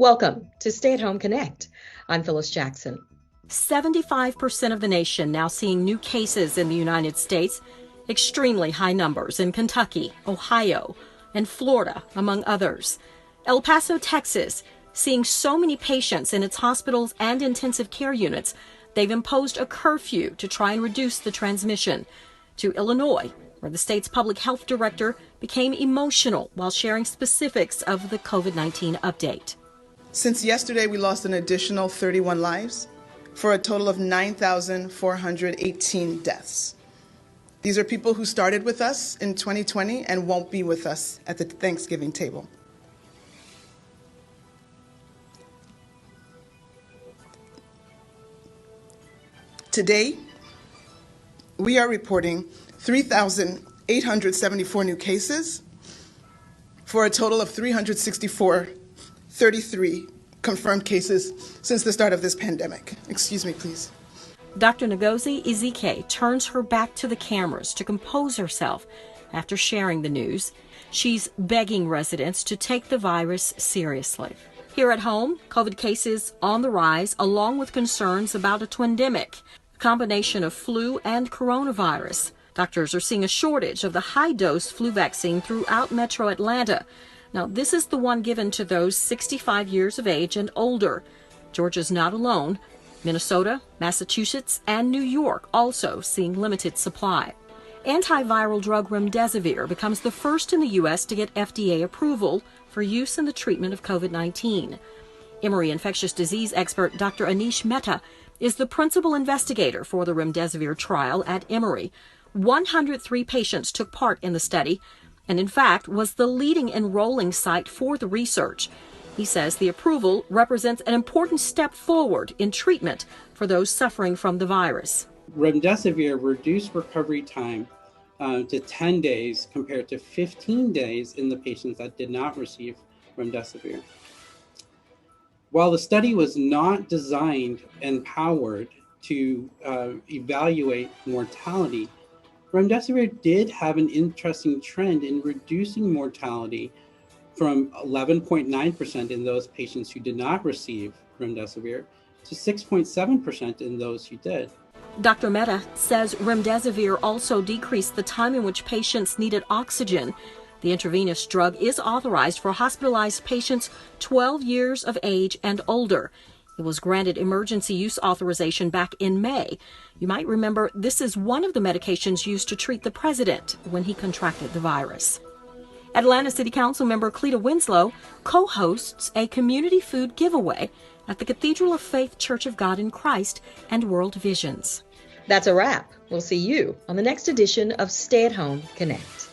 Welcome to Stay at Home Connect. I'm Phyllis Jackson. 75% of the nation now seeing new cases in the United States, extremely high numbers in Kentucky, Ohio, and Florida, among others. El Paso, Texas, seeing so many patients in its hospitals and intensive care units, they've imposed a curfew to try and reduce the transmission. To Illinois, where the state's public health director became emotional while sharing specifics of the COVID-19 update. Since yesterday, we lost an additional 31 lives for a total of 9,418 deaths. These are people who started with us in 2020 and won't be with us at the Thanksgiving table. Today, we are reporting 3,874 new cases for a total of 33 confirmed cases since the start of this pandemic. Excuse me, please. Dr. Ngozi Ezike turns her back to the cameras to compose herself after sharing the news. She's begging residents to take the virus seriously. Here at home, COVID cases on the rise, along with concerns about a twindemic, a combination of flu and coronavirus. Doctors are seeing a shortage of the high-dose flu vaccine throughout metro Atlanta. Now, this is the one given to those 65 years of age and older. Georgia's not alone. Minnesota, Massachusetts, and New York also seeing limited supply. Antiviral drug remdesivir becomes the first in the U.S. to get FDA approval for use in the treatment of COVID-19. Emory infectious disease expert Dr. Anish Mehta is the principal investigator for the remdesivir trial at Emory. 103 patients took part in the study, and in fact was the leading enrolling site for the research. He says the approval represents an important step forward in treatment for those suffering from the virus. Remdesivir reduced recovery time to 10 days compared to 15 days in the patients that did not receive remdesivir. While the study was not designed and powered to evaluate mortality, remdesivir did have an interesting trend in reducing mortality from 11.9% in those patients who did not receive remdesivir to 6.7% in those who did. Dr. Mehta says remdesivir also decreased the time in which patients needed oxygen. The intravenous drug is authorized for hospitalized patients 12 years of age and older. It was granted emergency use authorization back in May. You might remember this is one of the medications used to treat the president when he contracted the virus. Atlanta City Council member Cleta Winslow co-hosts a community food giveaway at the Cathedral of Faith Church of God in Christ and World Visions. That's a wrap. We'll see you on the next edition of Stay at Home Connect.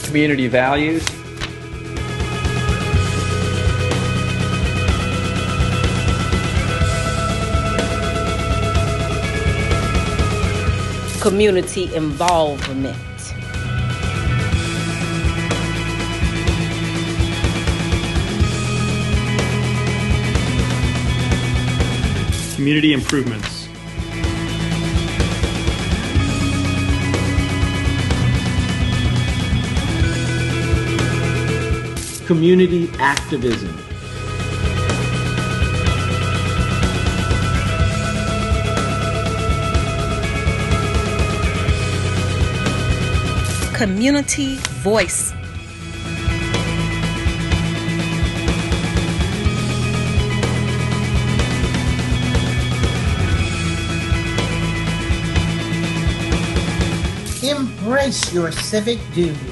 Community values, community involvement, community improvements, community activism, community voice, embrace your civic duty.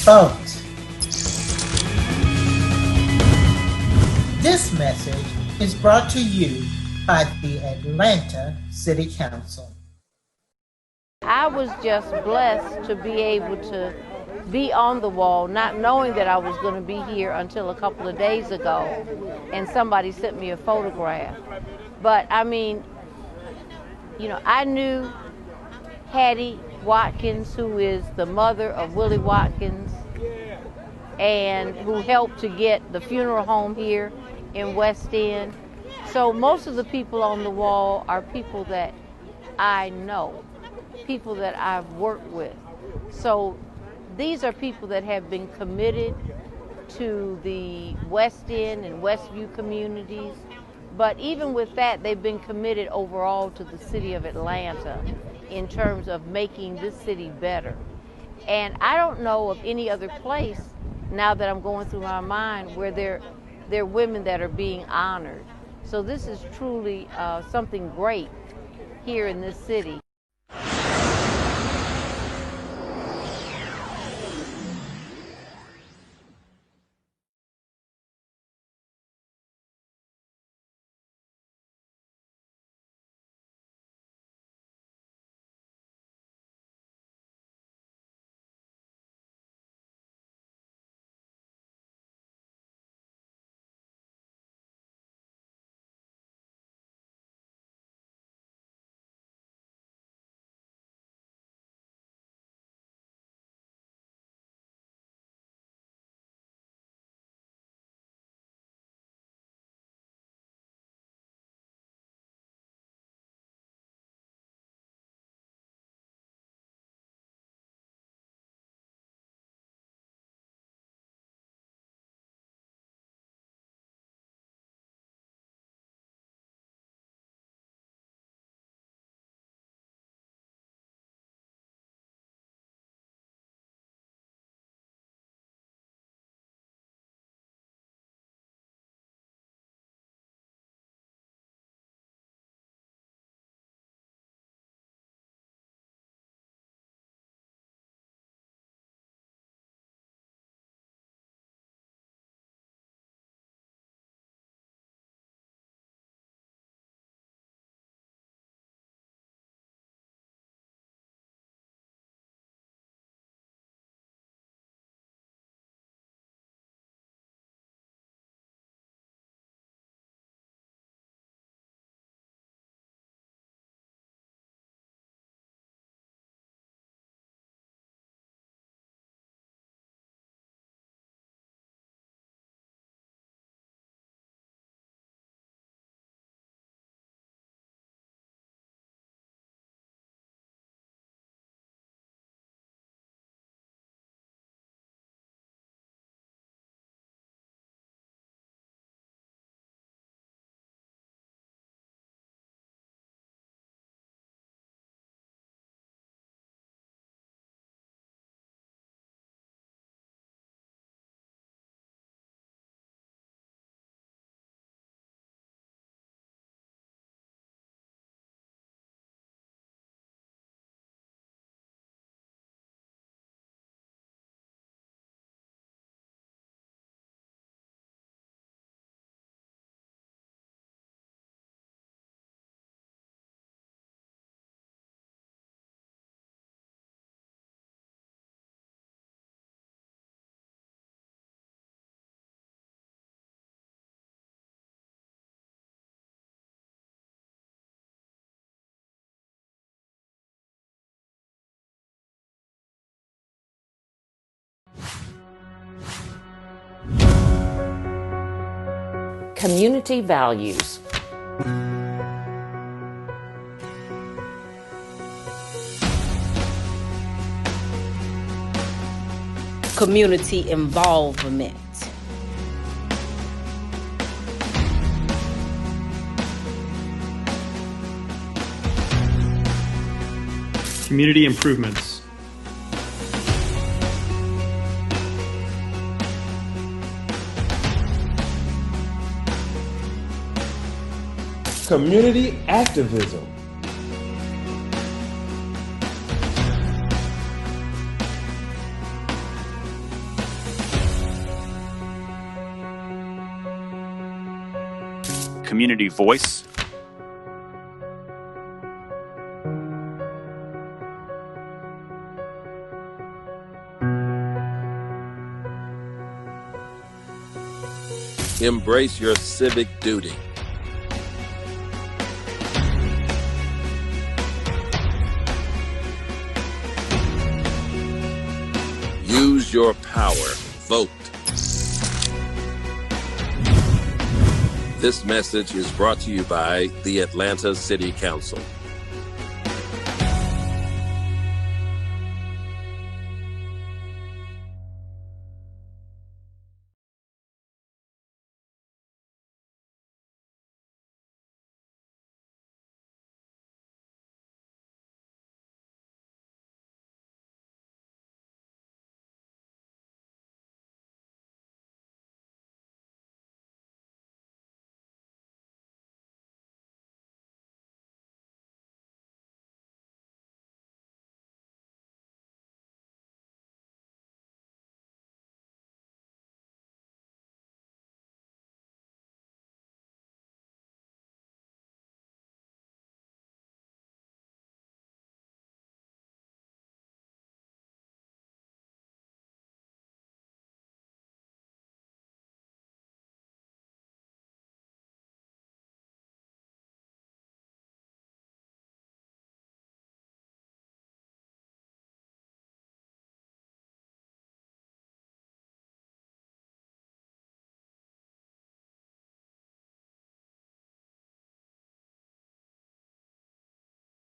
Vote. This message is brought to you by the Atlanta City Council. I was just blessed to be able to be on the wall, not knowing that I was going to be here until a couple of days ago, and somebody sent me a photograph. But I mean, you know, I knew Hattie Watkins, who is the mother of Willie Watkins, and who helped to get the funeral home here in West End. So most of the people on the wall are people that I know, people that I've worked with. So these are people that have been committed to the West End and Westview communities. But even with that, they've been committed overall to the city of Atlanta in terms of making this city better. And I don't know of any other place, now that I'm going through my mind, where there are women that are being honored. So this is truly something great here in this city. Community values. Community involvement. Community improvements. Community activism. Community voice. Embrace your civic duty. your power. Vote. This message is brought to you by the Atlanta City Council.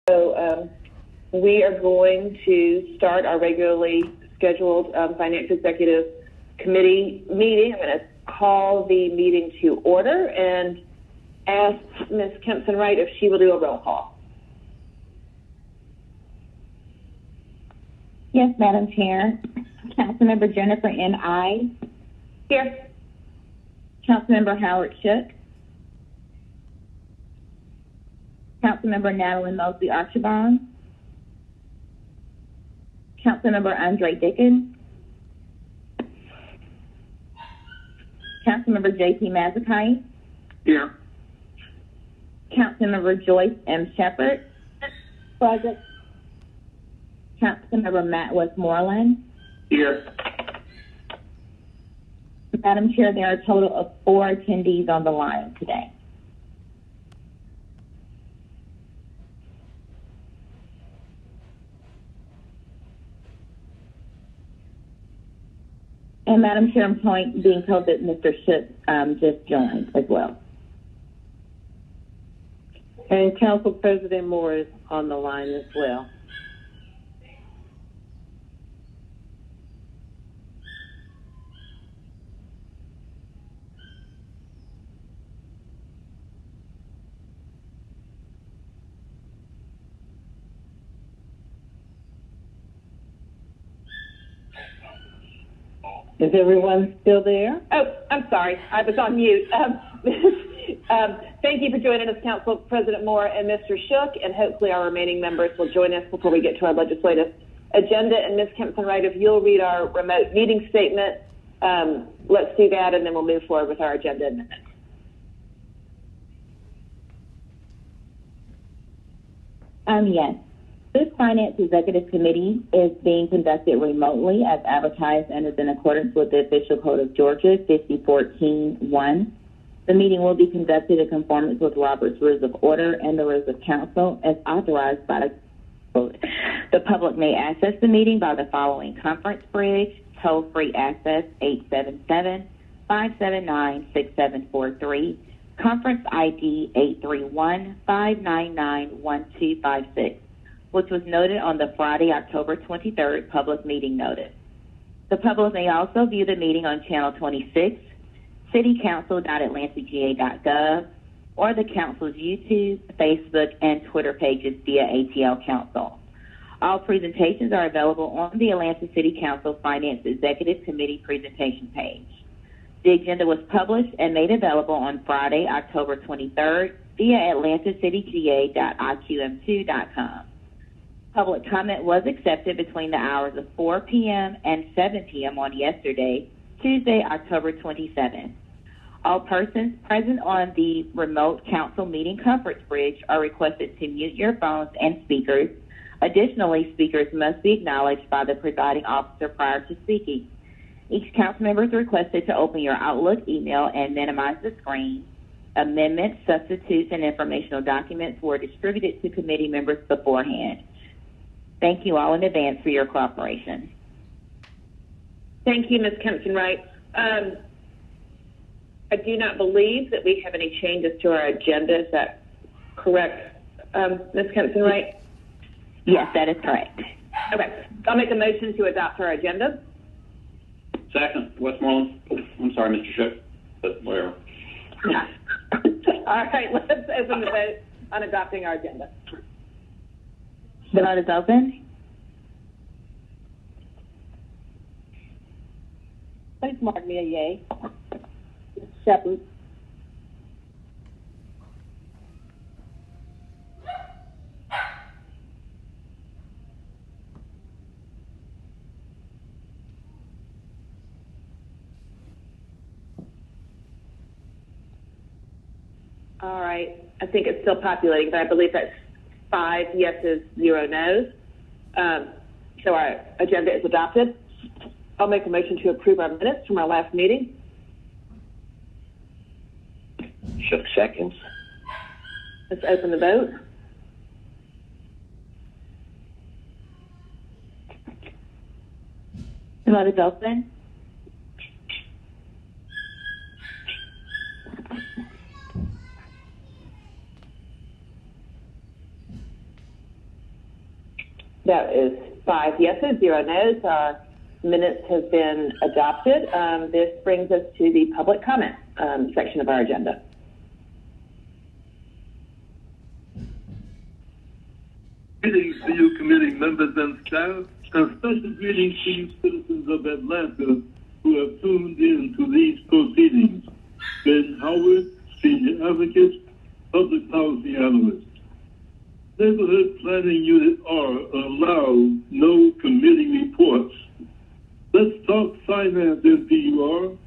So we are going to start our regularly scheduled Finance Executive Committee meeting. I'm going to call the meeting to order and ask Ms. Kempson-Wright if she will do a roll call. Yes, Madam Chair. Councilmember Jennifer N.I. Here. Councilmember Howard Shook. Councilmember Natalie Mosley Archibald. Councilmember Andre Dickens. Councilmember J.P. Mazzakai. Here. Councilmember Joyce M. Shepherd. Present. Councilmember Matt Westmoreland. Here. Madam Chair, there are a total of 4 attendees on the line today. And Madam Chair, I'm being told that Mr. Shook just joined as well. And Council President Moore is on the line as well. Is everyone still there? Oh, I'm sorry. I was on mute. Thank you for joining us, Council President Moore and Mr. Shook, and hopefully our remaining members will join us before we get to our legislative agenda. And Ms. Kempson-Wright, if you'll read our remote meeting statement, let's do that, and then we'll move forward with our agenda in a minute. Yes. This Finance Executive Committee is being conducted remotely as advertised and is in accordance with the Official Code of Georgia 5014-1. The meeting will be conducted in conformance with Robert's Rules of Order and the Rules of Council as authorized by the code. The public may access the meeting by the following conference bridge: toll-free access 877-579-6743, conference ID 831-599-1256. which was noted on the Friday, October 23rd public meeting notice. The public may also view the meeting on Channel 26, citycouncil.atlantaga.gov, or the Council's YouTube, Facebook, and Twitter pages via ATL Council. All presentations are available on the Atlanta City Council Finance Executive Committee presentation page. The agenda was published and made available on Friday, October 23rd via atlantacityga.iqm2.com. Public comment was accepted between the hours of 4 p.m. and 7 p.m. on yesterday, Tuesday, October 27th. All persons present on the remote council meeting conference bridge are requested to mute your phones and speakers. Additionally, speakers must be acknowledged by the presiding officer prior to speaking. Each council member is requested to open your Outlook email and minimize the screen. Amendments, substitutes, and informational documents were distributed to committee members beforehand. Thank you all in advance for your cooperation. Thank you, Ms. Kempton-Wright. I do not believe that we have any changes to our agenda. Is that correct, Ms. Kempton-Wright? Yes, that is correct. Okay. I'll make a motion to adopt our agenda. Second, Westmoreland. I'm sorry, Mr. Shook, but whatever. All right, let's open the vote on adopting our agenda. The vote is open. Please mark me a yay. Shepherd. All right. I think it's still populating, but I believe that's 5 yeses, 0 no's. So our agenda is adopted. I'll make a motion to approve our minutes from our last meeting. Shook seconds. Let's open the vote. The vote is open. That is 5 yeses, 0 no's. Our minutes have been adopted. This brings us to the public comment section of our agenda. Greetings to you, committee members and staff, and special greetings to you, citizens of Atlanta, who have tuned in to these proceedings. Ben Howard, Senior Advocate, Public Policy Analyst. Neighborhood Planning Unit R allow no committee reports. Let's talk finance, NPUR.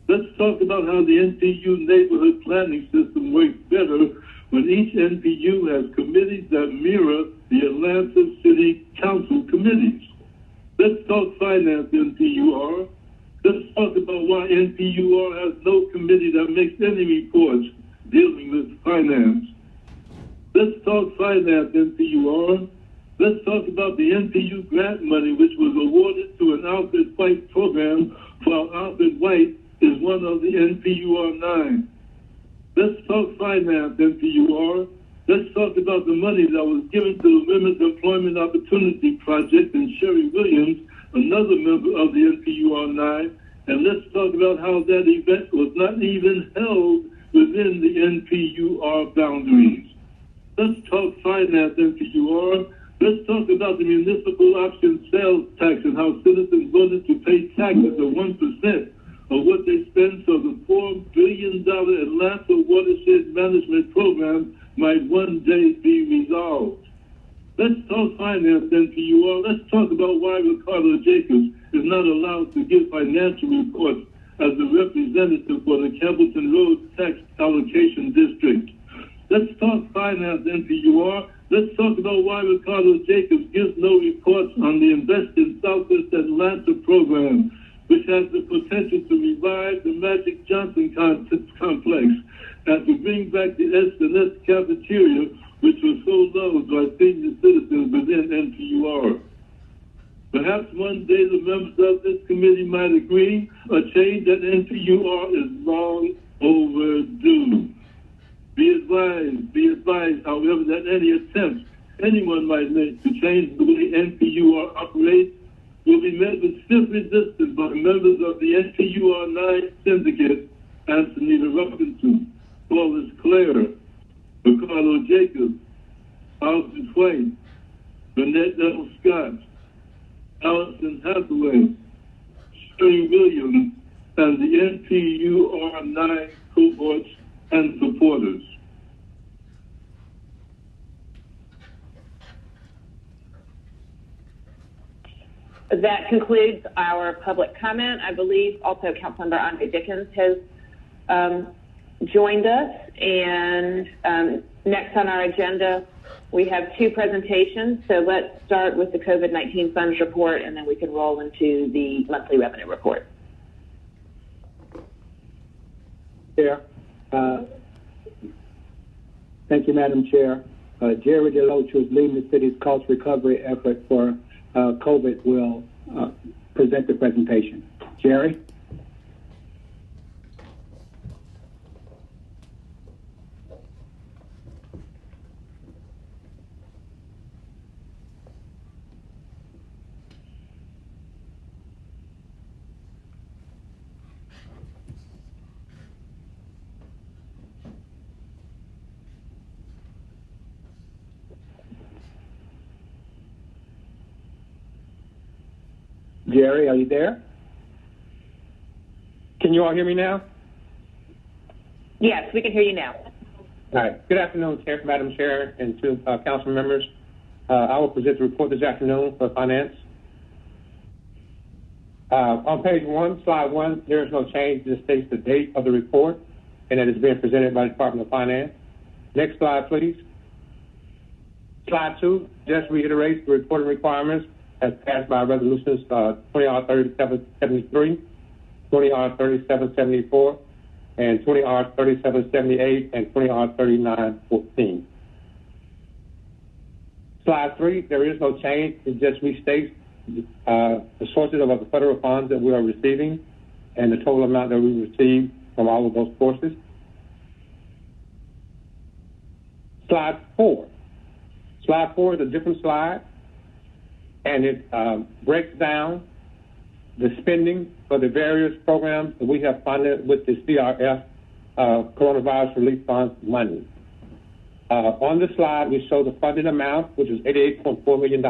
Let's talk about how the NPU neighborhood planning system works better when each NPU has committees that mirror the Atlanta City Council committees. Let's talk finance, NPUR. Let's talk about why NPUR has no committee that makes any reports dealing with finance. Let's talk finance, NPUR. Let's talk about the NPU grant money, which was awarded to an Alfred White program, while Alfred White is one of the NPUR 9. Let's talk finance, NPUR. Let's talk about the money that was given to the Women's Employment Opportunity Project and Sherry Williams, another member of the NPUR 9. And let's talk about how that event was not even held within the NPUR boundaries. Let's talk finance, NPUR. Let's talk about the municipal option sales tax and how citizens voted to pay taxes of 1% of what they spend so the $4 billion Atlanta Watershed Management Program might one day be resolved. Let's talk finance, NPUR. Let's talk about why Ricardo Jacobs is not allowed to give financial reports as the representative for the Campbellton Road Tax Allocation District. Let's talk finance, NPUR. Let's talk about why Ricardo Jacobs gives no reports on the Invest in Southwest Atlanta program, which has the potential to revive the Magic Johnson complex and to bring back the S&S cafeteria, which was so loved by senior citizens within NPUR. Perhaps one day the members of this committee might agree a change at NPUR is long overdue. Be advised, however, that any attempt anyone might make to change the way NPUR operates will be met with stiff resistance by members of the NPUR 9 syndicate, Antonita Robinson, Wallace Clare, Ricardo Jacobs, Alfred White, Burnett L. Scott, Allison Hathaway, Sherry Williams, and the NPUR 9 cohorts and supporters. That concludes our public comment. I believe also Councilmember Andre Dickens has joined us. And next on our agenda, we have 2 presentations. So let's start with the COVID-19 funds report, and then we can roll into the monthly revenue report. Chair. Thank you, Madam Chair. Jerry DeLoach, who's leading the city's cost recovery effort for COVID, will present the presentation. Jerry? Jerry, are you there? Can you all hear me now? Yes, we can hear you now. All right. Good afternoon, Chair, Madam Chair, and to council members. I will present the report this afternoon for finance. On page 1, slide 1, there is no change. It states the date of the report, and that is being presented by the Department of Finance. Next slide, please. Slide 2 just reiterates the reporting requirements as passed by resolutions 20R3773, 20R3774, and 20R3778, and 20R3914. Slide 3, there is no change. It just restates the sources of the federal funds that we are receiving and the total amount that we receive from all of those sources. Slide 4. Slide 4 is a different slide, and it breaks down the spending for the various programs that we have funded with the CRF Coronavirus Relief Fund money. On the slide, we show the funded amount, which is $88.4 million.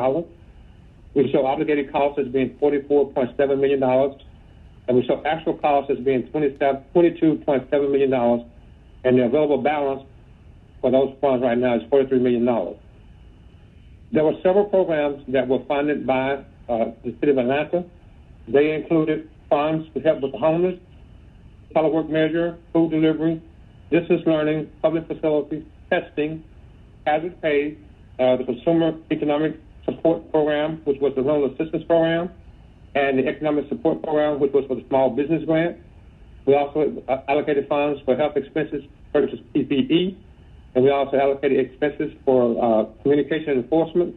We show obligated costs as being $44.7 million, and we show actual costs as being $22.7 million, and the available balance for those funds right now is $43 million. There were several programs that were funded by the City of Atlanta. They included funds to help with the homeless, telework measure, food delivery, distance learning, public facilities, testing, hazard pay, the Consumer Economic Support Program, which was the Rental Assistance Program, and the Economic Support Program, which was for the Small Business Grant. We also allocated funds for health expenses, purchase PPE, and we also allocated expenses for communication enforcement,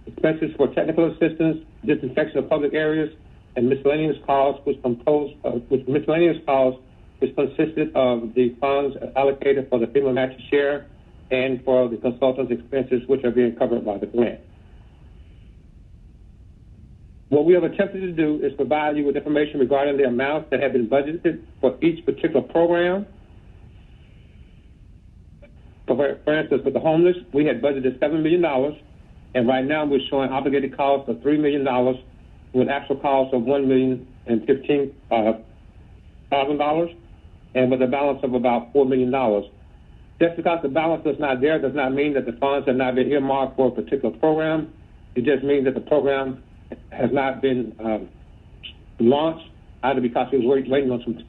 expenses for technical assistance, disinfection of public areas, and miscellaneous costs, which consisted of the funds allocated for the FEMA matching share and for the consultants' expenses, which are being covered by the grant. What we have attempted to do is provide you with information regarding the amounts that have been budgeted for each particular program. For instance, with the homeless, we had budgeted $7 million, and right now we're showing obligated costs of $3 million with actual costs of $1,015,000 and with a balance of about $4 million. Just because the balance is not there does not mean that the funds have not been earmarked for a particular program. It just means that the program has not been launched, either because we was waiting on some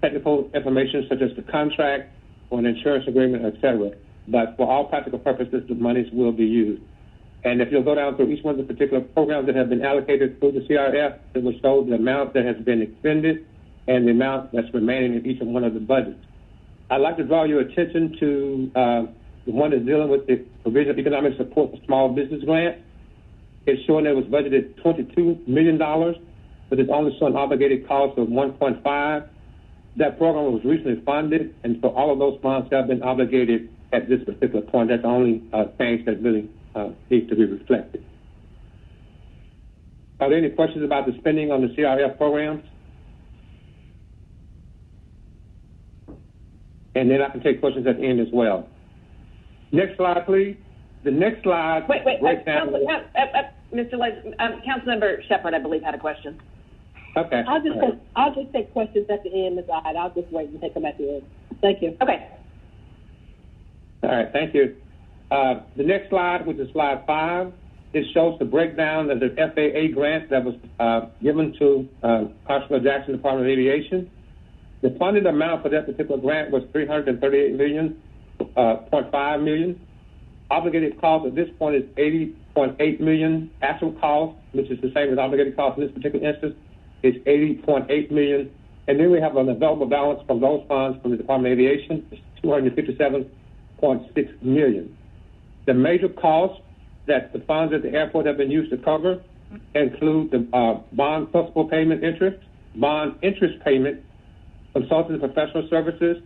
technical information such as the contract or an insurance agreement, etc. But for all practical purposes, the monies will be used. And if you'll go down through each one of the particular programs that have been allocated through the CRF, it will show the amount that has been expended and the amount that's remaining in each of one of the budgets. I'd like to draw your attention to the one that's dealing with the provision of economic support for small business grant. It's showing that it was budgeted $22 million, but it's only showing obligated costs of $1.5. That program was recently funded, and so all of those funds have been obligated at this particular point. That's the only change that really needs to be reflected. Are there any questions about the spending on the CRF programs? And then I can take questions at the end as well. Next slide, please. The next slide. Wait, Mr. Councilmember Shepherd, I believe, had a question. Okay. I'll just take questions at the end, Ms. Ide. I'll just wait and take them at the end. Thank you. Okay. All right, thank you. The next slide, which is slide 5, it shows the breakdown of the FAA grant that was given to Constable Jackson Department of Aviation. The funded amount for that particular grant was $338.5 million. Obligated cost at this point is $80.8 million. Actual cost, which is the same as obligated cost in this particular instance, is $80.8 million. And then we have an available balance from those funds from the Department of Aviation, is $257.6 million. The major costs that the funds at the airport have been used to cover include the bond principal payment interest, bond interest payment, consulting and professional services,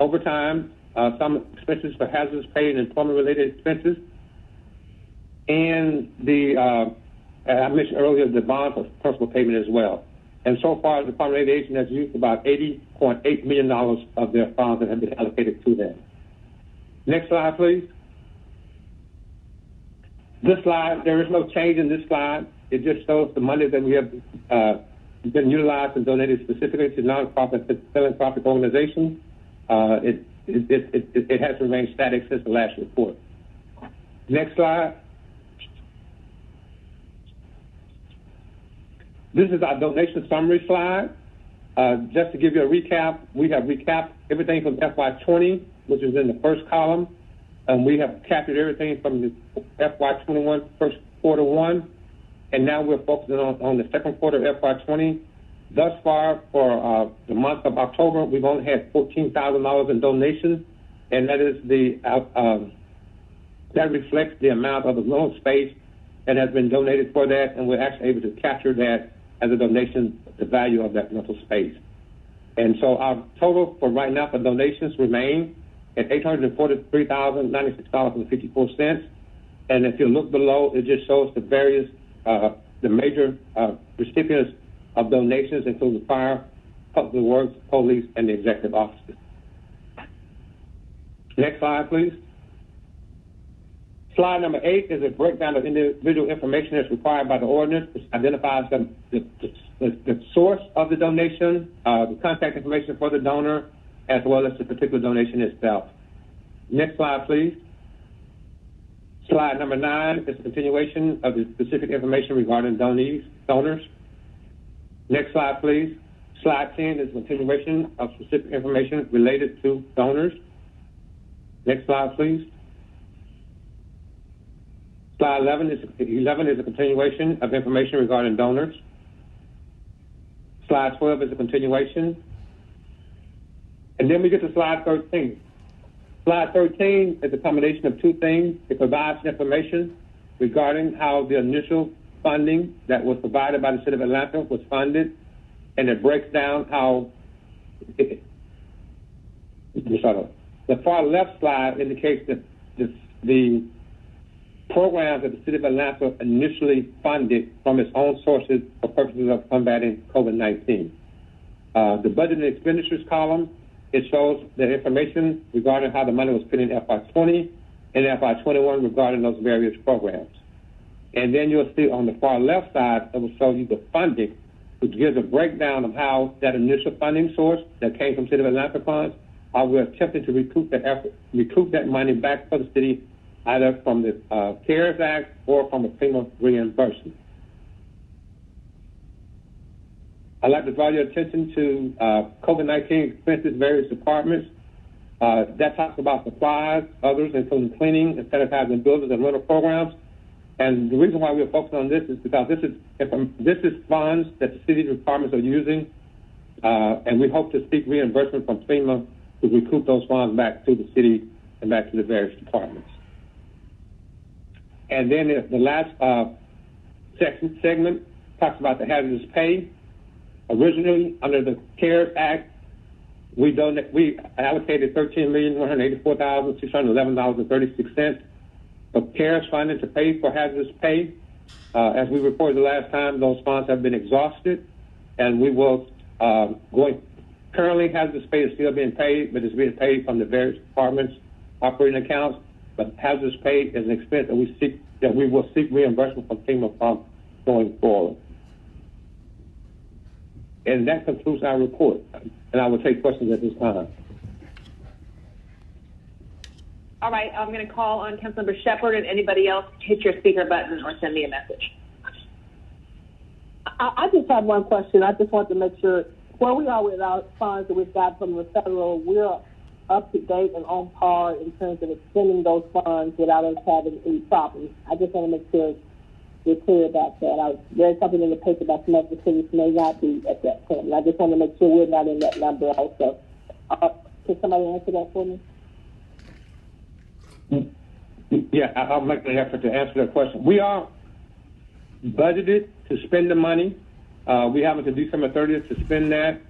overtime, some expenses for hazardous pay and employment-related expenses, and the, I mentioned earlier, the bond for principal payment as well. And so far, the Department of Aviation has used about $80.8 million of their funds that have been allocated to them. Next slide, please. This slide, there is no change in this slide. It just shows the money that we have been utilized and donated specifically to nonprofit and philanthropic organizations. It has remained static since the last report. Next slide. This is our donation summary slide. Just to give you a recap, we have recapped everything from FY20, which is in the first column, and we have captured everything from the FY21 first quarter one, and now we're focusing on the second quarter of FY20. Thus far, for the month of October, we've only had $14,000 in donations, and that is that reflects the amount of the loan space that has been donated for that, and we're actually able to capture that as a donation, the value of that rental space. And so our total for right now for donations remain at $843,096.54. And if you look below, it just shows the various, the major recipients of donations, including the fire, public works, police, and the executive offices. Next slide, please. Slide number 8 is a breakdown of individual information that's required by the ordinance. It identifies the source of the donation, the contact information for the donor, as well as the particular donation itself. Next slide, please. Slide number 9 is a continuation of the specific information regarding donors. Next slide, please. Slide 10 is a continuation of specific information related to donors. Next slide, please. Slide 11 is a continuation of information regarding donors. Slide 12 is a continuation. And then we get to slide 13. Slide 13 is a combination of two things. It provides information regarding how the initial funding that was provided by the City of Atlanta was funded, and it breaks down how the far left slide indicates that the programs that the City of Atlanta initially funded from its own sources for purposes of combating COVID-19. The budget and expenditures column, it shows the information regarding how the money was spent in FY20 and FY21 regarding those various programs. And then you'll see on the far left side, it will show you the funding, which gives a breakdown of how that initial funding source that came from City of Atlanta funds, how we're attempting to recoup that money back for the city, either from the CARES Act or from a FEMA reimbursement. I'd like to draw your attention to COVID-19 expenses, various departments. That talks about supplies, others, including cleaning and sanitizing buildings and rental programs. And the reason why we're focusing on this is because this is funds that the city departments are using, and we hope to seek reimbursement from FEMA to recoup those funds back to the city and back to the various departments. And then the last segment talks about the hazardous pay. Originally, under the CARES Act, we allocated $13,184,611.36 of CARES funding to pay for hazardous pay. As we reported the last time, those funds have been exhausted, and we will currently hazardous pay is still being paid, but it's being paid from the various departments' operating accounts. But hazardous pay is an expense that we will seek reimbursement from FEMA from going forward. And that concludes our report. And I will take questions at this time. All right, I'm going to call on Councilmember Shepherd, and anybody else, hit your speaker button or send me a message. I just have one question. I just want to make sure where we are with our funds that we've got from the federal, we're up to date and on par in terms of extending those funds without us having any problems. I just want to make sure we're clear about that. I read something in the paper about some of the cities may not be at that point. And I just want to make sure we're not in that number also. Can somebody answer that for me? Yeah, I'll make the effort to answer that question. We are budgeted to spend the money. We have until December 30th to spend that.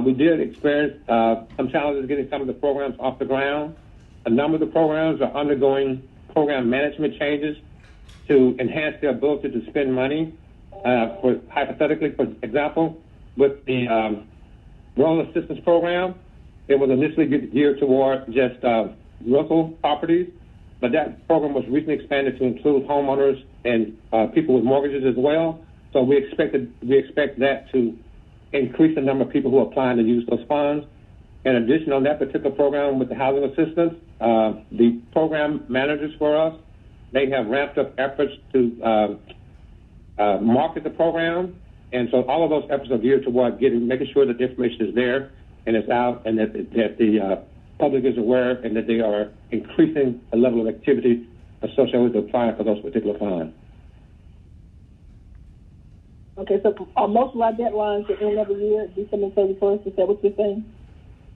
We did experience some challenges getting some of the programs off the ground. A number of the programs are undergoing program management changes to enhance their ability to spend money. Hypothetically, for example, with the Rural Assistance Program, it was initially geared toward just rental properties, but that program was recently expanded to include homeowners and people with mortgages as well. So we expect that to increase the number of people who are applying to use those funds. In addition, on that particular program with the housing assistance, the program managers for us, they have ramped up efforts to market the program. And so all of those efforts are geared toward making sure that the information is there and it's out, and that the public is aware, and that they are increasing the level of activity associated with applying for those particular funds. Okay, so most of our deadlines at the end of the year, December 31st, is that what you're saying?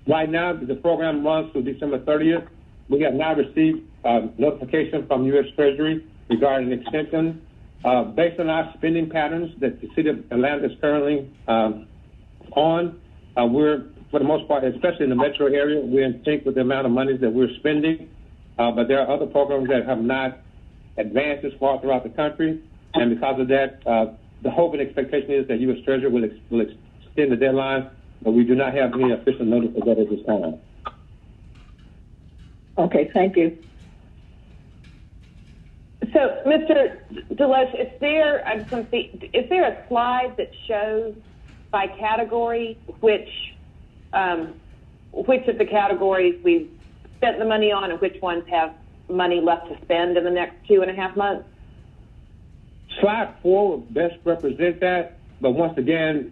Right now, the program runs through December 30th. We have now received notification from U.S. Treasury regarding extension. Based on our spending patterns that the City of Atlanta is currently on, we're, for the most part, especially in the metro area, we're in sync with the amount of money that we're spending. But there are other programs that have not advanced as far throughout the country. And because of that, the hope and expectation is that U.S. Treasury will extend the deadline, but we do not have any official notice of that at this time. Okay, thank you. So, Mr. Deloche, is there a slide that shows by category which of the categories we've spent the money on and which ones have money left to spend in the next 2.5 months? Slide 4 will best represent that, but once again,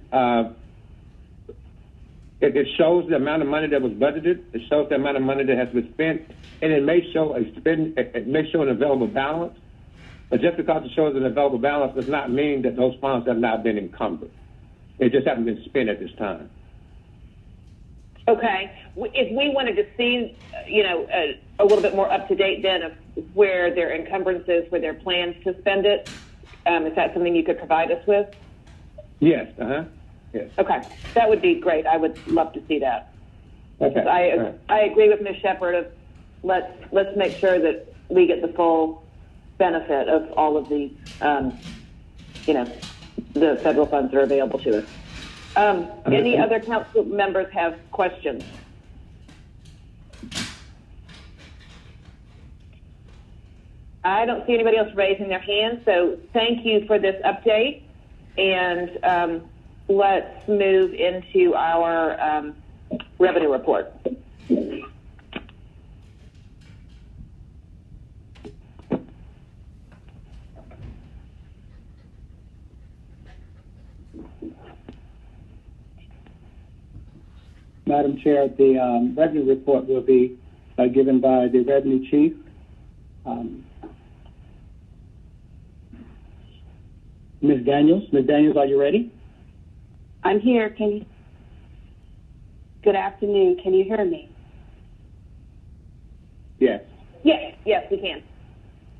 it shows the amount of money that was budgeted. It shows the amount of money that has been spent, and it may show an available balance. But just because it shows an available balance does not mean that those funds have not been encumbered. They just haven't been spent at this time. Okay. If we wanted to see, a little bit more up to date then of where their encumbrances, where their plans to spend it, is that something you could provide us with? Yes. Yes. Okay, that would be great. I would love to see that. Okay. I agree with Ms. Shepard of let's make sure that we get the full benefit of all of the the federal funds that are available to us. Any other council members have questions? I don't see anybody else raising their hand, so thank you for this update, and let's move into our revenue report. Madam Chair, the revenue report will be given by the Revenue Chief. Ms. Daniels. Ms. Daniels, are you ready? I'm here. Good afternoon. Can you hear me? Yes. Yes, we can.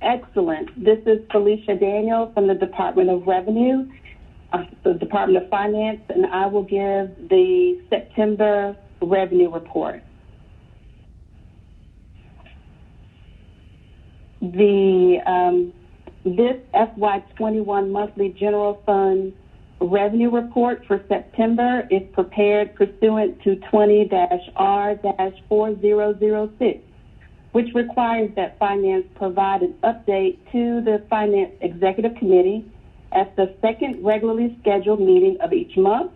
Excellent. This is Felicia Daniels from the Department of Revenue, the Department of Finance, and I will give the September revenue report. This FY21 monthly general fund revenue report for September is prepared pursuant to 20-R-4006, which requires that Finance provide an update to the Finance Executive Committee at the second regularly scheduled meeting of each month,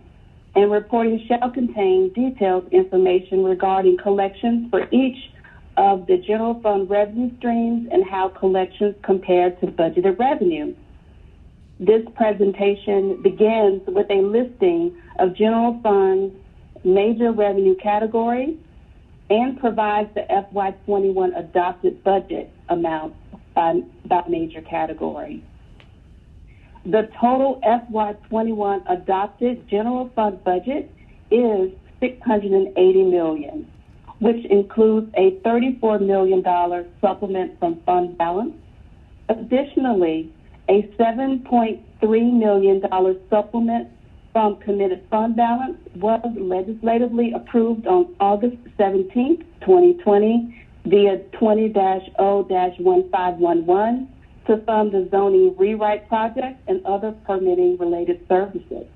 and reporting shall contain detailed information regarding collections for each of the general fund revenue streams and how collections compare to budgeted revenue. This presentation begins with a listing of general fund major revenue categories and provides the FY21 adopted budget amount by major category. The total FY21 adopted general fund budget is $680 million, which includes a $34 million supplement from fund balance. Additionally, a $7.2 $3 million supplement from committed fund balance was legislatively approved on August 17, 2020 via 20-0-1511 to fund the zoning rewrite project and other permitting related services.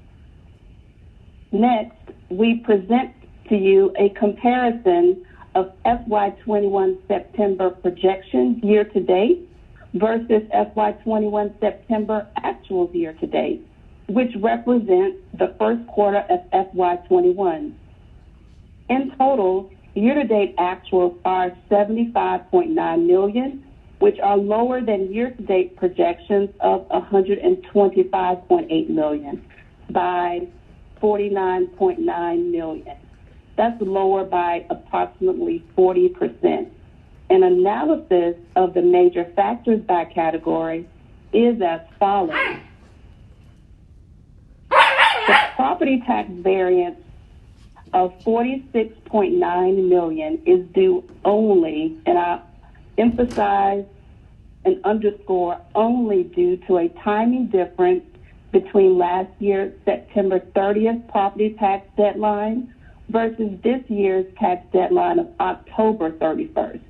Next, we present to you a comparison of FY21 September projections year to date versus FY21 September actuals year to date, which represents the first quarter of FY21. In total, year-to-date actuals are $75.9 million, which are lower than year-to-date projections of $125.8 million by $49.9 million. That's lower by approximately 40%. An analysis of the major factors by category is as follows. The property tax variance of $46.9 million is due only, and I emphasize and underscore, only due to a timing difference between last year's September 30th property tax deadline versus this year's tax deadline of October 31st.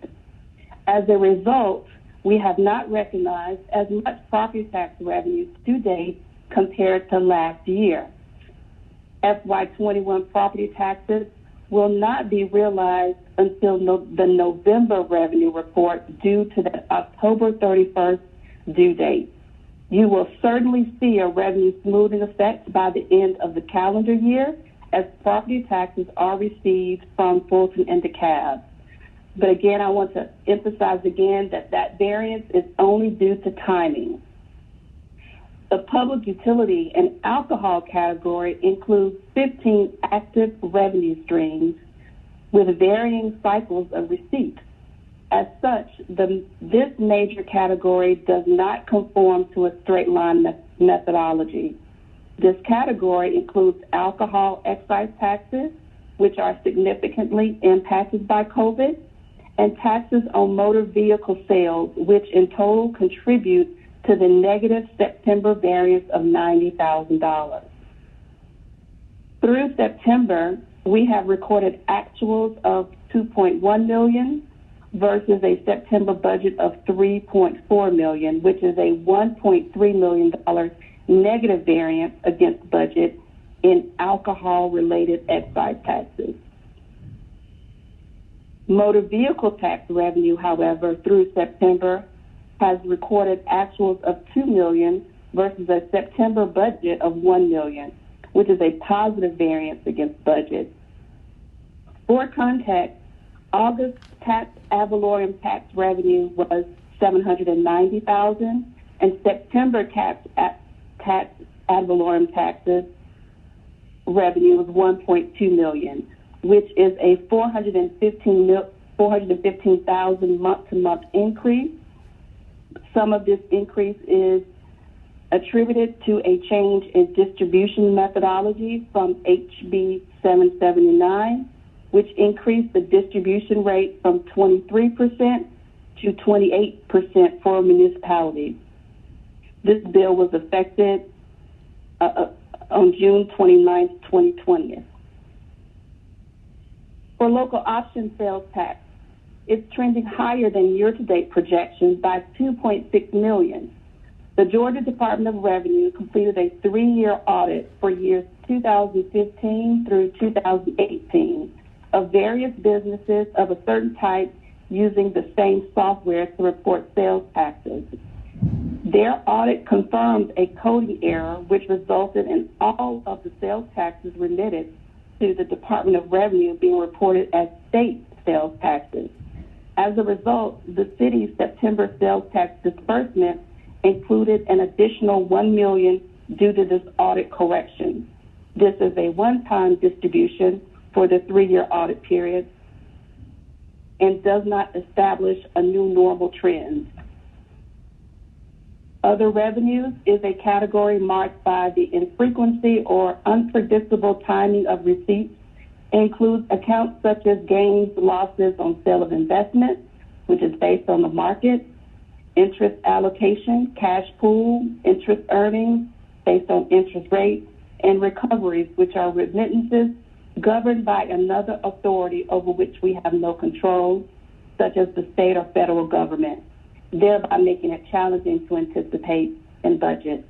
As a result, we have not recognized as much property tax revenues to date compared to last year. FY21 property taxes will not be realized until the November revenue report due to the October 31st due date. You will certainly see a revenue smoothing effect by the end of the calendar year as property taxes are received from Fulton and DeKalb. But again, I want to emphasize again that that variance is only due to timing. The public utility and alcohol category includes 15 active revenue streams with varying cycles of receipt. As such, this major category does not conform to a straight line methodology. This category includes alcohol excise taxes, which are significantly impacted by COVID, and taxes on motor vehicle sales, which in total contribute to the negative September variance of $90,000. Through September, we have recorded actuals of $2.1 million versus a September budget of $3.4 million, which is a $1.3 million negative variance against budget in alcohol-related excise taxes. Motor vehicle tax revenue, however, through September has recorded actuals of $2 million versus a September budget of $1 million, which is a positive variance against budget. For context, August ad valorem tax revenue was $790,000, and September tax ad valorem taxes revenue was $1.2 million, which is a $415,000 month-to-month increase. Some of this increase is attributed to a change in distribution methodology from HB 779, which increased the distribution rate from 23% to 28% for municipalities. This bill was effective on June 29, 2020. For local option sales tax, it's trending higher than year-to-date projections by $2.6 million. The Georgia Department of Revenue completed a 3-year audit for years 2015 through 2018 of various businesses of a certain type using the same software to report sales taxes. Their audit confirmed a coding error which resulted in all of the sales taxes remitted to the Department of Revenue being reported as state sales taxes. As a result, the city's September sales tax disbursement included an additional $1 million due to this audit correction. This is a one-time distribution for the 3-year audit period and does not establish a new normal trend. Other revenues is a category marked by the infrequency or unpredictable timing of receipts. It includes accounts such as gains, losses on sale of investments, which is based on the market, interest allocation, cash pool, interest earnings, based on interest rates, and recoveries, which are remittances governed by another authority over which we have no control, such as the state or federal government, thereby making it challenging to anticipate and budget.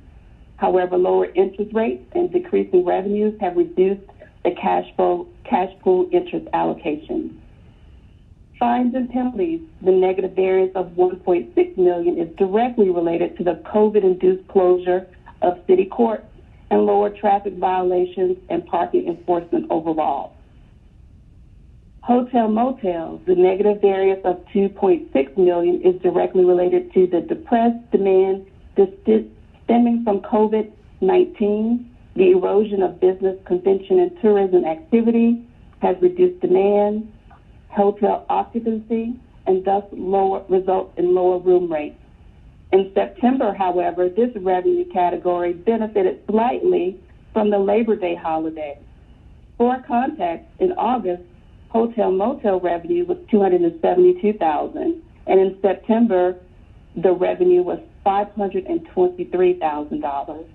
However, lower interest rates and decreasing revenues have reduced the cash pool interest allocation. Fines and penalties, the negative variance of $1.6 million is directly related to the COVID-induced closure of city courts and lower traffic violations and parking enforcement overall. Hotel motels, the negative variance of $2.6 million is directly related to the depressed demand stemming from COVID-19. The erosion of business, convention, and tourism activity has reduced demand, hotel occupancy, and thus results in lower room rates. In September, however, this revenue category benefited slightly from the Labor Day holiday. For context, in August, hotel motel revenue was $272,000, and in September, the revenue was $523,000.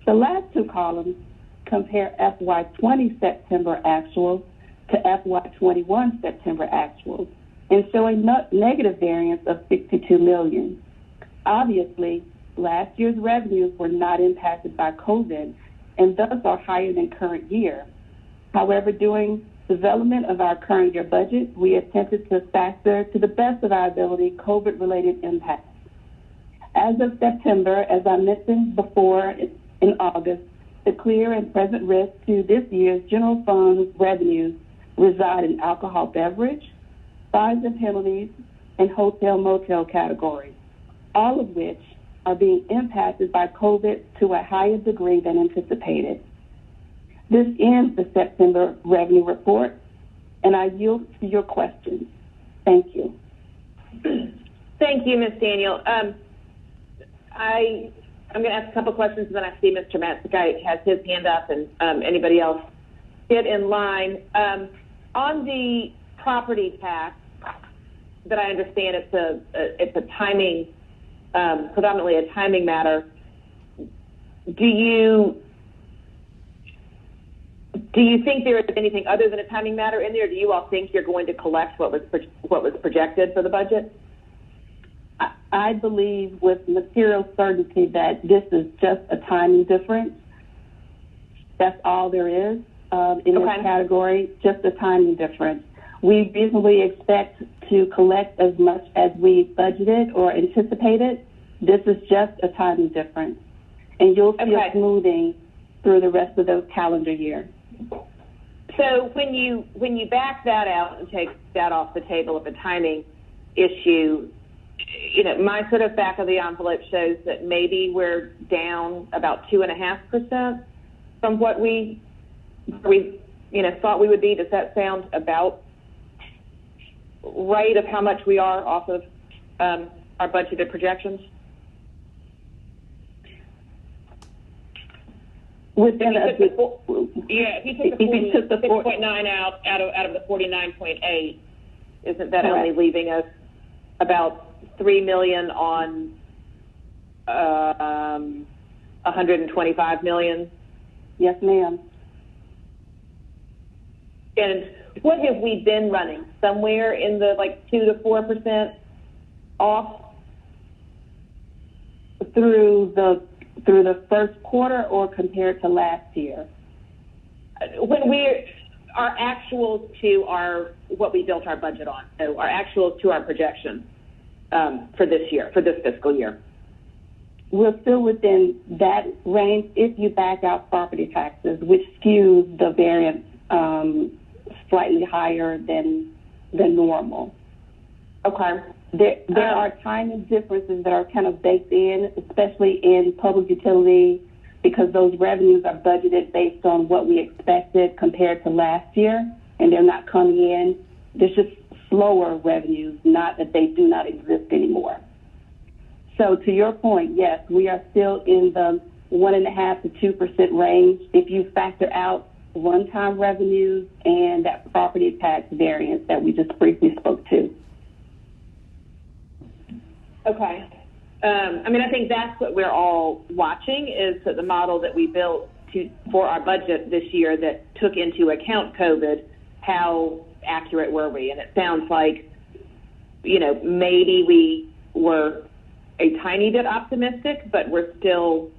The last two columns compare FY20 September actuals to FY21 September actuals and show a negative variance of $62 million. Obviously, last year's revenues were not impacted by COVID and thus are higher than current year. However, during development of our current year budget, we attempted to factor to the best of our ability COVID-related impacts. As of September, as I mentioned before in August, the clear and present risk to this year's general fund revenues reside in alcohol beverage, fines and penalties, and hotel motel categories, all of which are being impacted by COVID to a higher degree than anticipated. This ends the September revenue report, and I yield to your questions. Thank you. Thank you, Ms. Daniel. I'm going to ask a couple questions, and then I see Mr. Matsukai has his hand up, and anybody else get in line. On the property tax, that I understand it's a timing, predominantly a timing matter. Do you think there is anything other than a timing matter in there? Do you all think you're going to collect what was projected for the budget? I believe with material certainty that this is just a timing difference. That's all there is in this category, just a timing difference. We reasonably expect to collect as much as we budgeted or anticipated. This is just a timing difference. And you'll see a smoothing through the rest of the calendar year. So when you back that out and take that off the table of a timing issue, you know, my sort of back of the envelope shows that maybe we're down about 2.5% from what we thought we would be. Does that sound about right of how much we are off of our budgeted projections? If you took the 6.9 out of the 49.8, isn't that only leaving us about $3 million on $125 million? Yes, ma'am. And what have we been running? Somewhere in the 2 to 4% off through the first quarter, or compared to last year? When our actuals to what we built our budget on, so our actuals to our projection for this fiscal year. We're still within that range if you back out property taxes, which skews the variance slightly higher than normal. Okay. There are timing differences that are kind of baked in, especially in public utility, because those revenues are budgeted based on what we expected compared to last year, and they're not coming in. There's just slower revenues, not that they do not exist anymore. So to your point, yes, we are still in the 1.5% to 2% range if you factor out one-time revenues and that property tax variance that we just briefly spoke to. Okay. I think that's what we're all watching, is that the model that we built for our budget this year that took into account COVID, how accurate were we? And it sounds like, maybe we were a tiny bit optimistic, but we're still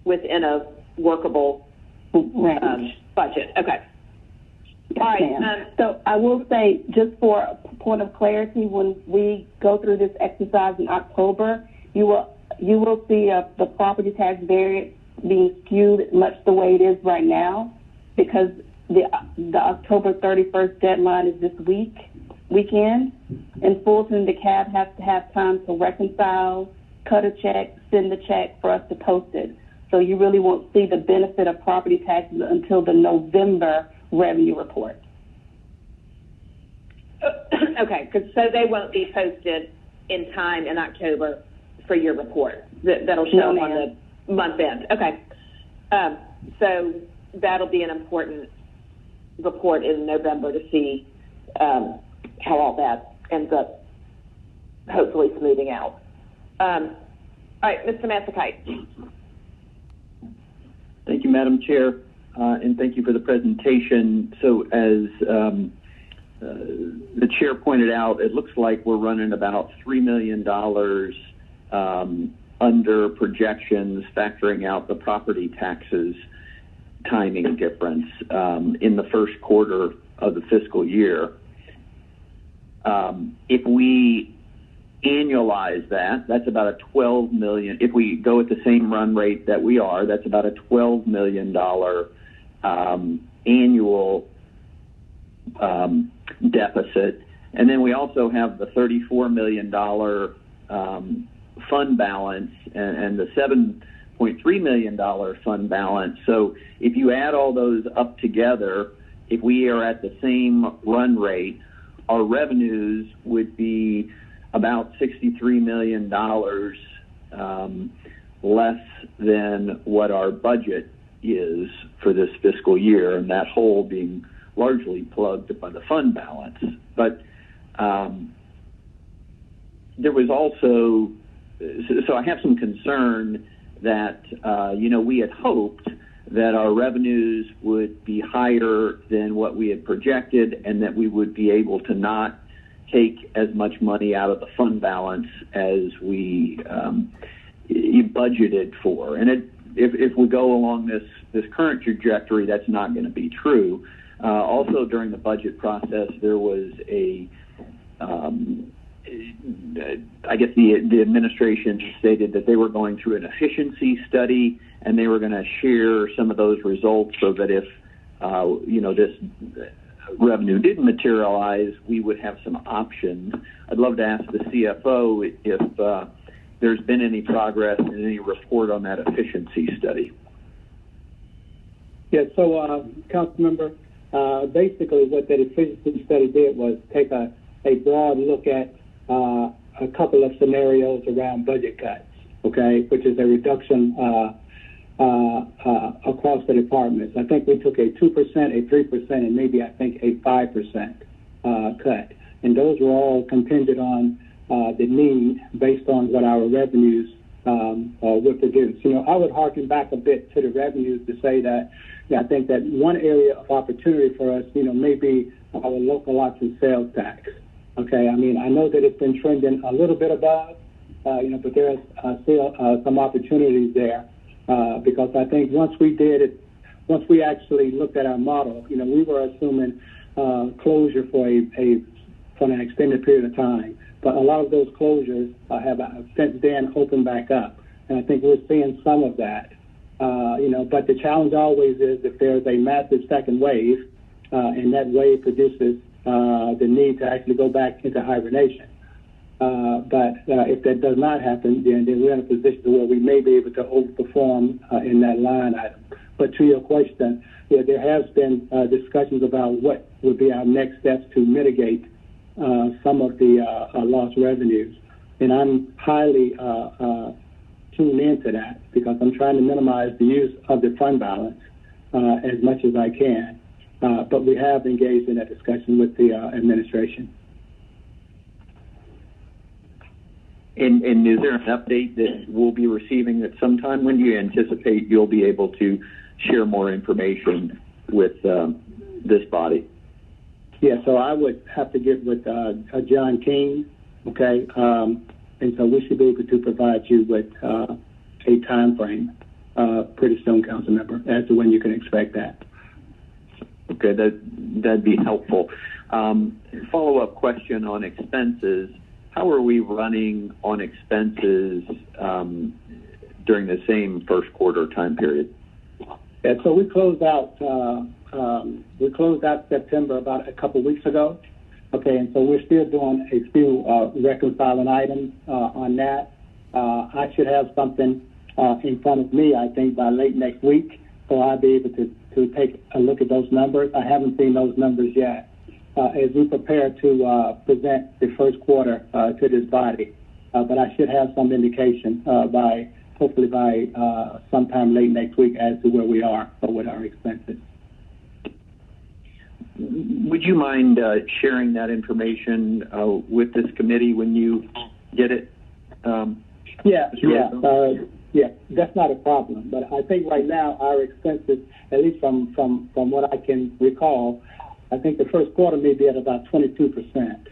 within a workable budget. Okay. All right. So I will say, just for a point of clarity, when we go through this exercise in October, you will see the property tax variance being skewed much the way it is right now, because the October 31st deadline is this weekend, and Fulton and DeKalb has to have time to reconcile, cut a check, send the check for us to post it. So you really won't see the benefit of property taxes until the November revenue report. Okay, so they won't be posted in time in October for your report. That'll show on the month end. Okay. So that'll be an important report in November to see how all that ends up hopefully smoothing out. All right, Mr. Matsakite. Thank you, Madam Chair, and thank you for the presentation. So as the chair pointed out, it looks like we're running about $3 million under projections, factoring out the property taxes timing difference in the first quarter of the fiscal year. If we annualize that, that's about a $12 million. If we go at the same run rate that we are, that's about a $12 million annual deficit. And then we also have the $34 million fund balance and the $7.3 million fund balance. So if you add all those up together, if we are at the same run rate, our revenues would be about $63 million less than what our budget is for this fiscal year, and that hole being largely plugged by the fund balance. But there was also, so I have some concern that, we had hoped that our revenues would be higher than what we had projected, and that we would be able to not take as much money out of the fund balance as we budgeted for. And if we go along this current trajectory, that's not going to be true. Also, during the budget process, there was I guess the administration stated that they were going through an efficiency study, and they were going to share some of those results so that if, this revenue didn't materialize, we would have some options. I'd love to ask the CFO if there's been any progress and any report on that efficiency study. Yeah, so, Councilmember, basically what that efficiency study did was take a broad look at a couple of scenarios around budget cuts, okay, which is a reduction across the departments. I think we took a 2%, a 3%, and maybe I think a 5% cut. And those were all contingent on the need based on what our revenues would produce. I would harken back a bit to the revenues to say that, I think that one area of opportunity for us, may be our local option sales tax. Okay, I know that it's been trending a little bit above, but there's still some opportunities there because I think once we actually looked at our model, we were assuming closure for an extended period of time. But a lot of those closures have since then opened back up, and I think we're seeing some of that. But the challenge always is if there's a massive second wave, and that wave produces the need to actually go back into hibernation. But if that does not happen, then we're in a position where we may be able to overperform in that line item. But to your question, there has been discussions about what would be our next steps to mitigate some of the lost revenues. And I'm highly tuned into that because I'm trying to minimize the use of the fund balance as much as I can. But we have engaged in that discussion with the administration. And is there an update that we'll be receiving at some time? When do you anticipate you'll be able to share more information with this body? Yeah, so I would have to get with John King, okay? And so we should be able to provide you with a time frame pretty soon, council member, as to when you can expect that. Okay, that'd be helpful. Follow-up question on expenses. How are we running on expenses during the same first quarter time period? Yeah, so we closed out September about a couple weeks ago. Okay, and so we're still doing a few reconciling items on that. I should have something in front of me, I think, by late next week, so I'll be able to take a look at those numbers. I haven't seen those numbers yet. As we prepare to present the first quarter to this body, but I should have some indication hopefully by sometime late next week as to where we are with our expenses. Would you mind sharing that information with this committee when you get it? Yeah, that's not a problem. But I think right now our expenses, at least from what I can recall, I think the first quarter may be at about 22%.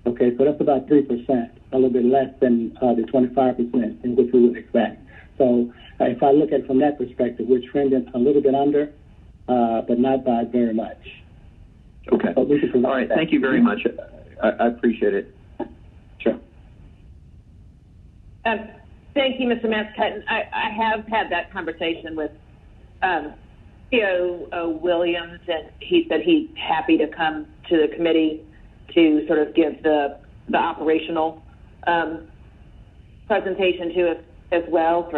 Okay, so that's about 3%, a little bit less than the 25% in which we would expect. So if I look at it from that perspective, we're trending a little bit under, but not by very much. Okay. All right. Thank you very much. I appreciate it. Sure. Thank you, Mr. Mascutton. I have had that conversation with CEO Williams, and he said he's happy to come to the committee to sort of give the operational presentation to us as well.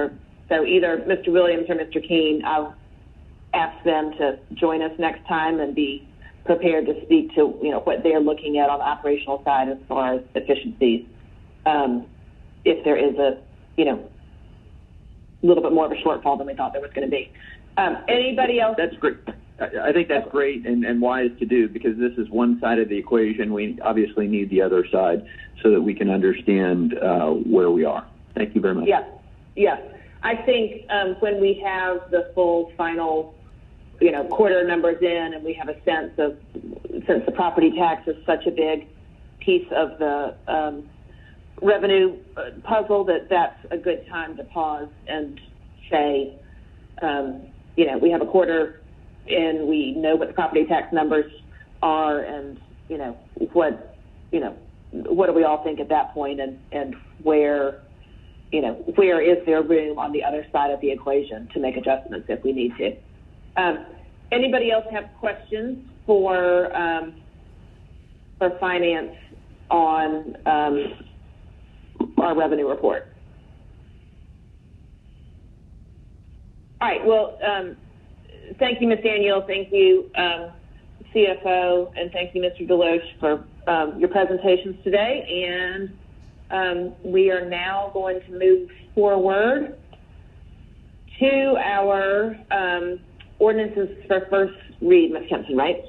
So either Mr. Williams or Mr. Keene, I'll ask them to join us next time and be prepared to speak to what they're looking at on the operational side as far as efficiencies. If there is a little bit more of a shortfall than we thought there was going to be. Anybody else? That's great. I think that's great and wise to do, because this is one side of the equation. We obviously need the other side so that we can understand where we are. Thank you very much. Yeah. I think when we have the full final, quarter numbers in, and we have a sense of, since the property tax is such a big piece of the revenue puzzle, that's a good time to pause and say, we have a quarter in, we know what the property tax numbers are, and what do we all think at that point, and where is there room on the other side of the equation to make adjustments if we need to. Anybody else have questions for finance on our revenue report? All right. Well, thank you, Ms. Daniel. Thank you, CFO, and thank you, Mr. Deloche, for your presentations today. And we are now going to move forward to our ordinances for first read. Ms. Kempson, right?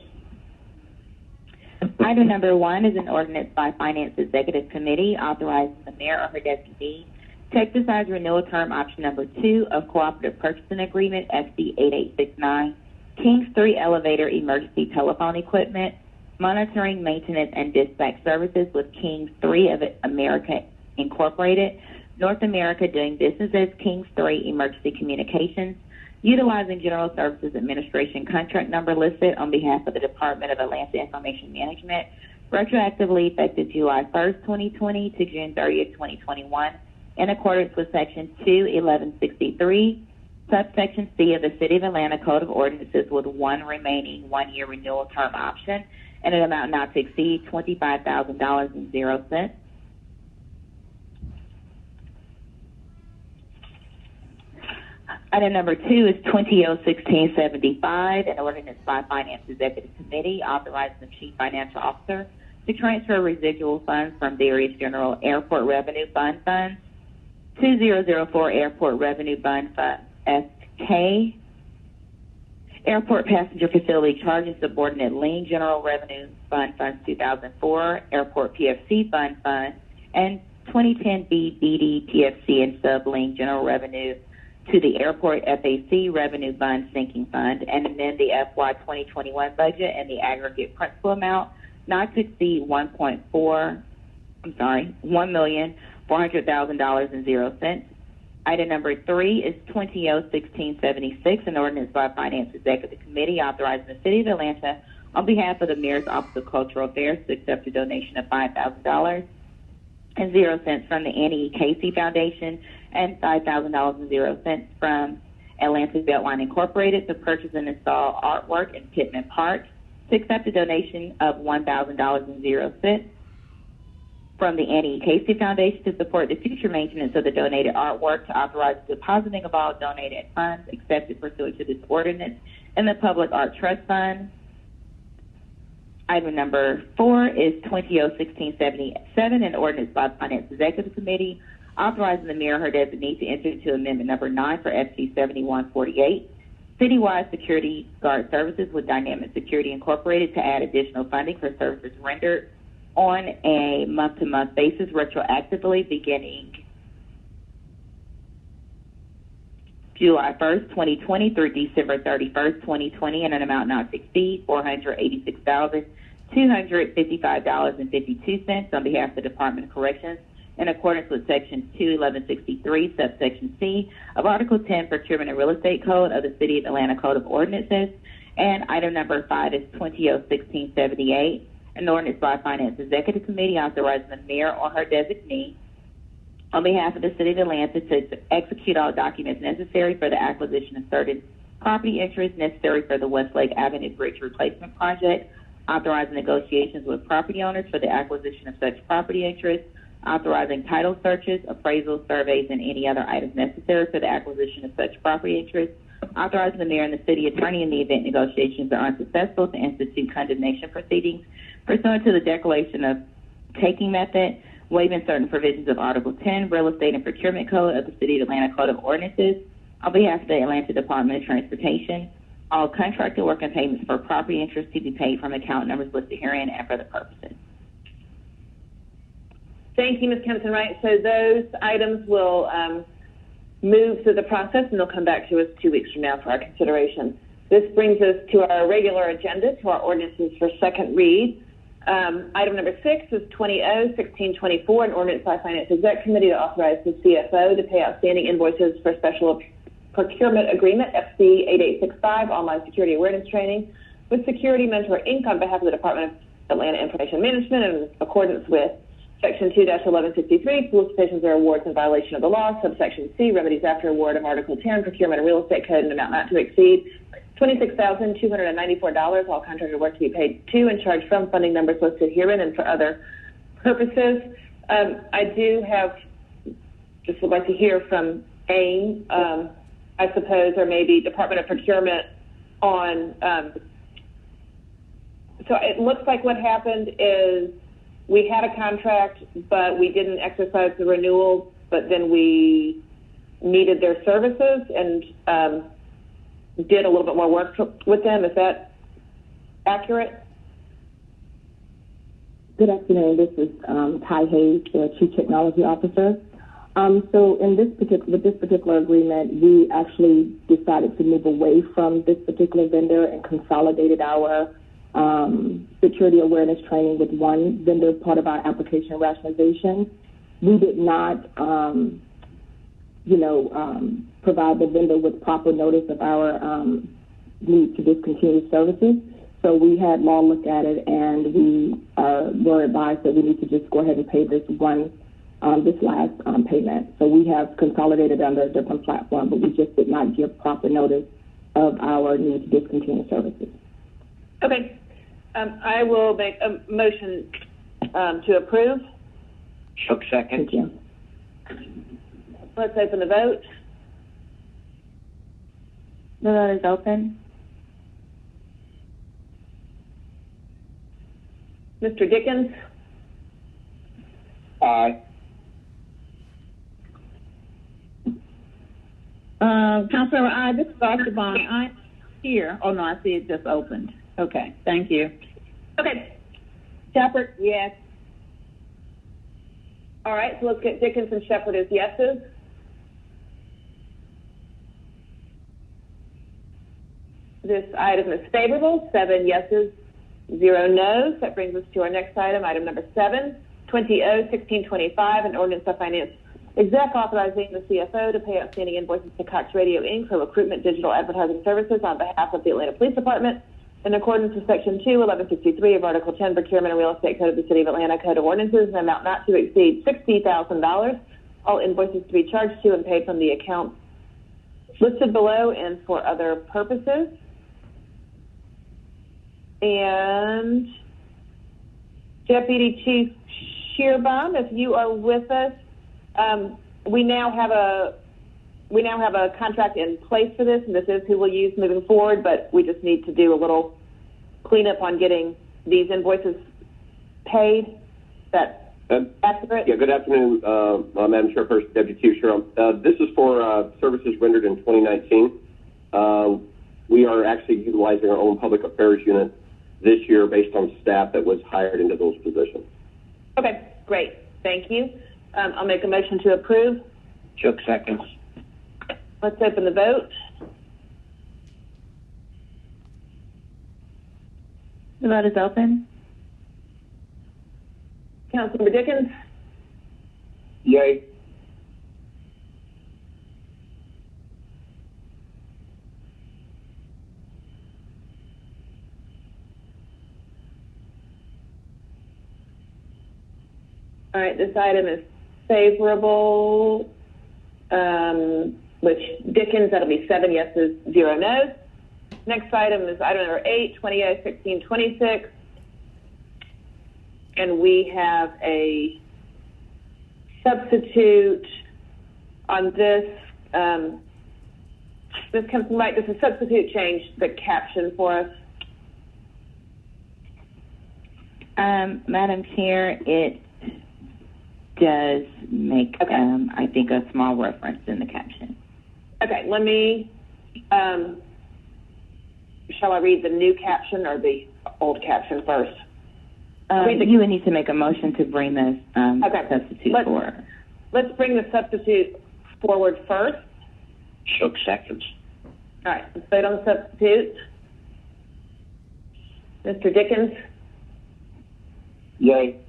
Item number 1 is an ordinance by Finance Executive Committee authorizing the mayor or her designee to exercise renewal term option number 2 of Cooperative Purchasing Agreement SC 8869, Kings 3 Elevator Emergency Telephone Equipment, Monitoring, Maintenance, and Dispatch Services with Kings 3 of America Incorporated, North America doing business as Kings 3 Emergency Communications, utilizing General Services Administration contract number listed on behalf of the Department of Atlanta Information Management, retroactively effective July 1st, 2020 to June 30th, 2021, in accordance with Section 21163, subsection C of the City of Atlanta Code of Ordinances, with one remaining one-year renewal term option and an amount not to exceed $25,000.00. Item number 2 is 20-01675, an ordinance by Finance Executive Committee authorizing the Chief Financial Officer to transfer residual funds from various general airport revenue fund funds, 2004 Airport Revenue Fund Fund SK, Airport Passenger Facility Charges Subordinate Lien General Revenue Fund Funds 2004, Airport PFC Fund Fund, and 2010 BD TFC and sublink general revenue to the Airport FAC Revenue Fund Sinking Fund, and amend the FY 2021 budget and the aggregate principal amount not to exceed $1,400,000.00. Item number 3 is 20-01676, an ordinance by Finance Executive Committee authorizing the City of Atlanta on behalf of the Mayor's Office of Cultural Affairs to accept a donation of $5,000.00 from the Annie E. Casey Foundation and $5,000.00 from Atlanta's Beltline Incorporated to purchase and install artwork in Pittman Park, to accept a donation of $1,000.00 from the Annie E. Casey Foundation to support the future maintenance of the donated artwork, to authorize the depositing of all donated funds accepted pursuant to this ordinance in the Public Art Trust Fund. Item number 4 is 20-01677, an ordinance by the Finance Executive Committee authorizing the mayor or her designee to enter into amendment number 9 for SC 7148, citywide security guard services with Dynamic Security Incorporated, to add additional funding for services rendered on a month-to-month basis retroactively beginning July 1st, 2020 through December 31st, 2020, in an amount not to exceed $486,255.52 on behalf of the Department of Corrections, in accordance with Section 21163, subsection C of Article 10, Procurement and Real Estate Code of the City of Atlanta Code of Ordinances. And item number 5 is 20-01678, an ordinance by Finance Executive Committee authorizing the mayor or her designee on behalf of the City of Atlanta to execute all documents necessary for the acquisition of certain property interests necessary for the Westlake Avenue Bridge Replacement Project, authorizing negotiations with property owners for the acquisition of such property interests, authorizing title searches, appraisals, surveys, and any other items necessary for the acquisition of such property interests, authorizing the mayor and the city attorney in the event negotiations are unsuccessful to institute condemnation proceedings pursuant to the declaration of taking method, waiving certain provisions of Article 10, Real Estate and Procurement Code of the City of Atlanta Code of Ordinances on behalf of the Atlanta Department of Transportation, all contracted work and payments for property interests to be paid from account numbers listed herein and for the purposes. Thank you, Ms. Kempton-Wright. So those items will move through the process, and they'll come back to us 2 weeks from now for our consideration. This brings us to our regular agenda, to our ordinances for second read. Item number 6 is 20-01624, an ordinance by Finance Exec Committee to authorize the CFO to pay outstanding invoices for Special Procurement Agreement, FC 8865, Online Security Awareness Training, with Security Mentor Inc. on behalf of the Department of Atlanta Information Management in accordance with Section 2-1153, solicitations or awards in violation of the law. Subsection C, remedies after award of Article 10, Procurement and Real Estate Code, an amount not to exceed $26,294. All contracted work to be paid to and charged from funding numbers listed herein and for other purposes. I do have, just would like to hear from AIM, I suppose, or maybe Department of Procurement on, so it looks like what happened is we had a contract, but we didn't exercise the renewal, but then we needed their services and did a little bit more work with them. Is that accurate? Good afternoon. This is Ty Hayes, the Chief Technology Officer. So in with this particular agreement, we actually decided to move away from this particular vendor and consolidated our security awareness training with one vendor, part of our application rationalization. We did not, provide the vendor with proper notice of our need to discontinue services. So we had law look at it, and we were advised that we need to just go ahead and pay this last payment. So we have consolidated under a different platform, but we just did not give proper notice of our need to discontinue services. Okay. I will make a motion to approve. Shook, second. Thank you. Let's open the vote. The vote is open. Mr. Dickens? Aye. Councilor, aye. This is Dr. Bond. I'm here. Oh, no, I see it just opened. Okay, thank you. Okay. Shepherd? Yes. All right, so let's get Dickens and Shepherd as yeses. This item is favorable, 7 yeses, 0 noes. That brings us to our next item, item number 7, 20-1625, an ordinance of finance exec authorizing the CFO to pay outstanding invoices to Cox Radio Inc. for recruitment digital advertising services on behalf of the Atlanta Police Department in accordance with Section 2-1163 of Article 10 Procurement and Real Estate Code of the City of Atlanta Code of Ordinances, an amount not to exceed $60,000. All invoices to be charged to and paid from the account listed below and for other purposes. And Deputy Chief Shearbaum, if you are with us, we now have a contract in place for this, and this is who we'll use moving forward, but we just need to do a little cleanup on getting these invoices paid. Is that accurate? Yeah, good afternoon, Madam Chairperson, Deputy Chief Shearbaum. This is for services rendered in 2019. We are actually utilizing our own public affairs unit this year based on staff that was hired into those positions. Okay, great. Thank you. I'll make a motion to approve. Chuck seconds. Let's open the vote. The vote is open. Councilmember Dickens? Yay. All right, this item is favorable, which Dickens, that'll be 7 yeses, 0 noes. Next item is item number 8, 20-1626. And we have a substitute on this. This comes from Mike. Does the substitute change the caption for us? Madam Chair, it does make, I think, a small reference in the caption. Okay, let me, shall I read the new caption or the old caption first? You would need to make a motion to bring the substitute forward. Let's bring the substitute forward first. Chuck seconds. All right, let's vote on the substitute. Mr. Dickens? Yay.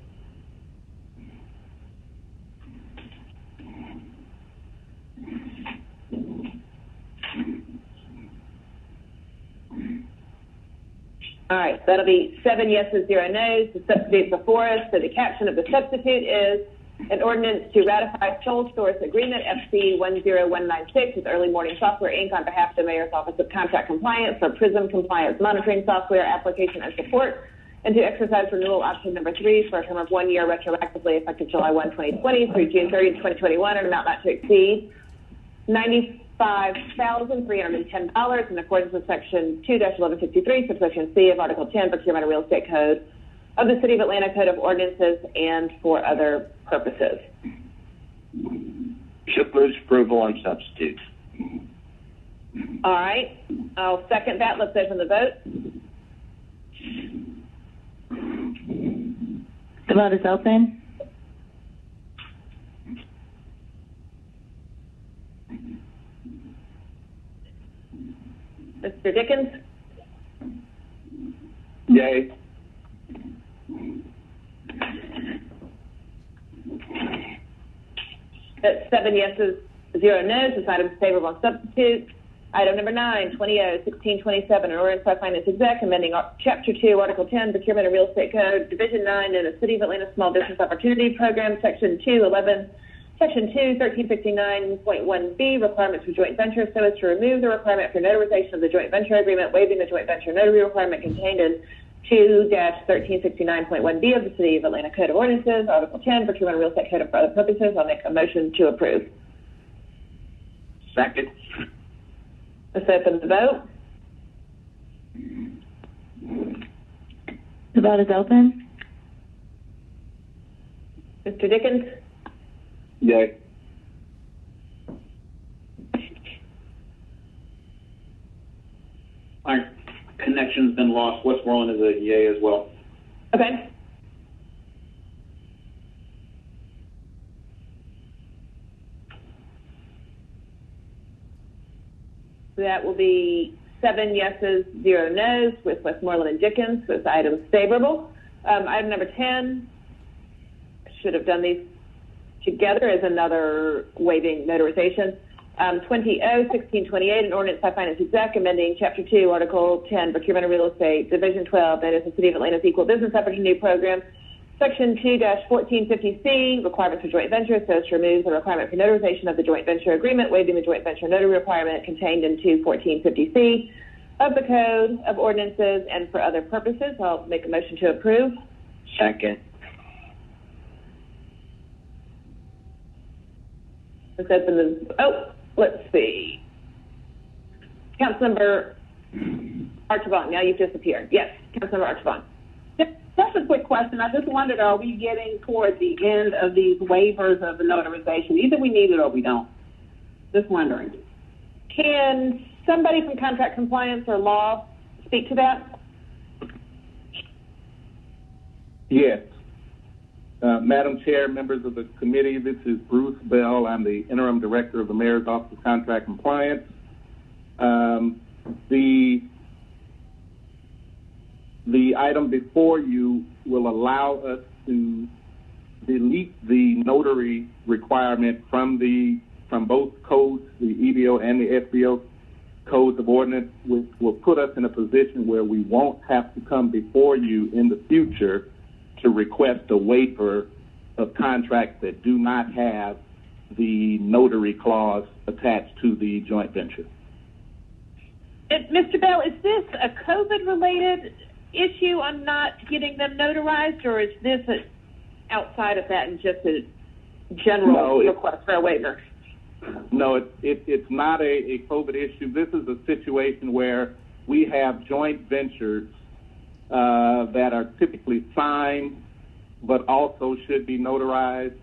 All right, that'll be 7 yeses, 0 noes. The substitute before us. So the caption of the substitute is an ordinance to ratify sole source agreement FC 10196 with Early Morning Software Inc. on behalf of the Mayor's Office of Contract Compliance for PRISM compliance monitoring software application and support, and to exercise renewal option number 3 for a term of 1 year retroactively effective July 1, 2020 through June 30, 2021, an amount not to exceed $95,310 in accordance with Section 2-1153, subsection C of Article 10, Procurement and Real Estate Code of the City of Atlanta Code of Ordinances, and for other purposes. Shook moves approval on substitutes. All right, I'll second that. Let's open the vote. The vote is open. Mr. Dickens? Yay. That's 7 yeses, 0 noes. This item is favorable on substitute. Item number 9, 20-1627, an ordinance by finance exec amending Chapter 2, Article 10, Procurement and Real Estate Code, Division 9, in the City of Atlanta Small Business Opportunity Program, Section 211, Section 2, 1359.1b, requirements for joint venture, so as to remove the requirement for notarization of the joint venture agreement, waiving the joint venture notary requirement contained in 2-1369.1b of the City of Atlanta Code of Ordinances, Article 10, Procurement and Real Estate Code, and for other purposes. I'll make a motion to approve. Second. Let's open the vote. The vote is open. Mr. Dickens? Yay. My connection's been lost. Westmoreland is a yay as well. Okay. That will be 7 yeses, 0 nos, with Westmoreland and Dickens. This item is favorable. Item number 10, should have done these together as another waiving notarization. 20-1628, an ordinance by Finance Exec amending Chapter 2, Article 10, Procurement of Real Estate, Division 12, that is the City of Atlanta's Equal Business Opportunity Program, Section 2-1450C, requirements for joint venture, so to remove the requirement for notarization of the joint venture agreement, waiving the joint venture notary requirement contained in 2-1450C of the Code of Ordinances and for other purposes. I'll make a motion to approve. Second. Let's open the, let's see. Councilmember Archibald, now you've disappeared. Yes, Councilmember Archibald. Just a quick question. I just wondered, are we getting toward the end of these waivers of the notarization? Either we need it or we don't. Just wondering. Can somebody from contract compliance or law speak to that? Yes. Madam Chair, members of the committee, this is Bruce Bell. I'm the Interim Director of the Mayor's Office of Contract Compliance. The item before you will allow us to delete the notary requirement from both codes, the EBO and the SBO codes of ordinance, which will put us in a position where we won't have to come before you in the future to request a waiver of contracts that do not have the notary clause attached to the joint venture. Mr. Bell, is this a COVID-related issue on not getting them notarized, or is this outside of that and just a general request for a waiver? No, it's not a COVID issue. This is a situation where we have joint ventures that are typically signed but also should be notarized.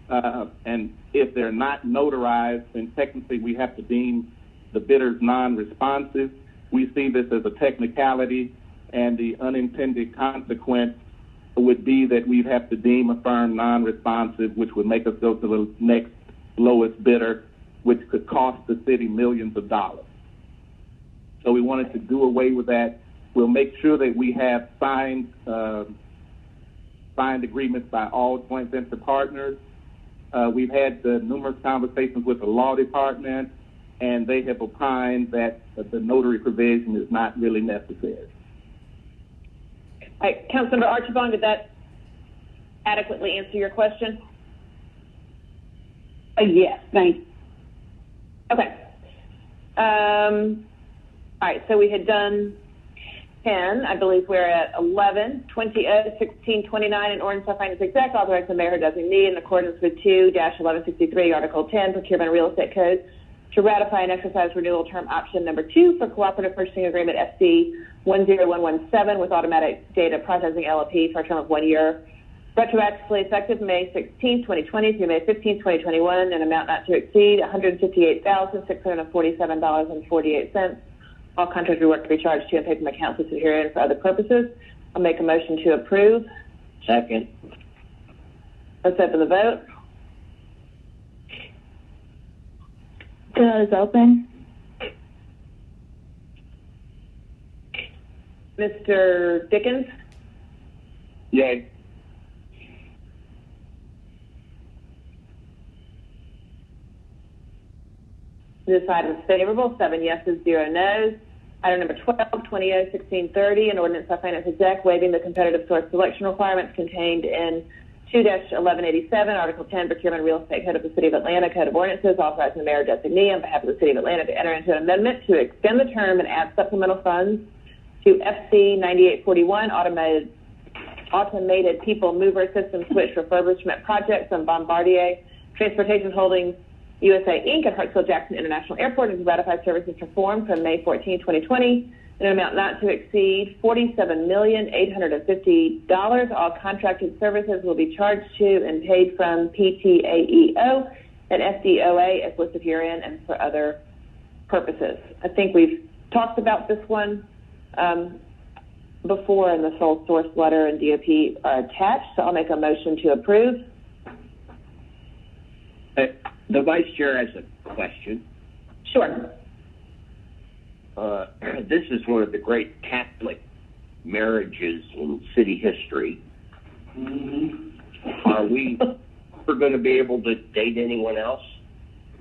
And if they're not notarized, then technically we have to deem the bidders non-responsive. We see this as a technicality, and the unintended consequence would be that we'd have to deem a firm non-responsive, which would make us go to the next lowest bidder, which could cost the city millions of dollars. So we wanted to do away with that. We'll make sure that we have signed agreements by all joint venture partners. We've had numerous conversations with the law department, and they have opined that the notary provision is not really necessary. All right, Councilmember Archibald, did that adequately answer your question? Yes, thank you. Okay. All right, so we had done 10. I believe we're at 11. 20-1629, an ordinance by Finance Exec authorizing the mayor or designee in accordance with 2-1163, Article 10, Procurement Real Estate Code, to ratify and exercise renewal term option number 2 for Cooperative Purchasing Agreement FC 10117 with Automatic Data Processing LLP for a term of 1 year, retroactively effective May 16, 2020 through May 15, 2021, an amount not to exceed $158,647.48. All contracted work to be charged to and paid from accounts listed herein for other purposes. I'll make a motion to approve. Second. Let's open the vote. The vote is open. Mr. Dickens? Yay. This item is favorable, 7 yeses, 0 nos. Item number 12, 20-1630, an ordinance by Finance Exec waiving the competitive source selection requirements contained in 2-1187, Article 10, Procurement Real Estate Code of the City of Atlanta, Code of Ordinances, authorizing the mayor designee on behalf of the City of Atlanta to enter into an amendment to extend the term and add supplemental funds to FC 9841, automated people mover system switch refurbishment projects on Bombardier Transportation Holdings USA Inc. at Hartsfield-Jackson International Airport, and to ratify services performed from May 14, 2020 in an amount not to exceed $47,850. All contracted services will be charged to and paid from PTAEO and FDOA as listed herein and for other purposes. I think we've talked about this one before, and the sole source letter and DOP are attached, so I'll make a motion to approve. The Vice Chair has a question. Sure. this is one of the great Catholic marriages in city history. Are we going to be able to date anyone else?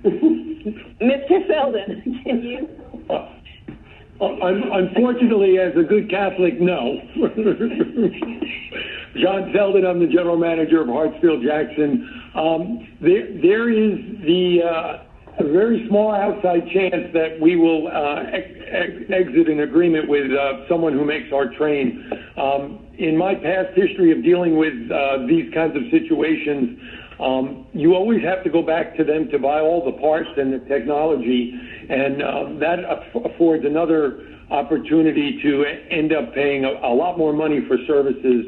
Mr. Selden, can you? Unfortunately, as a good Catholic, no. John Selden, I'm the general manager of Hartsfield-Jackson. There is a very small outside chance that we will exit an agreement with someone who makes our train. In my past history of dealing with these kinds of situations, you always have to go back to them to buy all the parts and the technology, and that affords another opportunity to end up paying a lot more money for services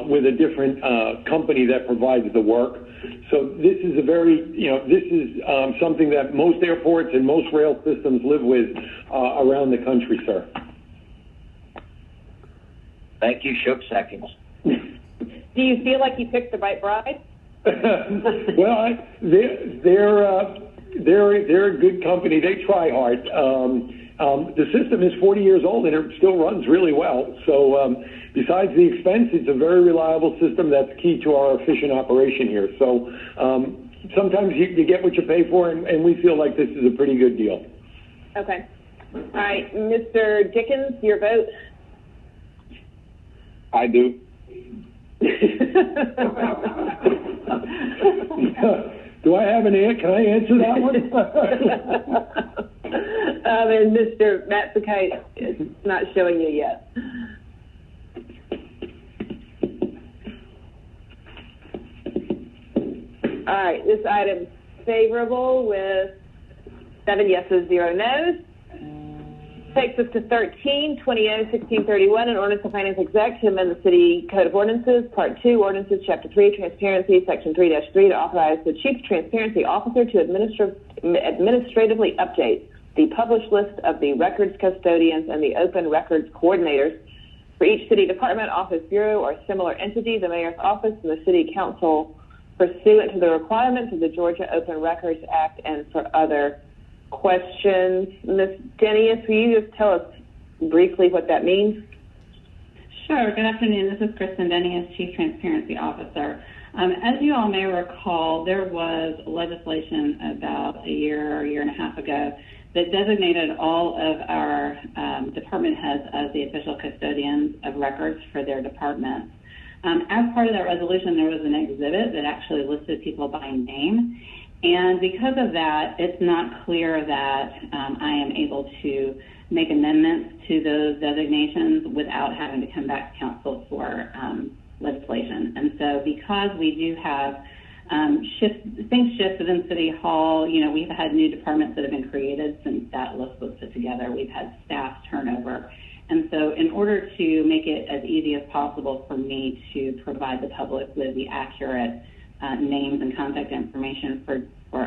with a different company that provides the work. So this is this is something that most airports and most rail systems live with around the country, sir. Thank you. Shook seconds. Do you feel like you picked the right bride? Well, they're a good company. They try hard. The system is 40 years old and it still runs really well. So besides the expense, it's a very reliable system that's key to our efficient operation here. So sometimes you get what you pay for, and we feel like this is a pretty good deal. Okay. All right, Mr. Dickens, your vote? I do. Do I have an answer? Can I answer that one? And Mr. Matsukite is not showing you yet. All right, this item favorable with 7 yeses, 0 no's. Takes us to 13, 20-1631, an ordinance of finance exec to amend the city code of ordinances, part 2, ordinances, chapter 3, transparency, section 3-3, to authorize the chief transparency officer to administratively update the published list of the records custodians and the open records coordinators for each city department, office, bureau, or similar entity, the mayor's office, and the city council, pursuant to the requirements of the Georgia Open Records Act and for other questions. Ms. Denius, will you just tell us briefly what that means? Sure. Good afternoon. This is Kristen Denius, Chief Transparency Officer. As you all may recall, there was legislation about a year and a half ago that designated all of our department heads as the official custodians of records for their departments. As part of that resolution, there was an exhibit that actually listed people by name. And because of that, it's not clear that I am able to make amendments to those designations without having to come back to council for legislation. And so because we do have things shift within City Hall, we've had new departments that have been created since that list was put together. We've had staff turnover. And so in order to make it as easy as possible for me to provide the public with the accurate names and contact information for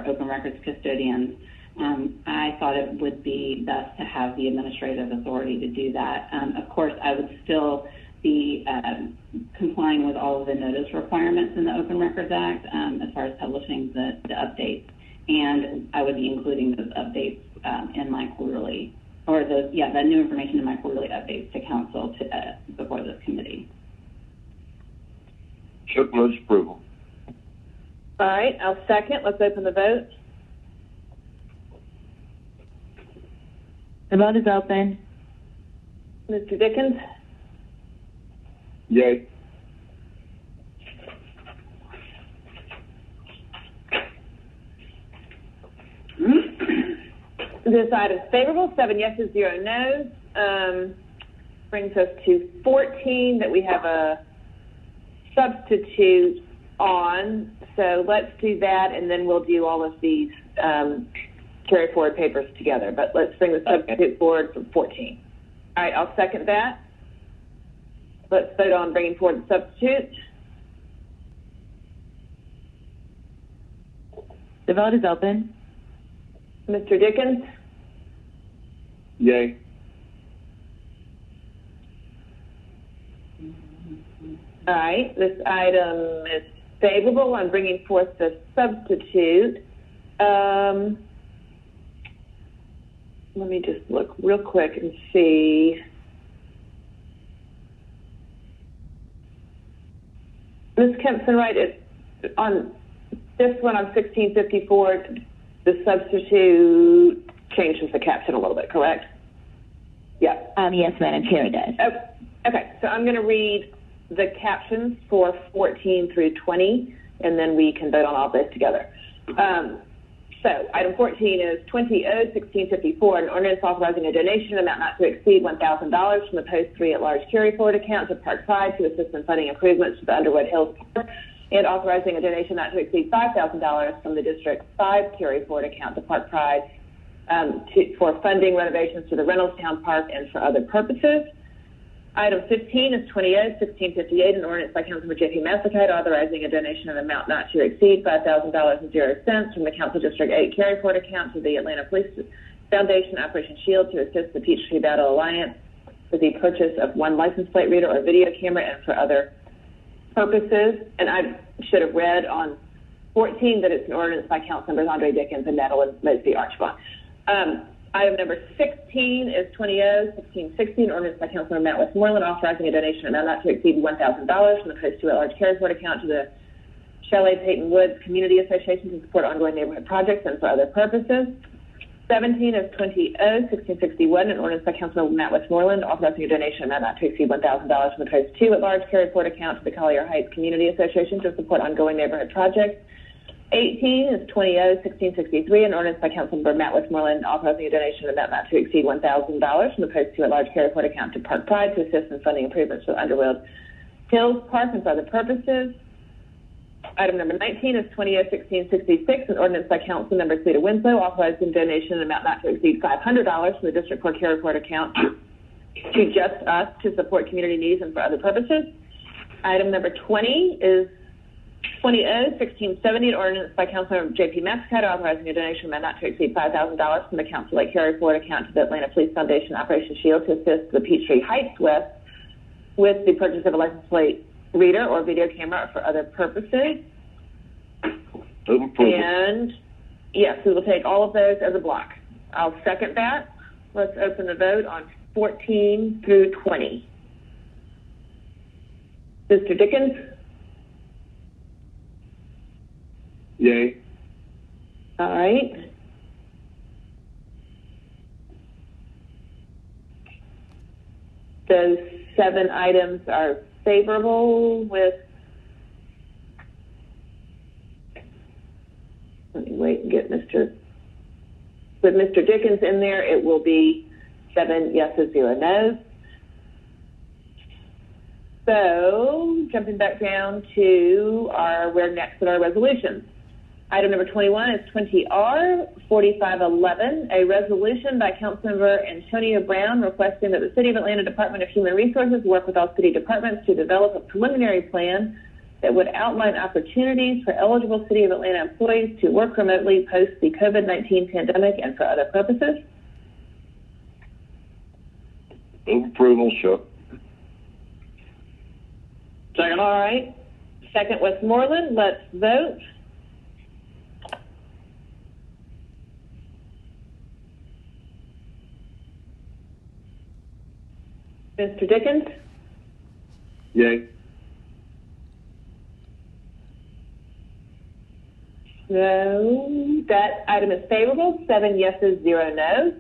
open records custodians, I thought it would be best to have the administrative authority to do that. Of course, I would still be complying with all of the notice requirements in the Open Records Act as far as publishing the updates, and I would be including those updates in my quarterly, or that new information in my quarterly updates to council before this committee. Shook moves approval. All right, I'll second. Let's open the vote. The vote is open. Mr. Dickens? Yay. This item is favorable, 7 yeses, 0 no's. Brings us to 14 that we have a substitute on. So let's do that, and then we'll do all of these carry forward papers together. But let's bring the substitute forward for 14. All right, I'll second that. Let's vote on bringing forward the substitute. The vote is open. Mr. Dickens? Yay. All right, this item is favorable on bringing forth the substitute. let me just look real quick and see. Ms. Kempson, right, on this one on 1654, the substitute changes the caption a little bit, correct? Yeah. Yes, Madam Chair, it does. Oh, okay, so I'm going to read the captions for 14 through 20, and then we can vote on all this together. So item 14 is 20-1654, an ordinance authorizing a donation amount not to exceed $1,000 from the Post 3 at Large Carry Forward account to Park Pride to assist in funding improvements to the Underwood Hills Park, and authorizing a donation not to exceed $5,000 from the District 5 Carry Forward account to Park Pride for funding renovations to the Reynoldstown Park and for other purposes. Item 15 is 20-1658, an ordinance by Councilmember J.P. Massacott authorizing a donation of an amount not to exceed $5,000.00 from the Council District 8 Carry Forward account to the Atlanta Police Foundation Operation Shield to assist the Peachtree Battle Alliance with the purchase of one license plate reader or video camera and for other purposes. And I should have read on 14 that it's an ordinance by Councilmembers Andre Dickens and Madeline Mosby Archibald. Item number 16 is 20-1660, an ordinance by Councilmember Matt Westmoreland authorizing a donation amount not to exceed $1,000 from the Post 2 at Large Carry Forward account to the Chalet Peyton Woods Community Association to support ongoing neighborhood projects and for other purposes. 17 is 20-1661, an ordinance by Councilmember Matt Westmoreland authorizing a donation amount not to exceed $1,000 from the Post 2 at Large Carry Forward account to the Collier Heights Community Association to support ongoing neighborhood projects. 18 is 20-1663, an ordinance by Councilmember Matt Westmoreland authorizing a donation amount not to exceed $1,000 from the Post 2 at Large Carry Forward account to Park Pride to assist in funding improvements to the Underwood Hills Park and for other purposes. Item number 19 is 20-1666, an ordinance by Councilmember Cleta Winslow authorizing a donation amount not to exceed $500 from the District 4 Carry Forward account to Just Us to support community needs and for other purposes. Item number 20 is 20-1670, an ordinance by Councilmember J.P. Massacott authorizing a donation amount not to exceed $5,000 from the Council Lake Carry Forward account to the Atlanta Police Foundation Operation Shield to assist the Peachtree Heights West with the purchase of a license plate reader or video camera for other purposes. And yes, we will take all of those as a block. I'll second that. Let's open the vote on 14 through 20. Mr. Dickens? Yay. All right. Those 7 items are favorable with, let me wait and get with Mr. Dickens in there, it will be 7 yeses, 0 no's. So, jumping back down to we're next at our resolutions. Item number 21 is 20R 4511, a resolution by Councilmember Antonio Brown requesting that the City of Atlanta Department of Human Resources work with all city departments to develop a preliminary plan that would outline opportunities for eligible City of Atlanta employees to work remotely post the COVID-19 pandemic and for other purposes. Move approval, Shook. Second. All right. Second, Westmoreland. Let's vote. Mr. Dickens? Yay. No. That item is favorable. 7 yeses, 0 no's.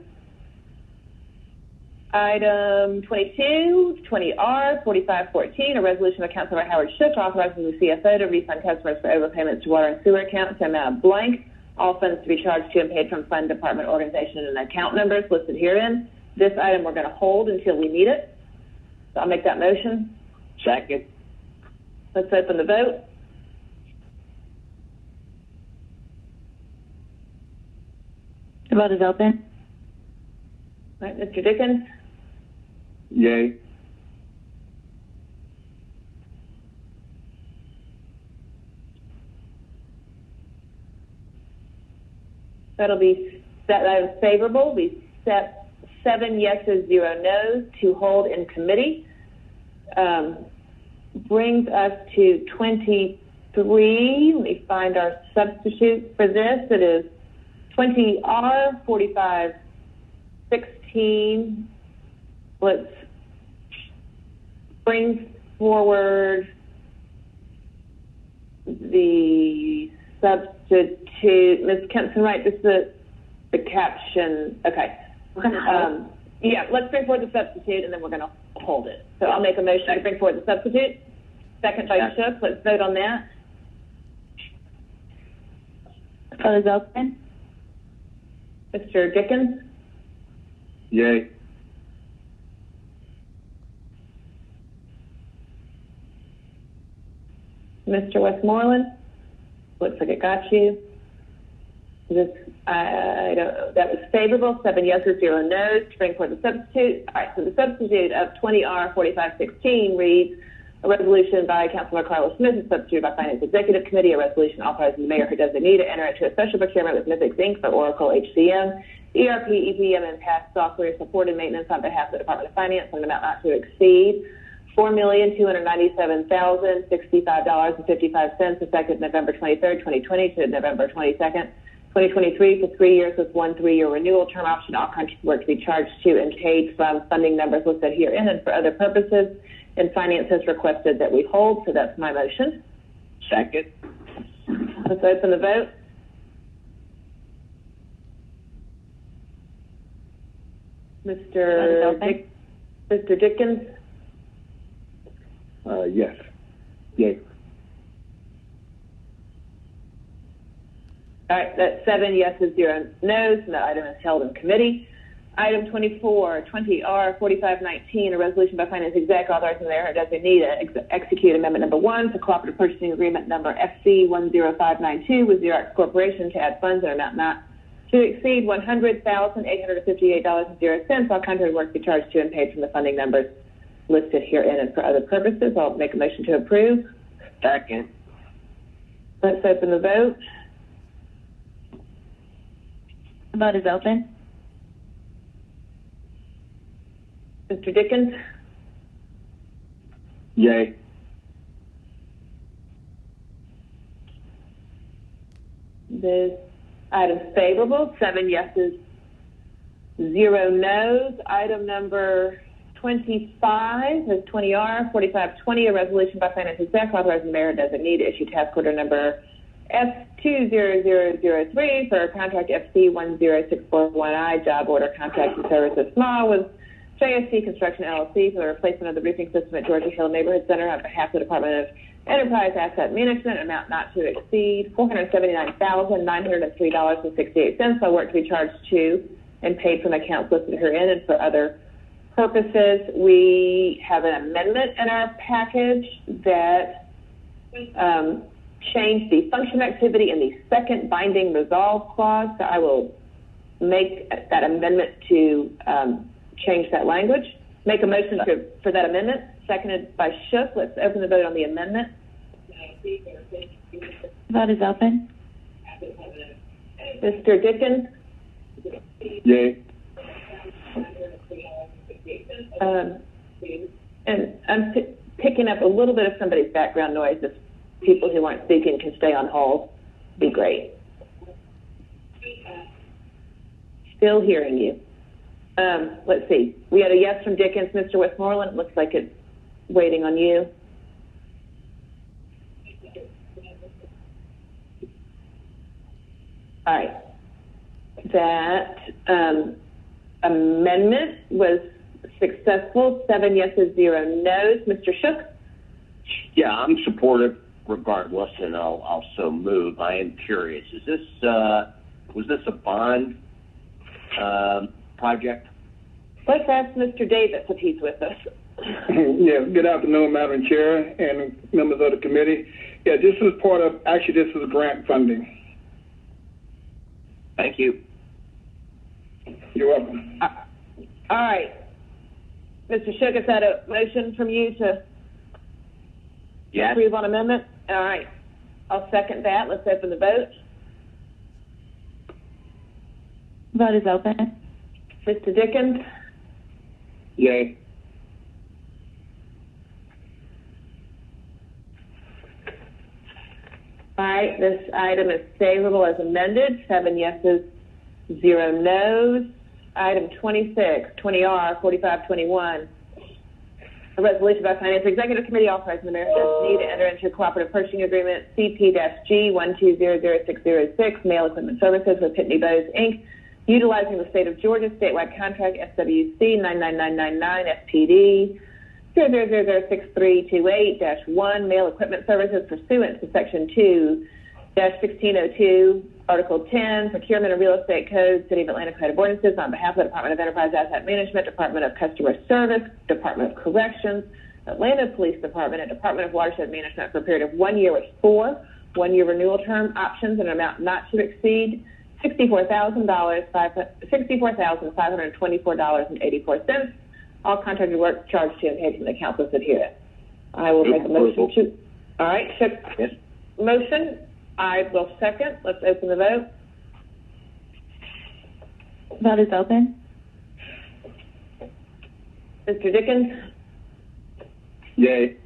Item 22, 20R 4514, a resolution of Councilmember Howard Shook authorizing the CFO to refund customers for overpayments to water and sewer accounts to amount blank. All funds to be charged to and paid from fund, department, organization, and account numbers listed herein. This item we're going to hold until we need it. So I'll make that motion. Second. Let's open the vote. The vote is open. All right, Mr. Dickens? Yay. That is favorable. We set 7 yeses, 0 no's to hold in committee. Brings us to 23. Let me find our substitute for this. It is 20R 4560, 16. Let's bring forward the substitute. Ms. Kempson, right? This is the caption. Okay. Yeah, let's bring forward the substitute, and then we're going to hold it. So I'll make a motion to bring forward the substitute. Second by Shook. Let's vote on that. Vote is open. Mr. Dickens? Yay. Mr. Westmoreland? Looks like it got you. This, I don't know. That was favorable. 7 yeses, 0 no's to bring forward the substitute. All right, so the substitute of 20R 4516 reads, a resolution by Councilor Carla Smith is substituted by Finance Executive Committee, a resolution authorizing the mayor or designee to enter into a special procurement with Mythics Inc. for Oracle HCM, ERP, EPM, and past software support and maintenance on behalf of the Department of Finance on an amount not to exceed $4,297,065.55 effective November 23rd, 2020 to November 22nd, 2023 for 3 years with 1 3-year renewal term option. All contract work to be charged to and paid from funding numbers listed herein and for other purposes. And Finance has requested that we hold, so that's my motion. Second. Let's open the vote. Mr. Dickens? Yes. Yay. All right, that's 7 yeses, 0 no's, and the item is held in committee. Item 24, 20R 4519, a resolution by Finance Exec authorizing the mayor or designee to execute amendment number 1 to cooperative purchasing agreement number FC 10592 with Xerox Corporation to add funds in an amount not to exceed $100,858.00. All contract work be charged to and paid from the funding numbers listed herein and for other purposes. I'll make a motion to approve. Second. Let's open the vote. The vote is open. Mr. Dickens? Yay. This item's favorable. 7 yeses, 0 no's. Item number 25 is 20R 4520, a resolution by Finance Exec authorizing the mayor or designee to issue task order number F20003 for contract FC 10641I, job order contract and services small with JSC Construction LLC for the replacement of the roofing system at Georgia Hill Neighborhood Center on behalf of the Department of Enterprise Asset Management, amount not to exceed $479,903.68. All work to be charged to and paid from accounts listed herein and for other purposes. We have an amendment in our package that changed the function activity in the second binding resolve clause. So I will make that amendment to change that language. Make a motion for that amendment, seconded by Shook. Let's open the vote on the amendment. Vote is open. Mr. Dickens? Yay. And I'm picking up a little bit of somebody's background noise. If people who aren't speaking can stay on hold, be great. Still hearing you. Let's see. We had a yes from Dickens. Mr. Westmoreland, looks like it's waiting on you. All right. That amendment was successful. 7 yeses, 0 no's. Mr. Shook? Yeah, I'm supportive regardless, and I'll also move. I am curious. Is this was this a bond project? Let's ask Mr. Davis if he's with us. Yeah, good afternoon, Madam Chair and members of the committee. Yeah, this is part of, actually this is grant funding. Thank you. You're welcome. All right. Mr. Shook, is that a motion from you to yes. approve on amendment? All right. I'll second that. Let's open the vote. Vote is open. Mr. Dickens? Yay. All right, this item is favorable as amended. 7 yeses, 0 no's. Item 26, 20R 4521. A resolution by Finance Executive Committee authorizing the mayor to enter into a cooperative purchasing agreement CP-G 1200606 mail equipment services with Pitney Bowes Inc., utilizing the state of Georgia statewide contract SWC 99999 SPD 0006328-1 mail equipment services pursuant to Section 2-1602, Article 10, Procurement and Real Estate Code, City of Atlanta Code of Ordinances on behalf of the Department of Enterprise Asset Management, Department of Customer Service, Department of Corrections, Atlanta Police Department, and Department of Watershed Management for a period of 1 year with 4 one-year renewal term options in an amount not to exceed $64,524.84. All contracted work charged to and paid from the council's adherent. I will make a motion to. All right, Yes. motion. I will second. Let's open the vote. Vote is open. Mr. Dickens? Yay.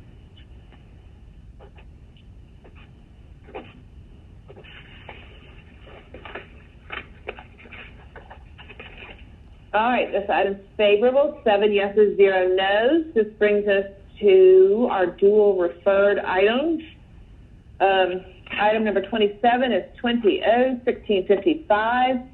All right, this item's favorable. 7 yeses, 0 noes. This brings us to our dual referred items. Item number 27 is 20-1655,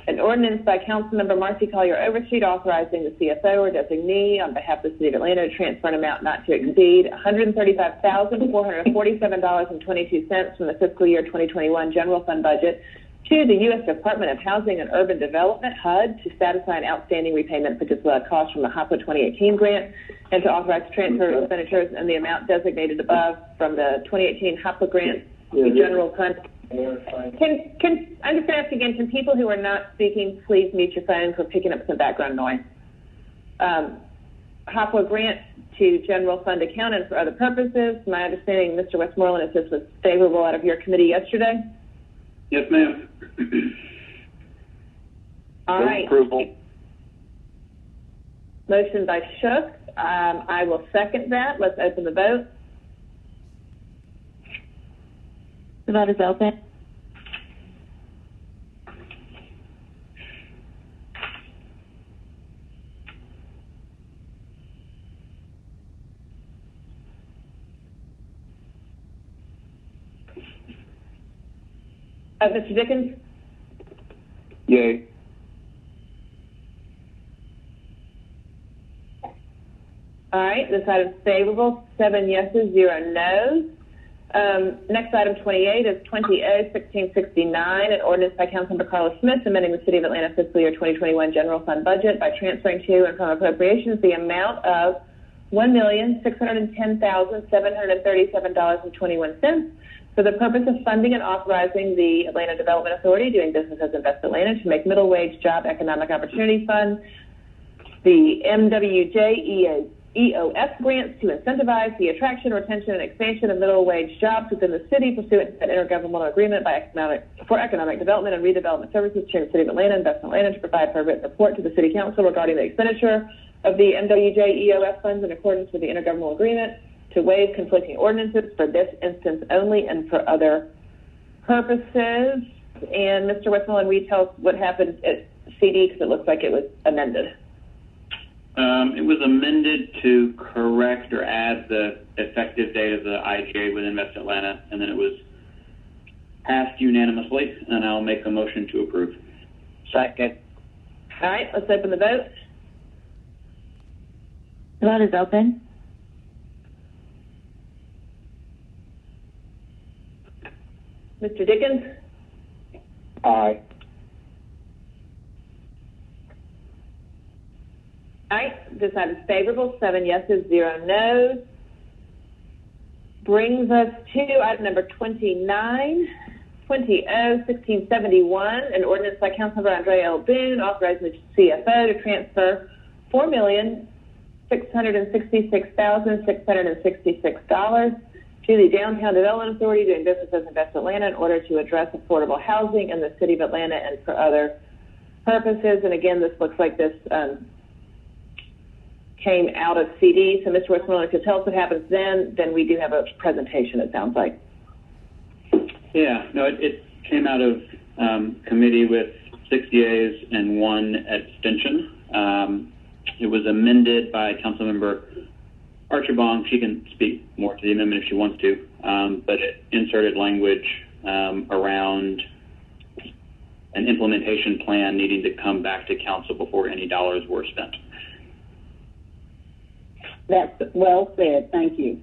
an ordinance by Councilmember Marcy Collier Overstreet authorizing the CFO or designee on behalf of the City of Atlanta to transfer an amount not to exceed $135,447.22 from the fiscal year 2021 general fund budget to the U.S. Department of Housing and Urban Development, HUD, to satisfy an outstanding repayment for disallowed costs from the HOPWA 2018 grant, and to authorize transfer of expenditures in the amount designated above from the 2018 HOPWA grant to general fund. I'm just going to ask again, can people who are not speaking please mute your phones? We're picking up some background noise. HOPWA grant to general fund account and for other purposes. My understanding, Mr. Westmoreland, is this was favorable out of your committee yesterday? Yes, ma'am. All right. Approval. Motion by Shook. I will second that. Let's open the vote. The vote is open. Mr. Dickens? Yay. All right, this item is favorable. 7 yeses, 0 noes. Next item 28 is 20-1669, an ordinance by Councilmember Carla Smith amending the City of Atlanta fiscal year 2021 general fund budget by transferring to and from appropriations the amount of $1,610,737.21 for the purpose of funding and authorizing the Atlanta Development Authority, doing business as Invest Atlanta, to make middle wage job economic opportunity fund, the MWJ EOS grants to incentivize the attraction, retention, and expansion of middle wage jobs within the city pursuant to an intergovernmental agreement for economic development and redevelopment services between the City of Atlanta and Invest Atlanta to provide for a written report to the City Council regarding the expenditure of the MWJ EOS funds in accordance with the intergovernmental agreement, to waive conflicting ordinances for this instance only and for other purposes. And Mr. Westmoreland, will you tell us what happened at CD, because it looks like it was amended? It was amended to correct or add the effective date of the IGA with Invest Atlanta, and then it was passed unanimously, and I'll make a motion to approve. Second. All right, let's open the vote. The vote is open. Mr. Dickens? Aye. All right, this item is favorable. 7 yeses, 0 noes. Brings us to item number 29, 20-1671, an ordinance by Councilmember Andre L. Boone authorizing the CFO to transfer $4,666,666 to the Downtown Development Authority, doing business as Invest Atlanta, in order to address affordable housing in the City of Atlanta and for other purposes. And again, this looks like this came out of CD. So Mr. Westmoreland, if you tell us what happens then we do have a presentation, it sounds like. Yeah, no, it came out of committee with 6 yeas and 1 abstention. It was amended by Councilmember Archibong. She can speak more to the amendment if she wants to, but it inserted language around an implementation plan needing to come back to council before any dollars were spent. That's well said. Thank you.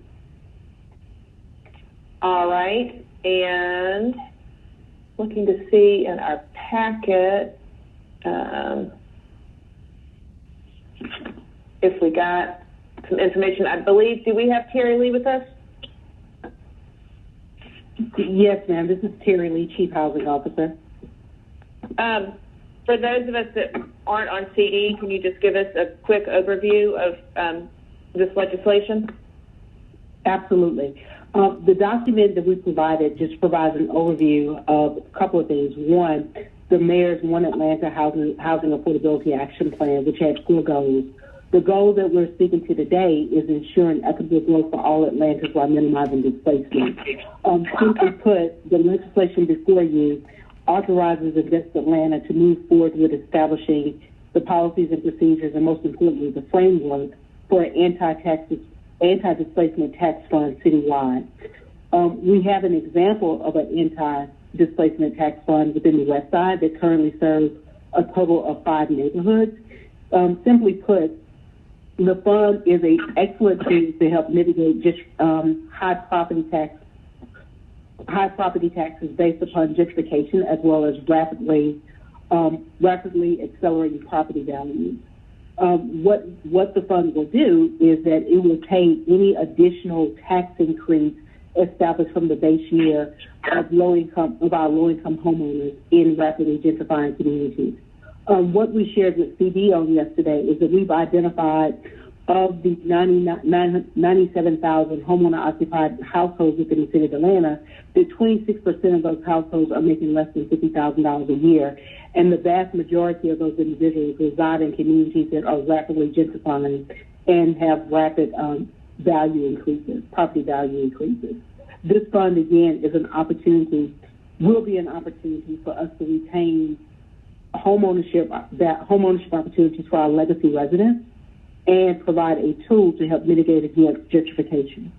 All right, and looking to see in our packet if we got some information. I believe, do we have Terry Lee with us? Yes, ma'am. This is Terry Lee, Chief Housing Officer. For those of us that aren't on CD, can you just give us a quick overview of this legislation? Absolutely. The document that we provided just provides an overview of a couple of things. One, the Mayor's One Atlanta Housing Affordability Action Plan, which has 4 goals. The goal that we're speaking to today is ensuring equitable growth for all Atlantans while minimizing displacement. Simply put, the legislation before you authorizes Invest Atlanta to move forward with establishing the policies and procedures, and most importantly, the framework for an anti-displacement tax fund citywide. We have an example of an anti-displacement tax fund within the West Side that currently serves a total of 5 neighborhoods. Simply put, the fund is an excellent tool to help mitigate just high property taxes based upon gentrification, as well as rapidly accelerating property values. What the fund will do is that it will pay any additional tax increase established from the base year of our low-income homeowners in rapidly gentrifying communities. What we shared with CD on yesterday is that we've identified of the 97,000 homeowner-occupied households within the city of Atlanta, that 26% of those households are making less than $50,000 a year, and the vast majority of those individuals reside in communities that are rapidly gentrifying and have rapid property value increases. This fund, again, will be an opportunity for us to retain homeownership opportunities for our legacy residents and provide a tool to help mitigate against gentrification.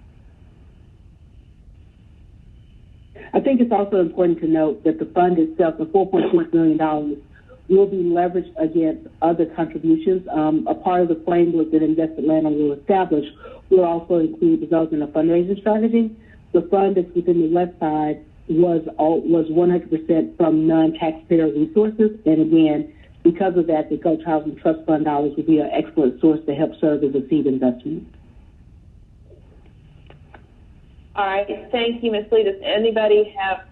I think it's also important to note that the fund itself, the $4.6 million, will be leveraged against other contributions. A part of the framework that Invest Atlanta will establish will also include developing a fundraising strategy. The fund that's within the West Side was 100% from non-taxpayer resources, and again, because of that, the Gulch Housing Trust Fund dollars will be an excellent source to help serve as a seed investment. All right, thank you, Ms. Lee. Does anybody have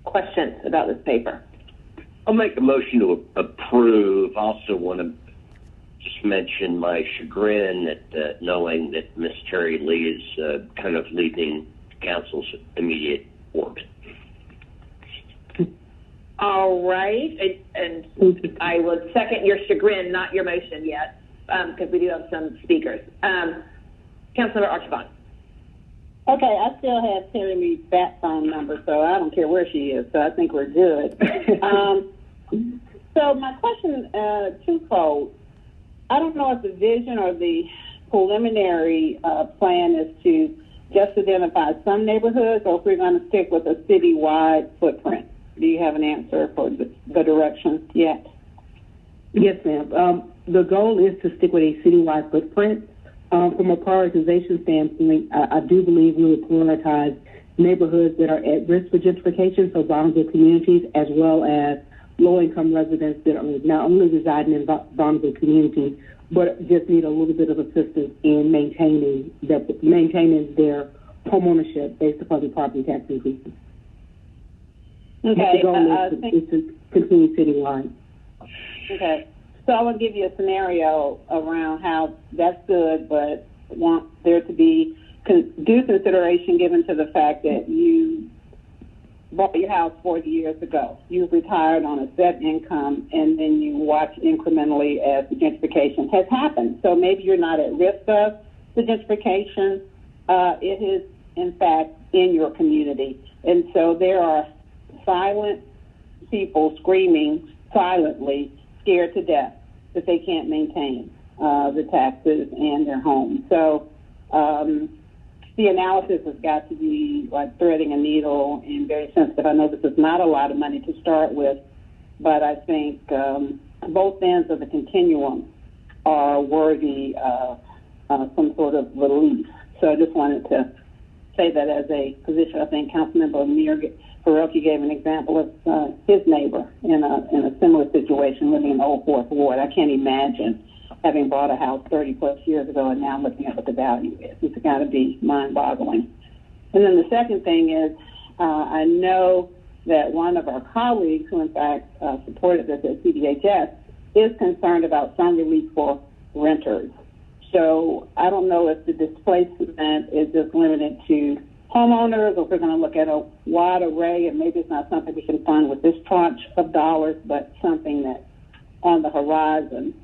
questions about this paper? I'll make a motion to approve. I also want to just mention my chagrin at knowing that Ms. Terry Lee is kind of leaving council's immediate orbit. All right, and I will second your chagrin, not your motion yet, because we do have some speakers. Councilmember Archibong. Okay, I still have Terry Lee's bat phone number, so I don't care where she is, so I think we're good. So my question, twofold. I don't know if the vision or the preliminary plan is to just identify some neighborhoods, or if we're going to stick with a citywide footprint. Do you have an answer for the direction yet? Yes, ma'am. The goal is to stick with a citywide footprint. From a prioritization standpoint, I do believe we will prioritize neighborhoods that are at risk for gentrification, so vulnerable communities, as well as low-income residents that are not only residing in vulnerable communities, but just need a little bit of assistance in maintaining their homeownership based upon the property tax increases. Okay. The goal is to continue citywide. Okay. So I will give you a scenario around how that's good, but want there to be due consideration given to the fact that you bought your house 40 years ago. You've retired on a set income, and then you watch incrementally as the gentrification has happened. So maybe you're not at risk of the gentrification. It is, in fact, in your community. And so there are silent people screaming silently, scared to death that they can't maintain the taxes and their home. So the analysis has got to be like threading a needle and very sensitive. I know this is not a lot of money to start with, but I think both ends of the continuum are worthy of some sort of relief. So I just wanted to say that as a position. I think Councilmember Amir Farokhi gave an example of his neighbor in a similar situation living in the Old Fourth Ward. I can't imagine having bought a house 30 plus years ago and now looking at what the value is. It's got to be mind-boggling. And then the second thing is I know that one of our colleagues who in fact supported this at CDHS is concerned about some relief for renters. So I don't know if the displacement is just limited to homeowners or if we're going to look at a wide array, and maybe it's not something we can fund with this tranche of dollars, but something that's on the horizon.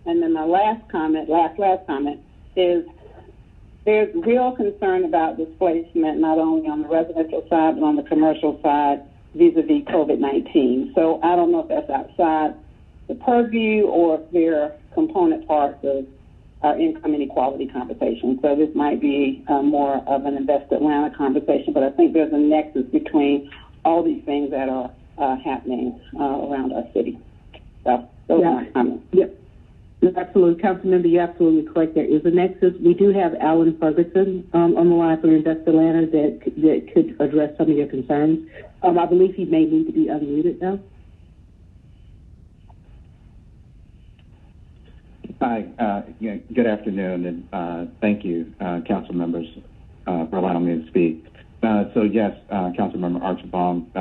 And then my last comment is there's real concern about displacement, not only on the residential side, but on the commercial side vis-a-vis COVID-19. So I don't know if that's outside the purview or if they're component parts of our income inequality conversation. So this might be more of an Invest Atlanta conversation, but I think there's a nexus between all these things that are happening around our city. So those are my comments. Yep. Absolutely. Councilmember, you're absolutely correct. There is a nexus. We do have Alan Ferguson on the line from Invest Atlanta that could address some of your concerns. I believe he may need to be unmuted, though. Hi, good afternoon, and thank you, council members, for allowing me to speak. So yes, Councilmember Archibald,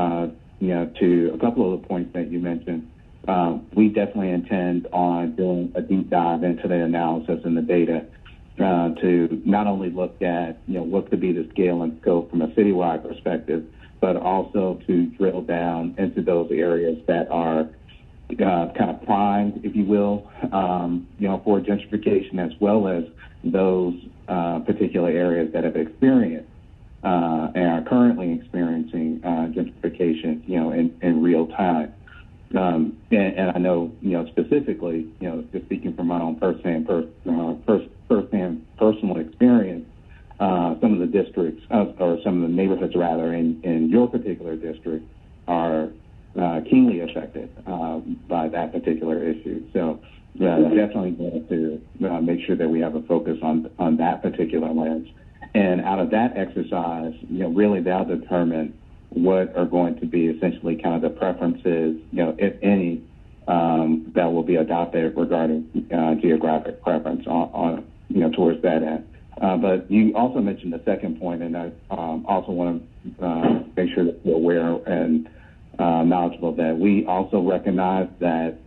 to a couple of the points that you mentioned, we definitely intend on doing a deep dive into the analysis and the data to not only look at what could be the scale and scope from a citywide perspective, but also to drill down into those areas that are kind of primed, if you will, for gentrification, as well as those particular areas that have experienced and are currently experiencing gentrification, in real time. And I know, specifically, just speaking from my own firsthand personal experience, some of the districts, or some of the neighborhoods rather, in your particular district are keenly affected by that particular issue. So definitely going to make sure that we have a focus on that particular lens. And out of that exercise, really that'll determine what are going to be essentially kind of the preferences, if any, that will be adopted regarding geographic preference on towards that end. But you also mentioned the second point, and I also want to make sure that we're aware and knowledgeable that we also recognize that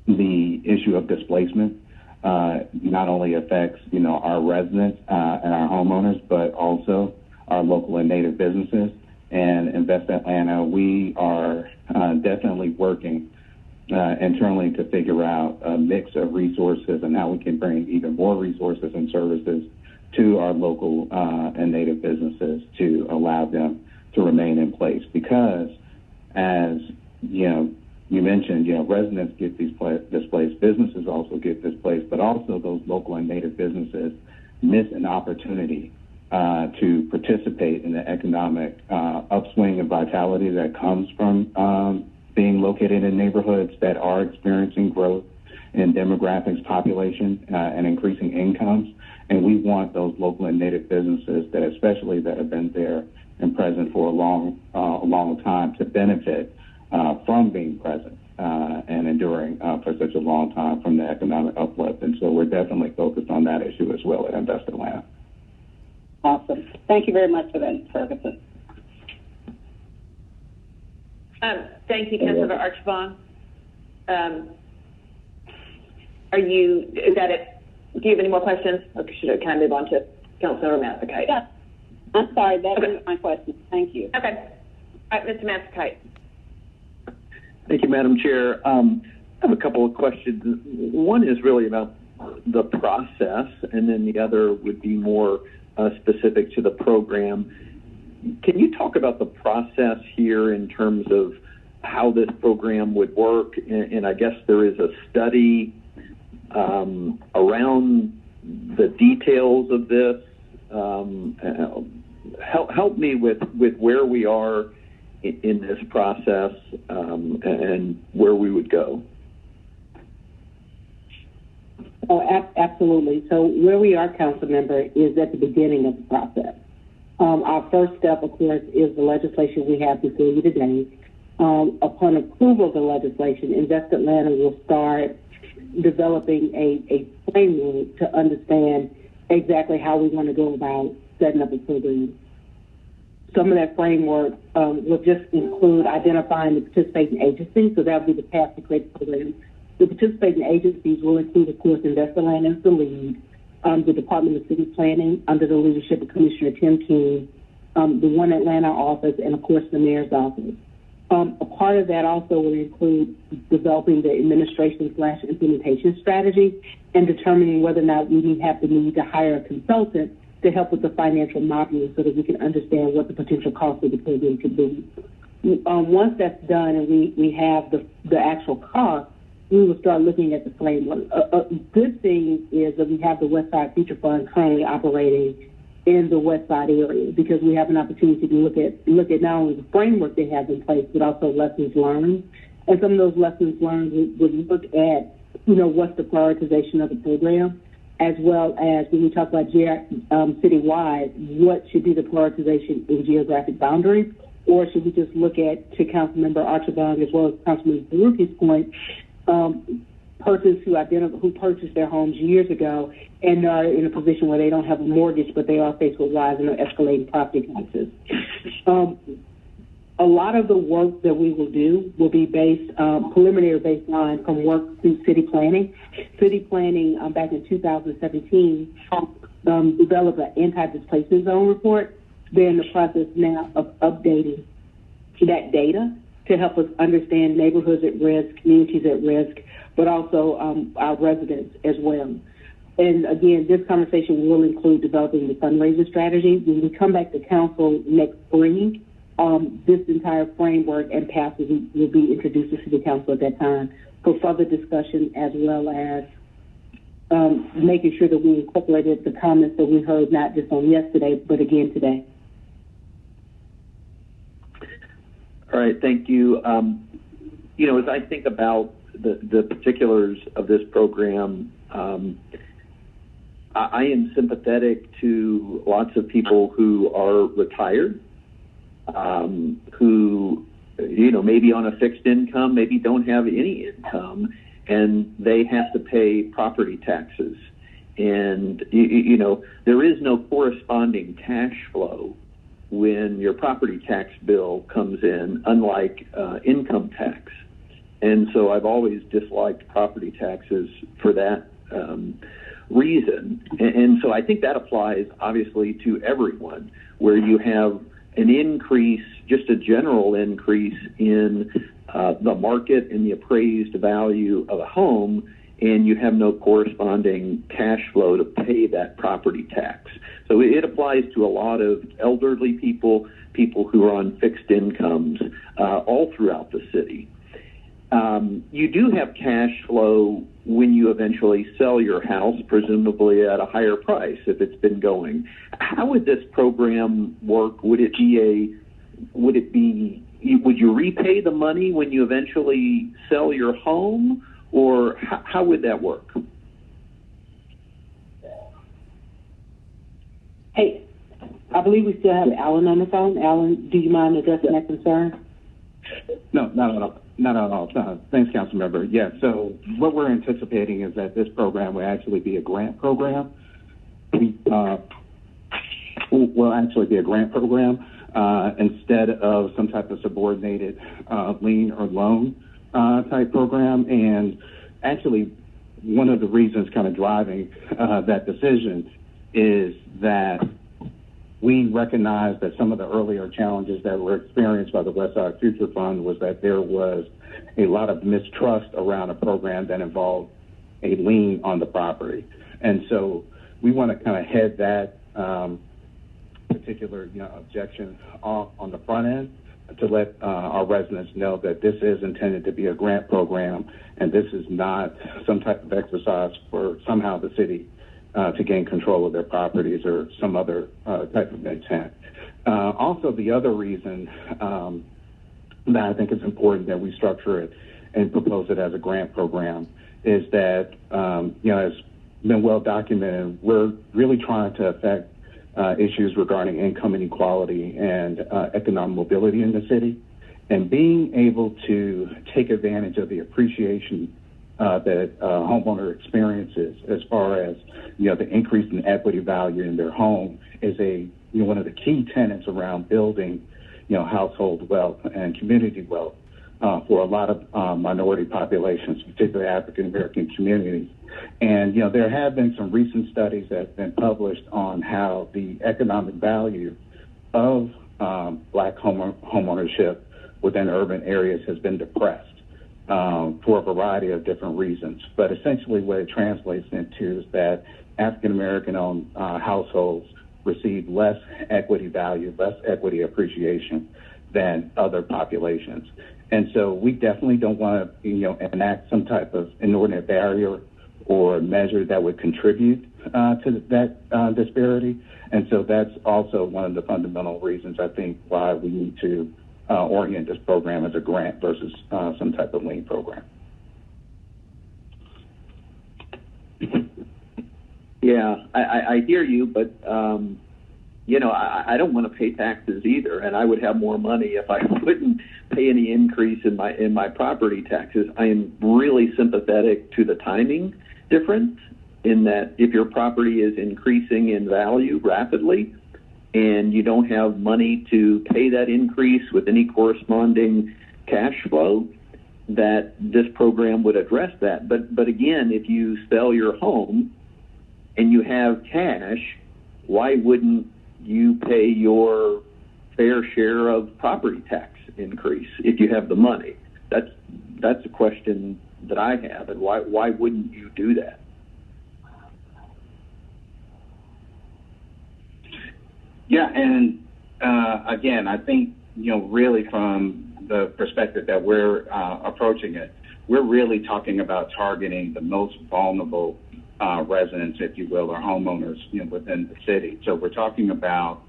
the issue of displacement not only affects our residents and our homeowners, but also our local and native businesses. And Invest Atlanta, we are definitely working internally to figure out a mix of resources and how we can bring even more resources and services to our local and native businesses to allow them to remain in place. Because, as you mentioned, residents get displaced, businesses also get displaced, but also those local and native businesses miss an opportunity to participate in the economic upswing and vitality that comes from being located in neighborhoods that are experiencing growth in demographics, population, and increasing incomes. And we want those local and native businesses that have been there and present for a long time to benefit from being present and enduring for such a long time from the economic uplift. And so we're definitely focused on that issue as well at Invest Atlanta. Awesome. Thank you very much for that, Ferguson. Thank you, Councilmember Archibald. Is that it? Do you have any more questions? Or should I kind of move on to Councilmember Matsakite? Yeah. I'm sorry, that was my question. Thank you. Okay. All right, Mr. Matsakite. Thank you, Madam Chair. I have a couple of questions. One is really about the process, and then the other would be more specific to the program. Can you talk about the process here in terms of how this program would work, and I guess there is a study around the details of this. Help me with where we are in this process and where we would go. Oh, absolutely. So where we are, council member, is at the beginning of the process. Our first step, of course, is the legislation we have before you today. Upon approval of the legislation, Invest Atlanta will start developing a framework to understand exactly how we want to go about setting up a program. Some of that framework will just include identifying the participating agencies, so that will be the path to create the program. The participating agencies will include, of course, Invest Atlanta as the lead, the Department of City Planning under the leadership of Commissioner Tim King, the One Atlanta office, and, of course, the mayor's office. A part of that also will include developing the administration/implementation strategy and determining whether or not we have the need to hire a consultant to help with the financial modeling so that we can understand what the potential cost of the program could be. Once that's done and we have the actual cost, we will start looking at the framework. A good thing is that we have the West Side Future Fund currently operating in the West Side area, because we have an opportunity to look at not only the framework they have in place, but also lessons learned. And some of those lessons learned would look at, what's the prioritization of the program, as well as when we talk about citywide, what should be the prioritization in geographic boundaries, or should we just look at, to Councilmember Archibald as well as Councilmember Baruchi's point, persons who purchased their homes years ago and are in a position where they don't have a mortgage, but they are faced with rising or escalating property taxes. A lot of the work that we will do will be based, preliminary baseline from work through city planning. City planning back in 2017 developed an anti-displacement zone report. They're in the process now of updating that data to help us understand neighborhoods at risk, communities at risk, but also our residents as well. And again, this conversation will include developing the fundraising strategy. When we come back to council next spring, this entire framework and path will be introduced to City Council at that time for further discussion, as well as making sure that we incorporated the comments that we heard not just on yesterday, but again today. All right, thank you. As I think about the particulars of this program, I am sympathetic to lots of people who are retired, who, maybe on a fixed income, maybe don't have any income, and they have to pay property taxes. And, there is no corresponding cash flow when your property tax bill comes in, unlike income tax. And so I've always disliked property taxes for that reason. And so I think that applies, obviously, to everyone, where you have an increase, just a general increase in the market and the appraised value of a home, and you have no corresponding cash flow to pay that property tax. So it applies to a lot of elderly people, people who are on fixed incomes, all throughout the city. You do have cash flow when you eventually sell your house, presumably at a higher price if it's been going. How would this program work? Would you repay the money when you eventually sell your home, or how would that work? Hey, I believe we still have Alan on the phone. Alan, do you mind addressing that concern? No, not at all. Not at all. Thanks, Councilmember. Yeah, so what we're anticipating is that this program will actually be a grant program. Will actually be a grant program instead of some type of subordinated lien or loan type program. And actually, one of the reasons kind of driving that decision is that we recognize that some of the earlier challenges that were experienced by the West Side Future Fund was that there was a lot of mistrust around a program that involved a lien on the property. And so we want to kind of head that particular objection off on the front end to let our residents know that this is intended to be a grant program, and this is not some type of exercise for somehow the city to gain control of their properties or some other type of intent. Also, the other reason that I think it's important that we structure it and propose it as a grant program is that, as been well documented, we're really trying to affect issues regarding income inequality and economic mobility in the city. And being able to take advantage of the appreciation that a homeowner experiences as far as, the increase in equity value in their home is one of the key tenets around building, household wealth and community wealth for a lot of minority populations, particularly African American communities. And, there have been some recent studies that have been published on how the economic value of Black homeownership within urban areas has been depressed for a variety of different reasons. But essentially what it translates into is that African American owned households receive less equity value, less equity appreciation than other populations. And so we definitely don't want to, enact some type of inordinate barrier or measure that would contribute to that disparity. And so that's also one of the fundamental reasons, I think, why we need to orient this program as a grant versus some type of lien program. Yeah, I hear you, but I don't want to pay taxes either, and I would have more money if I wouldn't pay any increase in my property taxes. I am really sympathetic to the timing difference in that if your property is increasing in value rapidly and you don't have money to pay that increase with any corresponding cash flow, that this program would address that. But again, if you sell your home and you have cash, why wouldn't you pay your fair share of property tax increase if you have the money? That's a question that I have, and why wouldn't you do that? Yeah, and again, I think really from the perspective that we're approaching it, we're really talking about targeting the most vulnerable residents, if you will, or homeowners, within the city. So we're talking about,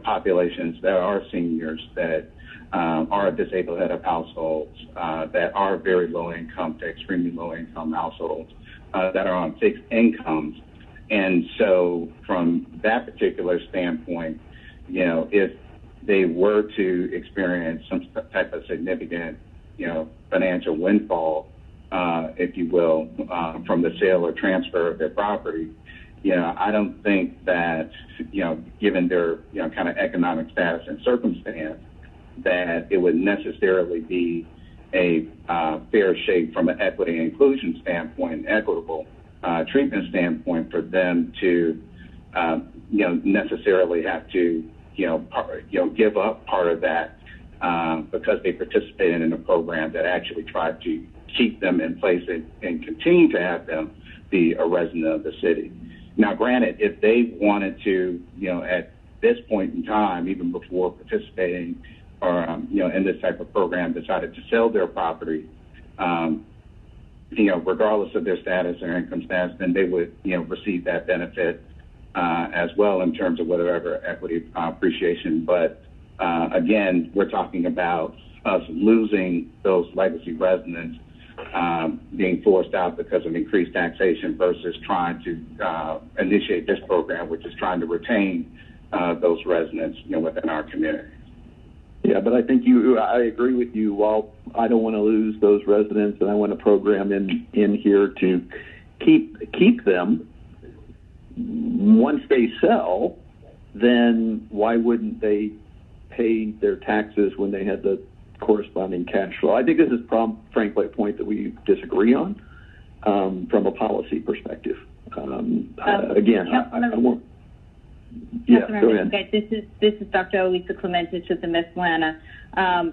populations that are seniors, that are disabled head of households, that are very low income to extremely low income households, that are on fixed incomes. And so from that particular standpoint, if they were to experience some type of significant, financial windfall, if you will, from the sale or transfer of their property, I don't think that, given their, kind of economic status and circumstance, that it would necessarily be a fair shake from an equity and inclusion standpoint, equitable treatment standpoint for them to, necessarily have to, give up part of that because they participated in a program that actually tried to keep them in place and continue to have them be a resident of the city. Now, granted, if they wanted to, at this point in time, even before participating or, in this type of program, decided to sell their property, regardless of their status or income status, then they would, receive that benefit as well in terms of whatever equity appreciation. But again, we're talking about us losing those legacy residents being forced out because of increased taxation versus trying to initiate this program, which is trying to retain those residents, within our community. Yeah, but I think I agree with you. While I don't want to lose those residents, and I want a program in here to keep them, once they sell, then why wouldn't they pay their taxes when they had the corresponding cash flow? I think this is frankly a point that we disagree on from a policy perspective. Again, I won't. Yeah, go ahead. Okay, this is Dr. Elisa Clementis with the Miss Atlanta.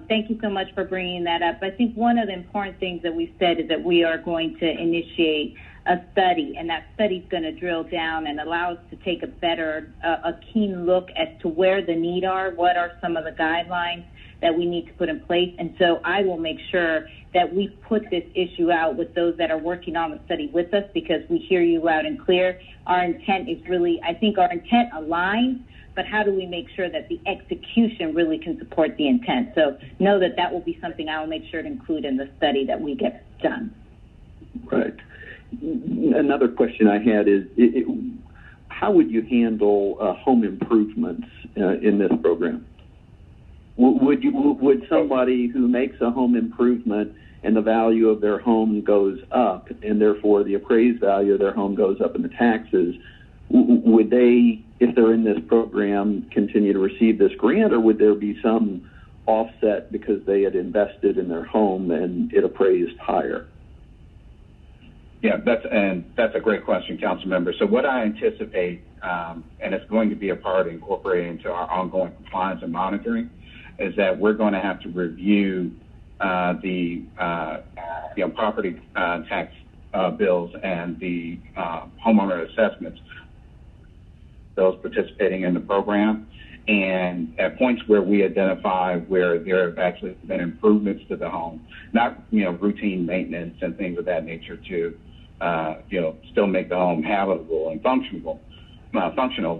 Thank you so much for bringing that up. I think one of the important things that we said is that we are going to initiate a study, and that study's going to drill down and allow us to take a keen look as to where the need are, what are some of the guidelines that we need to put in place. And so I will make sure that we put this issue out with those that are working on the study with us, because we hear you loud and clear. Our intent is really, I think our intent aligns, but how do we make sure that the execution really can support the intent? So know that that will be something I will make sure to include in the study that we get done. Right. Another question I had is, how would you handle home improvements in this program? Would somebody who makes a home improvement and the value of their home goes up, and therefore the appraised value of their home goes up in the taxes, would they, if they're in this program, continue to receive this grant, or would there be some offset because they had invested in their home and it appraised higher? Yeah, that's a great question, council member. So what I anticipate, and it's going to be a part incorporated into our ongoing compliance and monitoring, is that we're going to have to review the property tax bills and the homeowner assessments, those participating in the program, and at points where we identify where there have actually been improvements to the home, not routine maintenance and things of that nature to still make the home habitable and functional,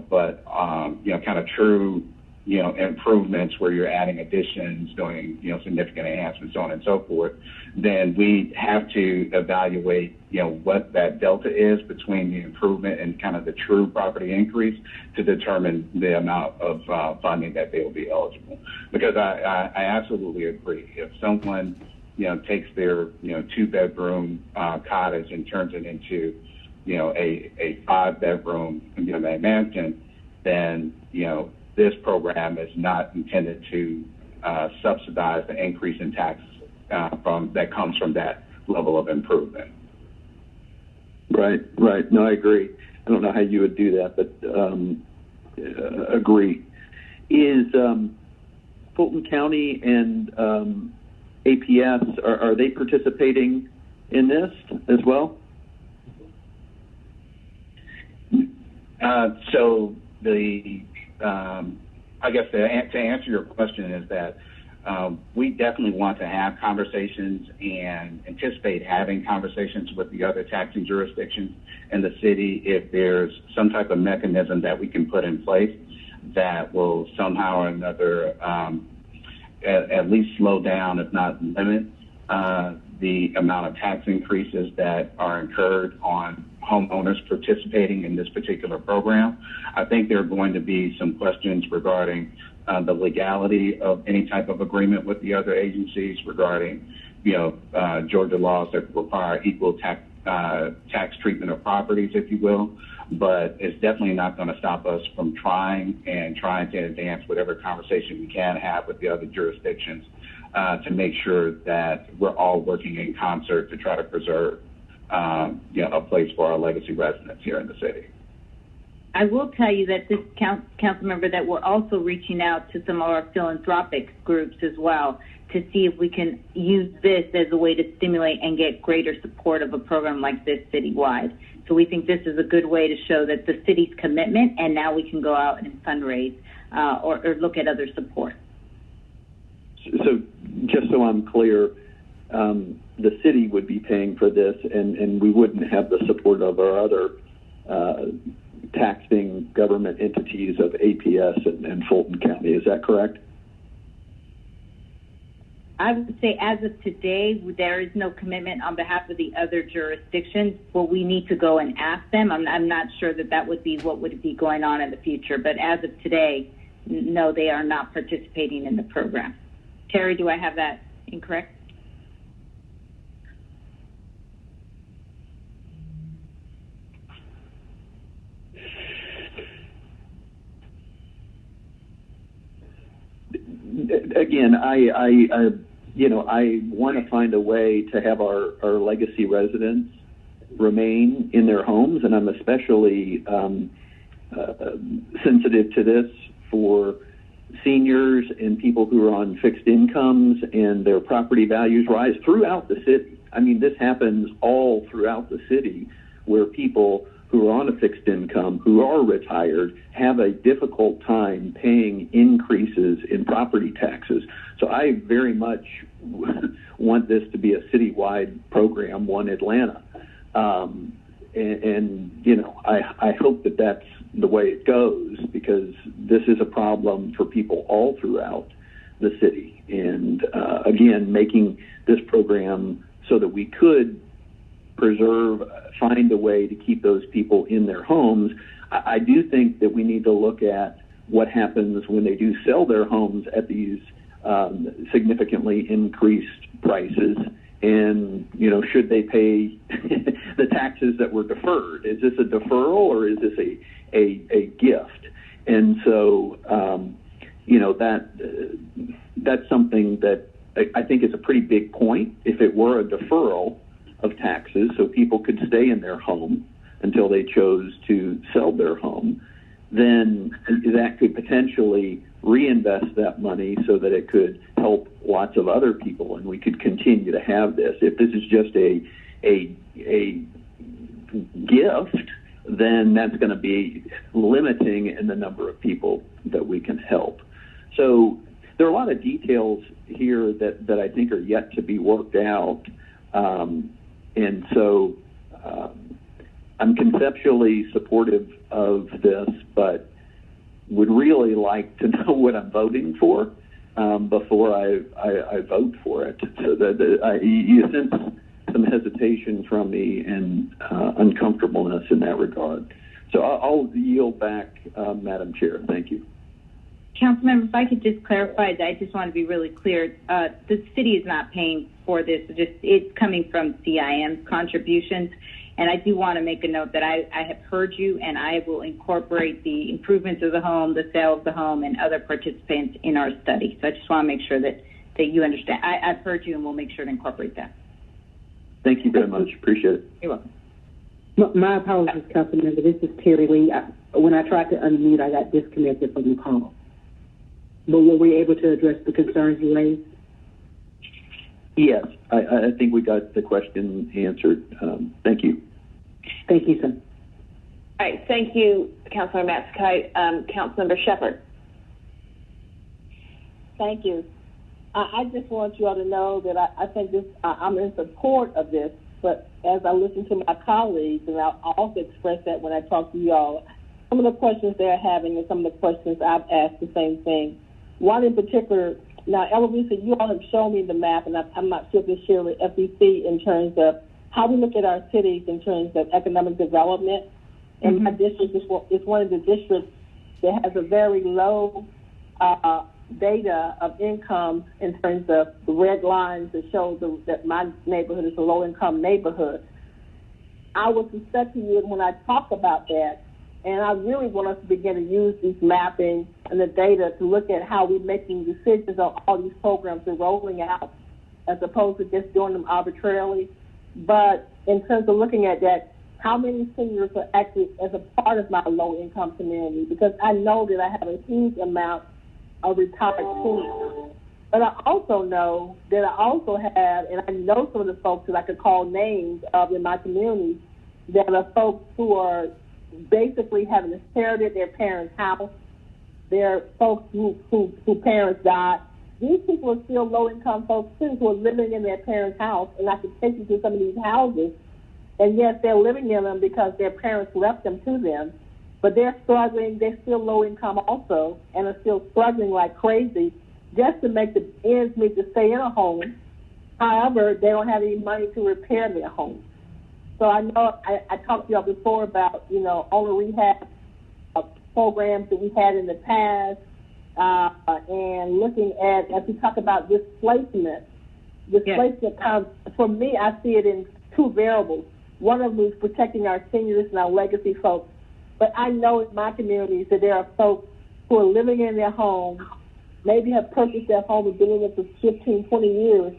but kind of true improvements where you're adding additions, doing significant enhancements, so on and so forth, then we have to evaluate what that delta is between the improvement and kind of the true property increase to determine the amount of funding that they will be eligible. Because I absolutely agree. If someone takes their 2-bedroom cottage and turns it into a 5-bedroom mansion, then this program is not intended to subsidize the increase in taxes that comes from that level of improvement. Right. No, I agree. I don't know how you would do that, but agree. Is Fulton County and APS, are they participating in this as well? So I guess to answer your question is that we definitely want to have conversations and anticipate having conversations with the other taxing jurisdictions in the city if there's some type of mechanism that we can put in place that will somehow or another at least slow down, if not limit, the amount of tax increases that are incurred on homeowners participating in this particular program. I think there are going to be some questions regarding the legality of any type of agreement with the other agencies regarding, Georgia laws that require equal tax treatment of properties, if you will. But it's definitely not going to stop us from trying to advance whatever conversation we can have with the other jurisdictions to make sure that we're all working in concert to try to preserve a place for our legacy residents here in the city. I will tell you that this council member that we're also reaching out to some of our philanthropic groups as well to see if we can use this as a way to stimulate and get greater support of a program like this citywide. So we think this is a good way to show that the city's commitment, and now we can go out and fundraise or look at other support. So just so I'm clear, the city would be paying for this, and we wouldn't have the support of our other taxing government entities of APS and Fulton County. Is that correct? I would say as of today, there is no commitment on behalf of the other jurisdictions. Well, we need to go and ask them. I'm not sure that would be what would be going on in the future. But as of today, no, they are not participating in the program. Terry, do I have that incorrect? Again, I want to find a way to have our legacy residents remain in their homes, and I'm especially sensitive to this for seniors and people who are on fixed incomes and their property values rise throughout the city. I mean, this happens all throughout the city where people who are on a fixed income, who are retired, have a difficult time paying increases in property taxes. So I very much want this to be a citywide program, One Atlanta. And you know, I hope that that's the way it goes, because this is a problem for people all throughout the city. And again, making this program so that we could find a way to keep those people in their homes. I do think that we need to look at what happens when they do sell their homes at these significantly increased prices. And, you know, should they pay the taxes that were deferred? Is this a deferral or is this a gift? And so, you know, that's something that I think is a pretty big point. If it were a deferral of taxes, so people could stay in their home until they chose to sell their home, then that could potentially reinvest that money so that it could help lots of other people, and we could continue to have this. If this is just a gift, then that's going to be limiting in the number of people that we can help. So there are a lot of details here that I think are yet to be worked out. And so I'm conceptually supportive of this, but would really like to know what I'm voting for before I vote for it. So that you sense some hesitation from me and uncomfortableness in that regard. So I'll yield back, Madam Chair. Thank you. Councilmember, if I could just clarify, I just want to be really clear. The city is not paying for this. It's coming from CIM's contributions. And I do want to make a note that I have heard you, and I will incorporate the improvements of the home, the sale of the home, and other participants in our study. So I just want to make sure that you understand. I've heard you, and we'll make sure to incorporate that. Thank you very much. Appreciate it. You're welcome. My apologies, Councilmember. This is Terry Lee. When I tried to unmute, I got disconnected from the call. But were we able to address the concerns you raised? Yes, I think we got the question answered. Thank you. Thank you, sir. All right, thank you, Councilor Matsakite. Councilmember Shepherd. Thank you. I just want you all to know that I think this, I'm in support of this, but as I listen to my colleagues, and I'll also express that when I talk to you all, some of the questions they're having and some of the questions I've asked the same thing. One in particular, now, Eloisa, you all have shown me the map, and I'm not sure if you share with FEC in terms of how we look at our cities in terms of economic development. And my district is one of the districts that has a very low data of income in terms of the red lines that show that my neighborhood is a low-income neighborhood. I would suspect to you when I talk about that, and I really want us to begin to use these mapping and the data to look at how we're making decisions on all these programs we're rolling out, as opposed to just doing them arbitrarily. But in terms of looking at that, how many seniors are actually as a part of my low-income community? Because I know that I have a huge amount of retired seniors. But I also know that I also have, and I know some of the folks that I could call names of in my community, that are folks who are basically having inherited their parents' house. They're folks who parents died. These people are still low-income folks, too, who are living in their parents' house, and I could take you to some of these houses, and yes, they're living in them because their parents left them to them, but they're struggling. They're still low-income also, and are still struggling like crazy just to make the ends meet to stay in a home. However, they don't have any money to repair their home. So I know I talked to y'all before about, owner rehab programs that we had in the past, and looking at, as we talk about displacement comes, for me, I see it in two variables. One of them is protecting our seniors and our legacy folks. But I know in my communities that there are folks who are living in their homes, maybe have purchased their home and been in it for 15, 20 years,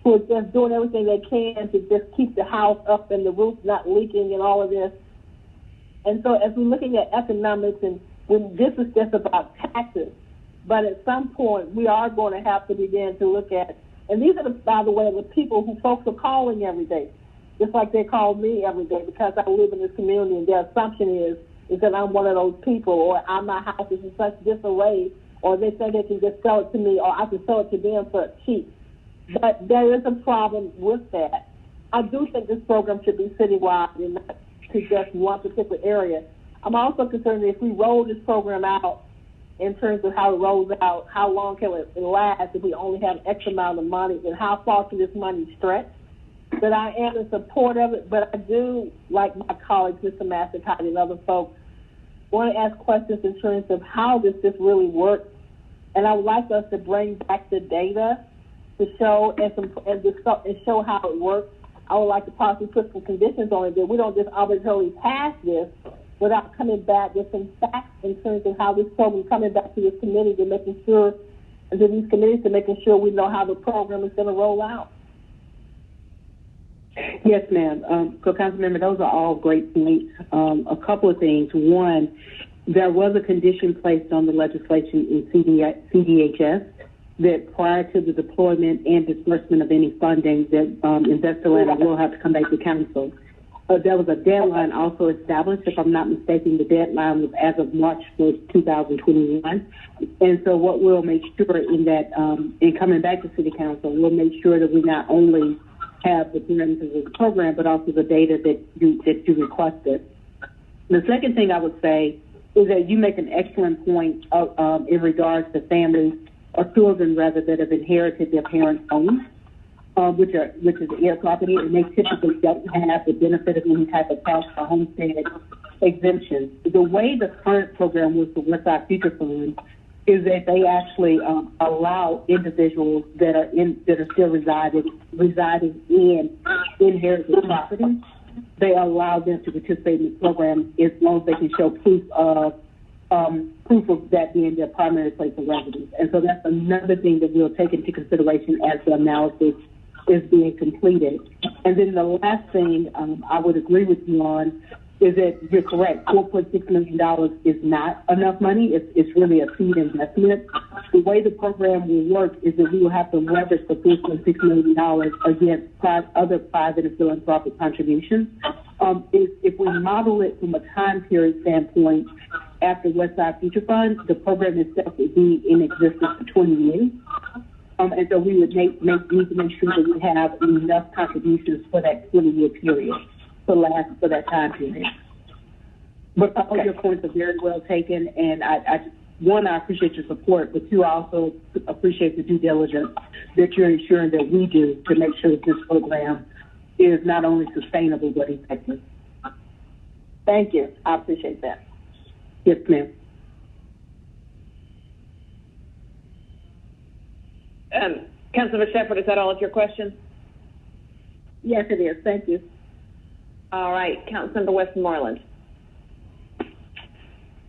who are just doing everything they can to just keep the house up and the roof not leaking and all of this. And so as we're looking at economics, and when this is just about taxes, but at some point we are going to have to begin to look at, and these are, by the way, the people who folks are calling every day. just like they call me every day because I live in this community, and their assumption is that I'm one of those people, or my house is in such disarray, or they say they can just sell it to me, or I can sell it to them for cheap. But there is a problem with that. I do think this program should be citywide and not to just one particular area. I'm also concerned that if we roll this program out in terms of how it rolls out, how long can it last if we only have X amount of money, and how far can this money stretch? But I am in support of it, but I do, like my colleagues, Mr. Mastercott and other folks, want to ask questions in terms of how this really works. And I would like us to bring back the data to show and show how it works. I would like to possibly put some conditions on it that we don't just arbitrarily pass this without coming back with some facts in terms of how this program is coming back to this committee to making sure, and to these committees to making sure we know how the program is going to roll out. Yes, ma'am. So, Councilmember, those are all great points. A couple of things. One, there was a condition placed on the legislation in CDHS that prior to the deployment and disbursement of any funding that Invest Atlanta will have to come back to council. There was a deadline also established. If I'm not mistaken, the deadline was as of March 1st, 2021. And so what we'll make sure in that, in coming back to City Council, we'll make sure that we not only have the parameters of the program, but also the data that you requested. The second thing I would say is that you make an excellent point in regards to families or children rather that have inherited their parents' homes, which is heir property, and they typically don't have the benefit of any type of tax or homestead exemption. The way the current program was the Westside Future Fund is that they actually allow individuals that are still residing in inherited property. They allow them to participate in the program as long as they can show proof of that being their primary place of residence. And so that's another thing that we'll take into consideration as the analysis is being completed. And then the last thing I would agree with you on is that you're correct. $4.6 million is not enough money. It's really a seed investment. The way the program will work is that we will have to leverage the $4.6 million against other private and philanthropic contributions. If we model it from a time period standpoint, after Westside Future Fund, the program itself would be in existence for 20 years. And so we would need to make sure that we have enough contributions for that 20-year period to last for that time period. But all your points are very well taken, and I appreciate your support, but two, I also appreciate the due diligence that you're ensuring that we do to make sure that this program is not only sustainable but effective. Thank you. I appreciate that. Yes, ma'am. Councilmember Shepherd, is that all of your questions? Yes, it is. Thank you. All right, Councilmember Westmoreland.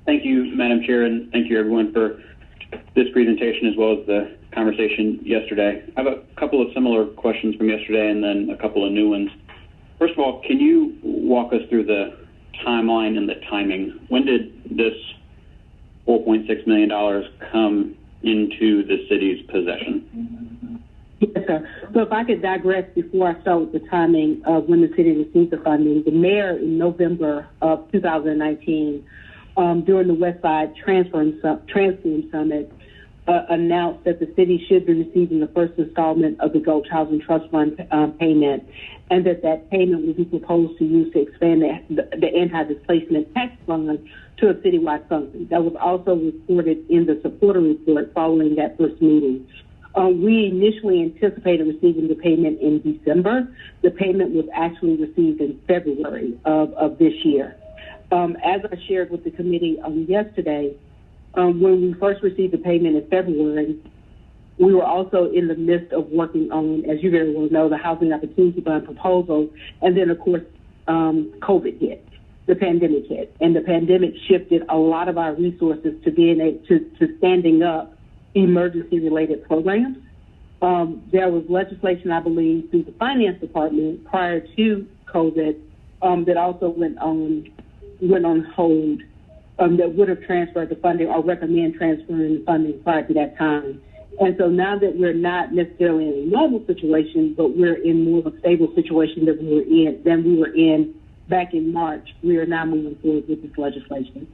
Thank you, Madam Chair, and thank you, everyone, for this presentation as well as the conversation yesterday. I have a couple of similar questions from yesterday and then a couple of new ones. First of all, can you walk us through the timeline and the timing? When did this $4.6 million come into the city's possession? Yes, sir. So if I could digress before I start with the timing of when the city received the funding, the mayor in November of 2019, during the Westside Transform Summit, announced that the city should be receiving the first installment of the Gulch Housing Trust Fund payment, and that payment would be proposed to use to expand the anti-displacement tax fund to a citywide function. That was also reported in the supporter report following that first meeting. We initially anticipated receiving the payment in December. The payment was actually received in February of this year. As I shared with the committee yesterday, when we first received the payment in February, we were also in the midst of working on, as you very well know, the Housing Opportunity Fund proposal, and then, of course, COVID hit, the pandemic hit, and the pandemic shifted a lot of our resources to being able to standing up emergency-related programs. There was legislation, I believe, through the Finance Department prior to COVID that also went on hold that would have transferred the funding or recommend transferring the funding prior to that time. And so now that we're not necessarily in a normal situation, but we're in more of a stable situation than we were in back in March, we are now moving forward with this legislation.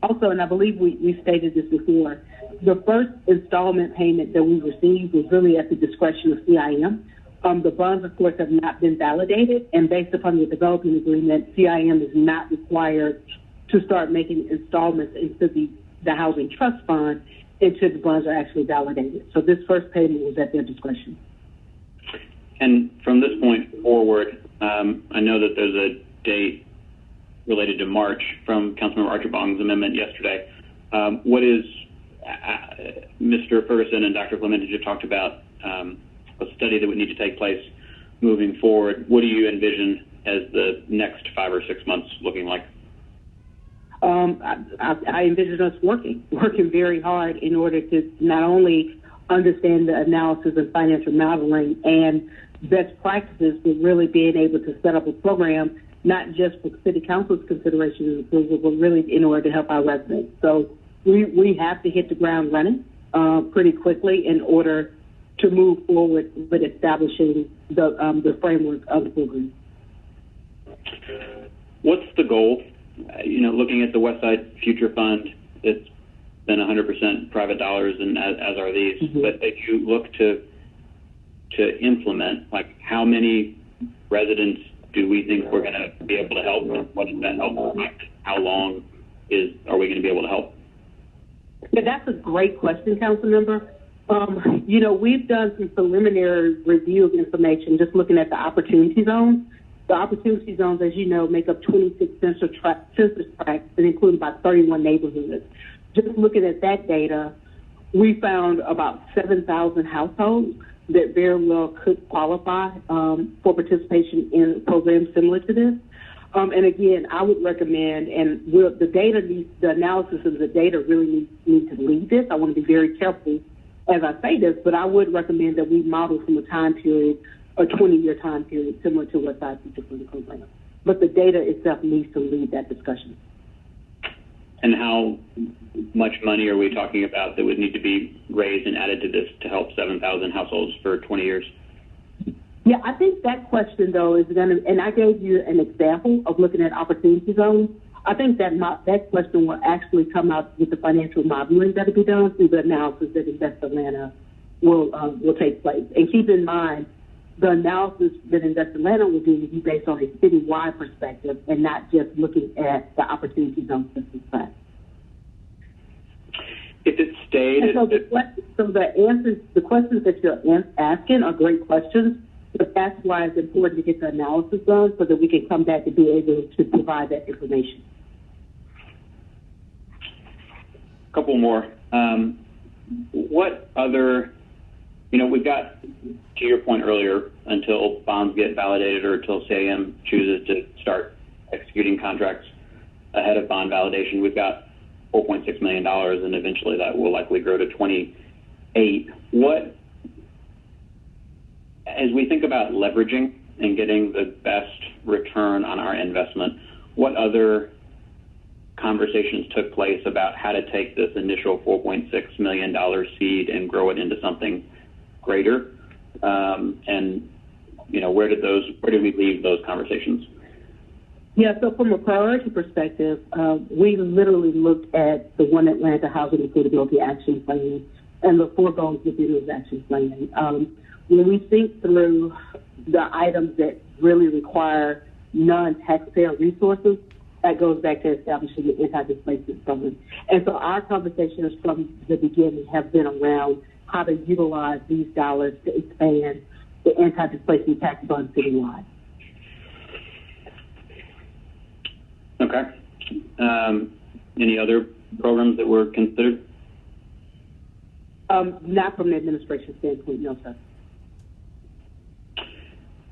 Also, and I believe we stated this before, the first installment payment that we received was really at the discretion of CIM. The bonds, of course, have not been validated, and based upon the development agreement, CIM is not required to start making installments into the housing trust fund until the bonds are actually validated. So this first payment was at their discretion. And from this point forward, I know that there's a date related to March from Councilmember Archibong's amendment yesterday. What is, Mr. Ferguson and Dr. Clement just talked about a study that would need to take place moving forward. What do you envision as the next 5 or 6 months looking like? I envision us working very hard in order to not only understand the analysis and financial modeling and best practices, but really being able to set up a program, not just for City Council's consideration and approval, but really in order to help our residents. So we have to hit the ground running pretty quickly in order to move forward with establishing the framework of the program. What's the goal? Looking at the Westside Future Fund, it's been 100% private dollars, and as are these. Mm-hmm. But if you look to implement, like, how many residents do we think we're going to be able to help? What does that help? How long are we going to be able to help? Yeah, that's a great question, Councilmember. We've done some preliminary review of information, just looking at the opportunity zones. The opportunity zones, as you know, make up 26 census tracts and include about 31 neighborhoods. Just looking at that data, we found about 7,000 households that very well could qualify for participation in a program similar to this. And again, I would recommend, and the analysis of the data really need to lead this. I want to be very careful as I say this, but I would recommend that we model from a time period, a 20-year time period, similar to what Westside Future Fund program. But the data itself needs to lead that discussion. And how much money are we talking about that would need to be raised and added to this to help 7,000 households for 20 years? Yeah, I think that question, though, is going to, and I gave you an example of looking at opportunity zones. I think that question will actually come out with the financial modeling that will be done through the analysis that Invest Atlanta will take place. And keep in mind, the analysis that Invest Atlanta will do will be based on a citywide perspective and not just looking at the opportunity zone system side. If it stayed... And so the questions that you're asking are great questions, but that's why it's important to get the analysis done so that we can come back and be able to provide that information. A couple more. What other... we've got, to your point earlier, until bonds get validated or until CIM chooses to start executing contracts ahead of bond validation, we've got $4.6 million, and eventually that will likely grow to $28 million. As we think about leveraging and getting the best return on our investment, what other conversations took place about how to take this initial $4.6 million seed and grow it into something greater? Where did we leave those conversations? Yeah, so from a priority perspective, we literally looked at the One Atlanta Housing Affordability Action Plan and the 4 goals within those action plans. When we think through the items that really require non-taxpayer resources, that goes back to establishing the anti-displacement fund. And so our conversations from the beginning have been around how to utilize these dollars to expand the anti-displacement tax fund citywide. Okay. Any other programs that were considered? Not from an administration standpoint, no, sir.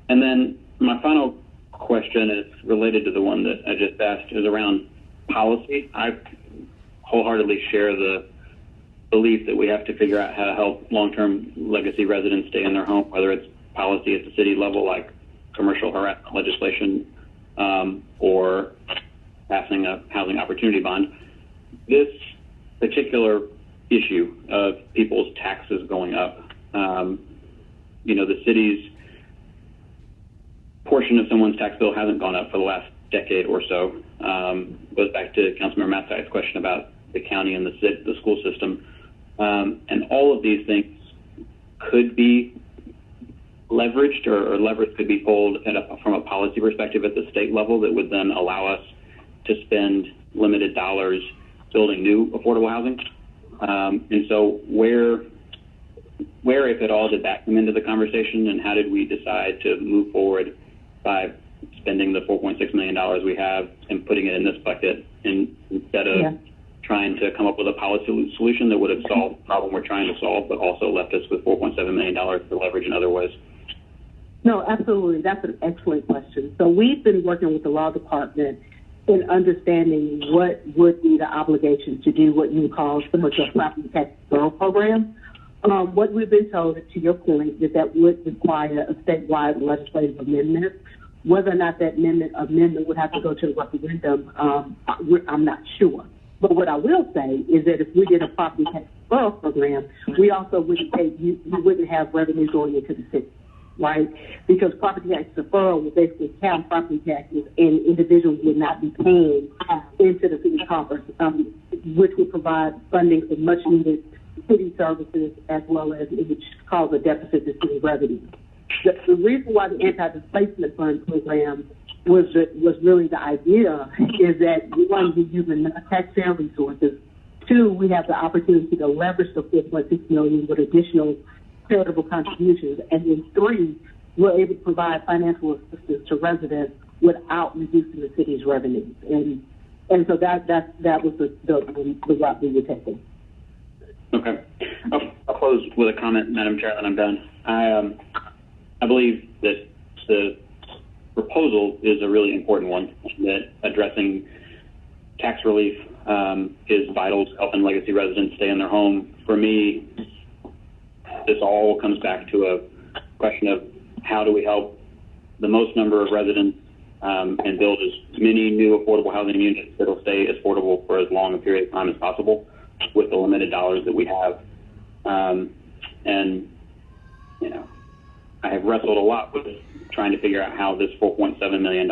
And then my final question is related to the one that I just asked, is around policy. I wholeheartedly share the belief that we have to figure out how to help long-term legacy residents stay in their home, whether it's policy at the city level like commercial harassment legislation or passing a housing opportunity bond. This particular issue of people's taxes going up. The city's portion of someone's tax bill hasn't gone up for the last decade or so. Goes back to Councilmember Matsai's question about the county and the school system. And all of these things could be leveraged or leverage could be pulled from a policy perspective at the state level that would then allow us to spend limited dollars building new affordable housing. And so where, if at all, did that come into the conversation, and how did we decide to move forward by spending the $4.6 million we have and putting it in this bucket instead of trying to come up with a policy solution that would have solved the problem we're trying to solve, but also left us with $4.7 million to leverage in other ways? No, absolutely. That's an excellent question. So we've been working with the law department in understanding what would be the obligation to do what you call similar to a property tax deferral program. What we've been told, to your point, is that would require a statewide legislative amendment. Whether or not that amendment would have to go to a referendum, I'm not sure. But what I will say is that if we did a property tax deferral program, we also wouldn't we wouldn't have revenue going into the city, right? Because property tax deferral would basically count property taxes, and individuals would not be paying into the city coffers, which would provide funding for much needed city services as well as it would cause a deficit to city revenue. The reason why the anti-displacement fund program was really the idea is that, one, we're using taxpayer resources. Two, we have the opportunity to leverage the $4.6 million with additional charitable contributions. And then three, we're able to provide financial assistance to residents without reducing the city's revenues. And so that was the route we were taking. Okay. I'll close with a comment, Madam Chair, and I'm done. I believe that the proposal is a really important one, that addressing tax relief is vital to helping legacy residents stay in their home. For me, this all comes back to a question of how do we help the most number of residents and build as many new affordable housing units that will stay affordable for as long a period of time as possible with the limited dollars that we have. I have wrestled a lot with trying to figure out how this $4.7 million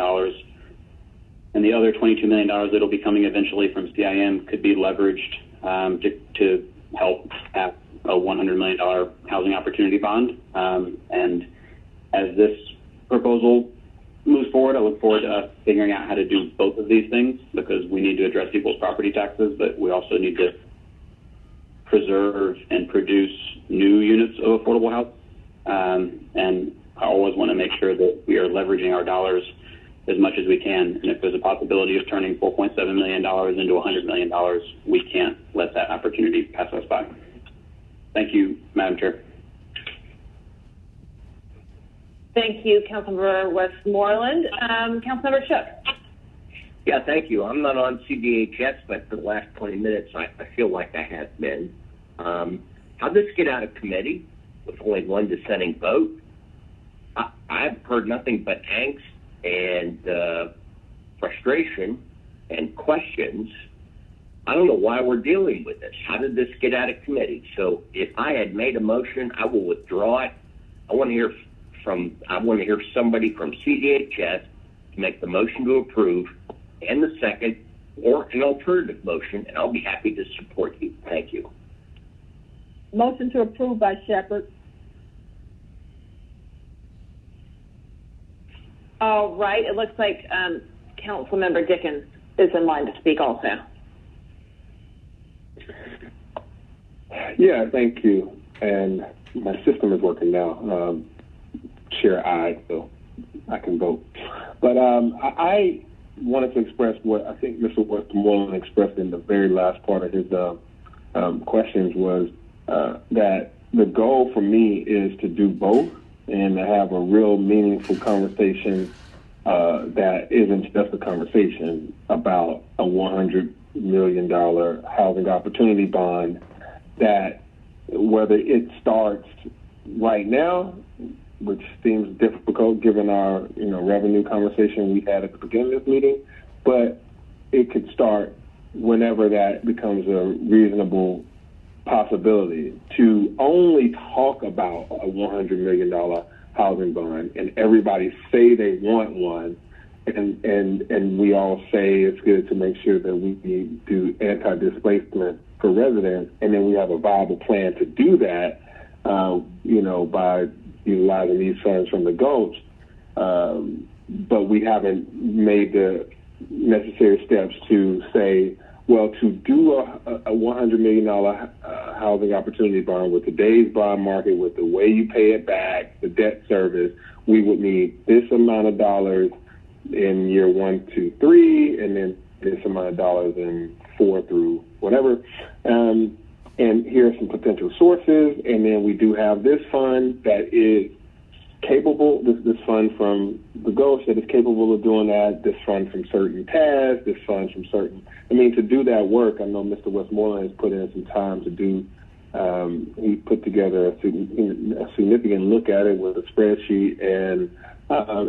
and the other $22 million that will be coming eventually from CIM could be leveraged to help have a $100 million housing opportunity bond. And as this proposal moves forward, I look forward to us figuring out how to do both of these things, because we need to address people's property taxes, but we also need to preserve and produce new units of affordable housing. And I always want to make sure that we are leveraging our dollars as much as we can. And if there's a possibility of turning $4.7 million into $100 million, we can't let that opportunity pass us by. Thank you, Madam Chair. Thank you, Councilmember Westmoreland. Councilmember Shook. Yeah, thank you. I'm not on CDHS, but for the last 20 minutes, I feel like I have been. How'd this get out of committee with only one dissenting vote? I've heard nothing but angst and frustration and questions. I don't know why we're dealing with this. How did this get out of committee? So if I had made a motion, I will withdraw it. I want to hear somebody from CDHS to make the motion to approve and the second, or an alternative motion, and I'll be happy to support you. Thank you. Motion to approve by Shepherd. All right. It looks like Councilmember Dickens is in line to speak also. Yeah, thank you. And my system is working now. Chair aye, so I can vote. But I wanted to express what I think Mr. Westmoreland expressed in the very last part of his questions was that the goal for me is to do both and to have a real meaningful conversation that isn't just a conversation about a $100 million housing opportunity bond, that whether it starts right now, which seems difficult given our revenue conversation we had at the beginning of this meeting, but it could start whenever that becomes a reasonable possibility to only talk about a $100 million housing bond and everybody say they want one, and we all say it's good to make sure that we do anti-displacement for residents, and then we have a viable plan to do that, by utilizing these funds from the Gulch. But we haven't made the necessary steps to say, well, to do a $100 million housing opportunity bond with today's bond market, with the way you pay it back, the debt service, we would need this amount of dollars in year 1, 2, 3, and then this amount of dollars in 4 through whatever. And here are some potential sources. And then we do have this fund that is capable, this fund from the Gulch that is capable of doing that, this fund from certain TAS, this fund from certain, to do that work, I know Mr. Westmoreland has put in some time to do, he put together a significant look at it with a spreadsheet and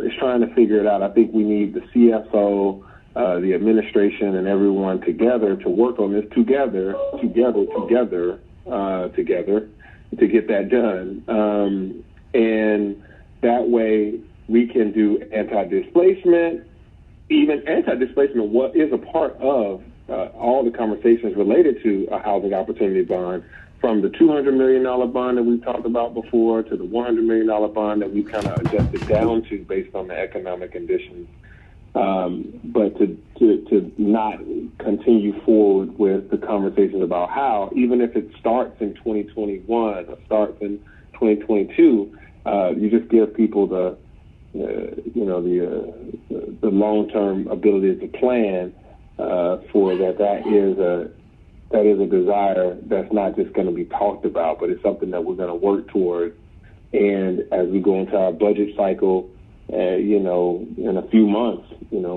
is trying to figure it out. I think we need the CFO, the administration, and everyone together to work on this together to get that done. And that way we can do anti-displacement. Even anti-displacement is a part of all the conversations related to a housing opportunity bond, from the $200 million bond that we've talked about before to the $100 million bond that we've kind of adjusted down to based on the economic conditions. But to not continue forward with the conversations about how, even if it starts in 2021 or starts in 2022, you just give people the long-term ability to plan for that. That is a desire that's not just going to be talked about, but it's something that we're going to work toward. And as we go into our budget cycle, in a few months,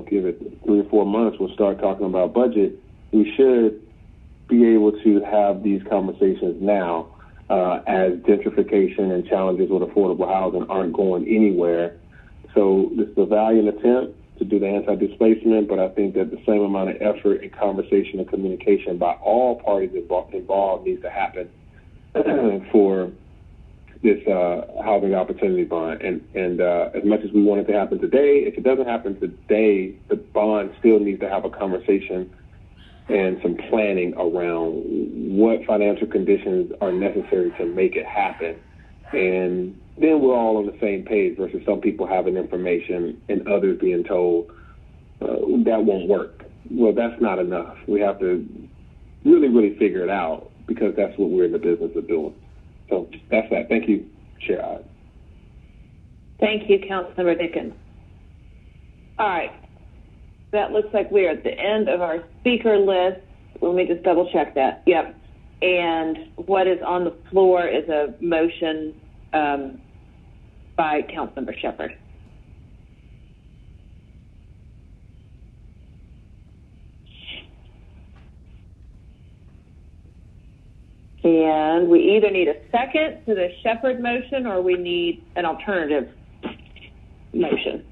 give it 3 or 4 months, we'll start talking about budget. We should be able to have these conversations now, as gentrification and challenges with affordable housing aren't going anywhere. So this is a valiant attempt to do the anti-displacement, but I think that the same amount of effort and conversation and communication by all parties involved needs to happen for this housing opportunity bond. And as much as we want it to happen today, if it doesn't happen today, the bond still needs to have a conversation and some planning around what financial conditions are necessary to make it happen. And then we're all on the same page versus some people having information and others being told that won't work. Well, that's not enough. We have to really, really figure it out, because that's what we're in the business of doing. So that's that. Thank you, Chair. Thank you, Councilmember Dickens. All right. That looks like we're at the end of our speaker list. Let me just double check that. Yep. And what is on the floor is a motion by Councilmember Shepherd. And we either need a second to the Shepherd motion or we need an alternative motion.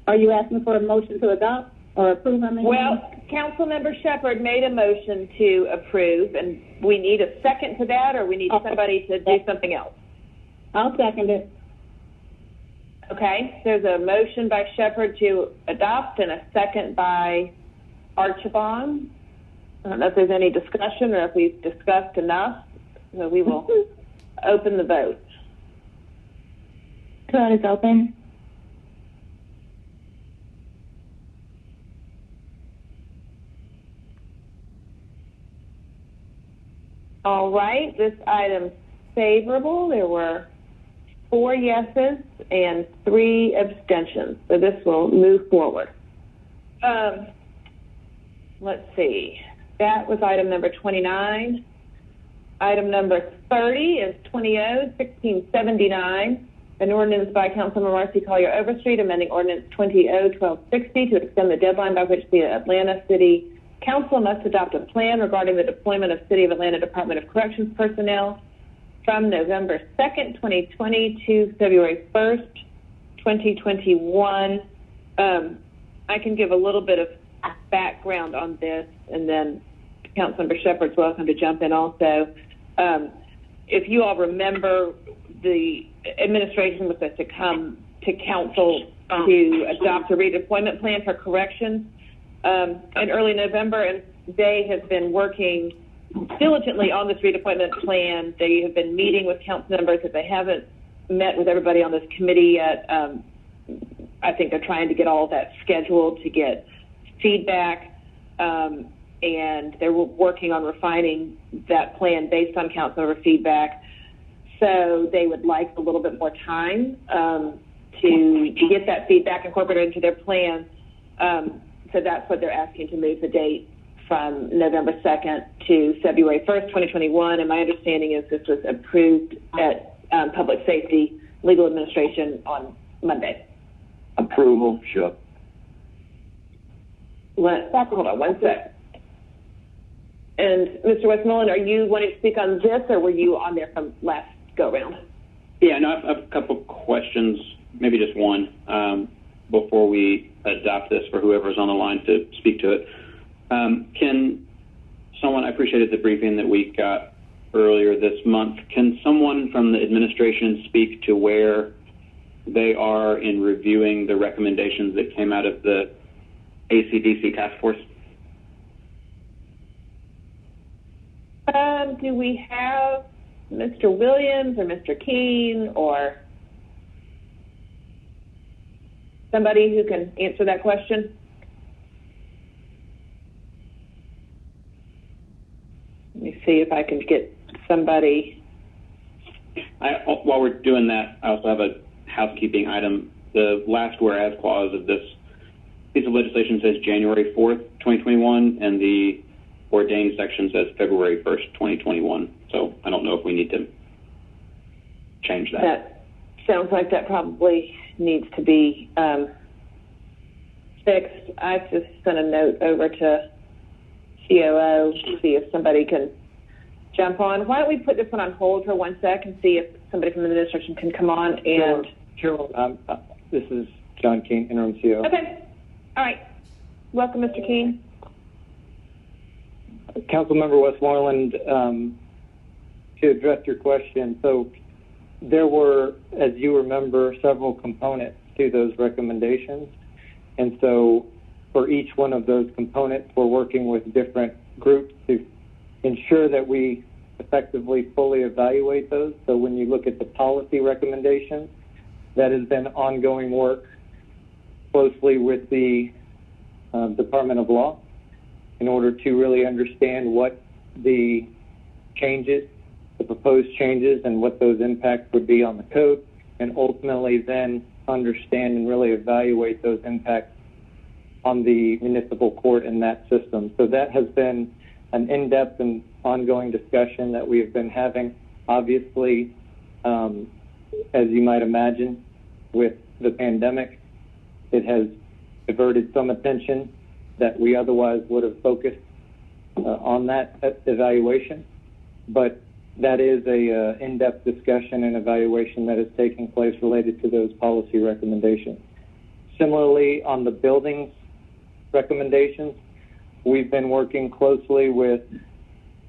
Are you asking for a motion to adopt or approve? Well, Councilmember Shepherd made a motion to approve, and we need a second to that, or we need somebody to do something else? I'll second it. Okay, there's a motion by Shepherd to adopt and a second by Archibald. I don't know if there's any discussion or if we've discussed enough, so we will open the vote. Vote is open. All right, this item's favorable. There were 4 yeses and 3 abstentions, so this will move forward. Let's see. That was item number 29. Item number 30 is 20-1679, an ordinance by Councilmember Marcy Collier Overstreet, amending ordinance 20-1260 to extend the deadline by which the Atlanta City Council must adopt a plan regarding the deployment of City of Atlanta Department of Corrections personnel from November 2nd, 2020 to February 1st, 2021. I can give a little bit of background on this, and then Councilmember Shepherd's welcome to jump in also. If you all remember, the administration was supposed to come to council to adopt a redeployment plan for corrections in early November, and they have been working diligently on this redeployment plan. They have been meeting with council members, but they haven't met with everybody on this committee yet. I think they're trying to get all of that scheduled to get feedback, and they're working on refining that plan based on council member feedback. So they would like a little bit more time to get that feedback incorporated into their plan. So that's what they're asking, to move the date from November 2nd to February 1st, 2021. And my understanding is this was approved at Public Safety Legal Administration on Monday. Approval, sure. Hold on one sec. And Mr. Westmoreland, are you wanting to speak on this, or were you on there from last go-round? Yeah, no, I have a couple questions, maybe just one, before we adopt this for whoever's on the line to speak to it. Can someone, I appreciated the briefing that we got earlier this month, can someone from the administration speak to where they are in reviewing the recommendations that came out of the ACDC task force? Do we have Mr. Williams or Mr. Keene or somebody who can answer that question? Let me see if I can get somebody. While we're doing that, I also have a housekeeping item. The last whereas clause of this piece of legislation says January 4th, 2021, and the ordained section says February 1st, 2021. So I don't know if we need to change that. That sounds like that probably needs to be fixed. I've just sent a note over to COO to see if somebody can jump on. Why don't we put this one on hold for 1 sec and see if somebody from the administration can come on and... Sure. This is John Keene, interim COO. Okay. All right. Welcome, Mr. Keene. Councilmember Westmoreland, to address your question, so there were, as you remember, several components to those recommendations. And so for each one of those components, we're working with different groups to ensure that we effectively fully evaluate those. So when you look at the policy recommendations, that has been ongoing work closely with the Department of Law in order to really understand what the changes, the proposed changes, and what those impacts would be on the code, and ultimately then understand and really evaluate those impacts on the municipal court in that system. So that has been an in-depth and ongoing discussion that we have been having. Obviously, as you might imagine, with the pandemic, it has diverted some attention that we otherwise would have focused on that evaluation. But that is a in-depth discussion and evaluation that is taking place related to those policy recommendations. Similarly, on the buildings recommendations, we've been working closely with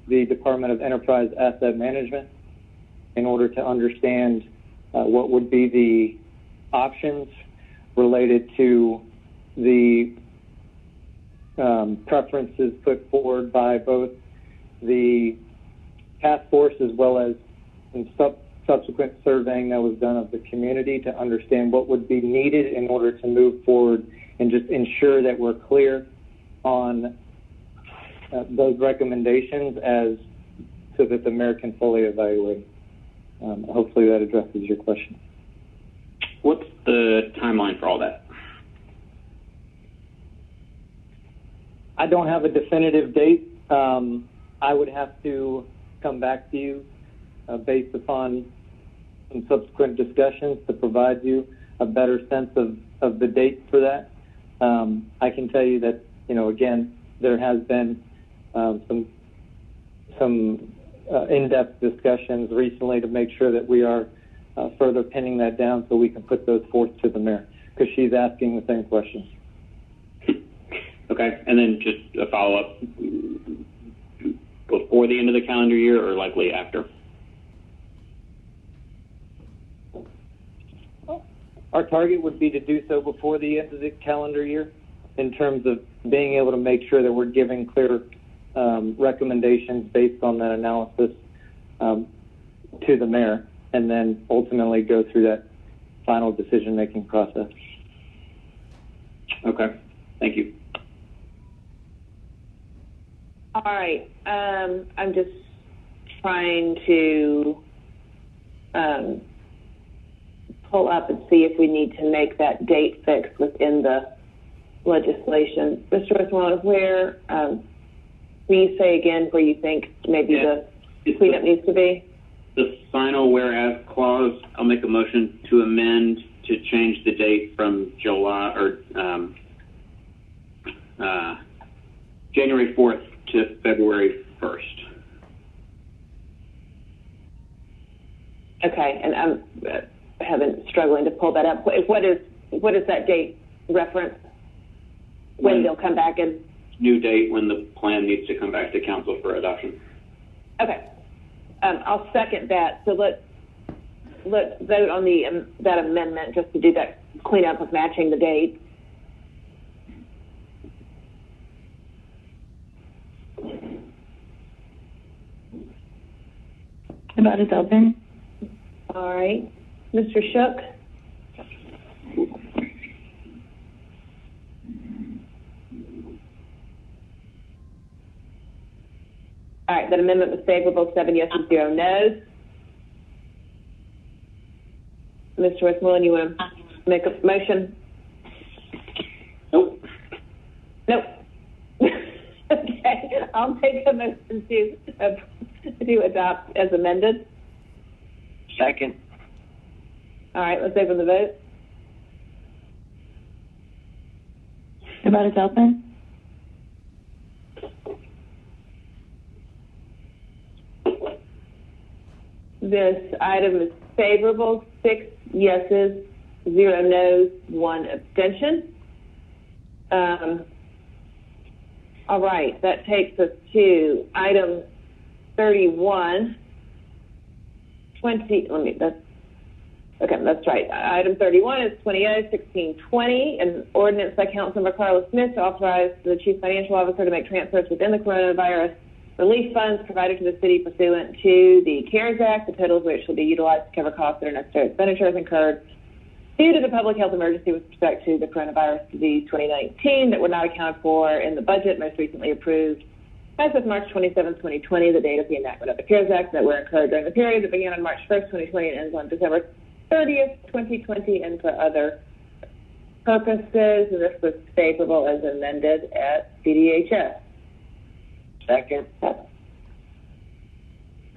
the Department of Enterprise Asset Management in order to understand what would be the options related to the preferences put forward by both the task force as well as some subsequent surveying that was done of the community to understand what would be needed in order to move forward and just ensure that we're clear on those recommendations so that the mayor can fully evaluate. Hopefully that addresses your question. What's the timeline for all that? I don't have a definitive date. I would have to come back to you based upon some subsequent discussions to provide you a better sense of the date for that. I can tell you that, again, there has been some in-depth discussions recently to make sure that we are further pinning that down so we can put those forth to the mayor, because she's asking the same questions. Okay. Okay, and then just a follow-up, before the end of the calendar year or likely after? Our target would be to do so before the end of the calendar year in terms of being able to make sure that we're giving clear recommendations based on that analysis to the mayor, and then ultimately go through that final decision-making process. Okay, thank you. All right. I'm just trying to pull up and see if we need to make that date fixed within the legislation. Mr. Westmoreland, where, will you say again where you think maybe the cleanup needs to be? The final whereas clause, I'll make a motion to amend to change the date from July or January 4th to February 1st. Okay, and I'm struggling to pull that up. What is that date reference? When they'll come back and? New date when the plan needs to come back to council for adoption. Okay, I'll second that. So let's vote on that amendment just to do that cleanup of matching the date. The vote is open. All right. Mr. Shook? All right, that amendment was favorable, 7 yes and 0 no's. Mr. Westmoreland, you want to make a motion? Nope. Nope. Okay, I'll make a motion to adopt as amended. Second. All right, let's open the vote. The vote is open. This item is favorable, 6 yeses, 0 no's, 1 abstention. All right, that takes us to item 31. That's right. Item 31 is 20-1620, an ordinance by Councilmember Carla Smith to authorize the Chief Financial Officer to make transfers within the coronavirus relief funds provided to the city pursuant to the CARES Act, the total of which will be utilized to cover costs that are necessary expenditures incurred due to the public health emergency with respect to the coronavirus disease 2019 that were not accounted for in the budget most recently approved as of March 27, 2020, the date of the enactment of the CARES Act, that were incurred during the period that began on March 1st, 2020 and ends on December 30th, 2020, and for other purposes. And this was favorable as amended at CDHS. Second. All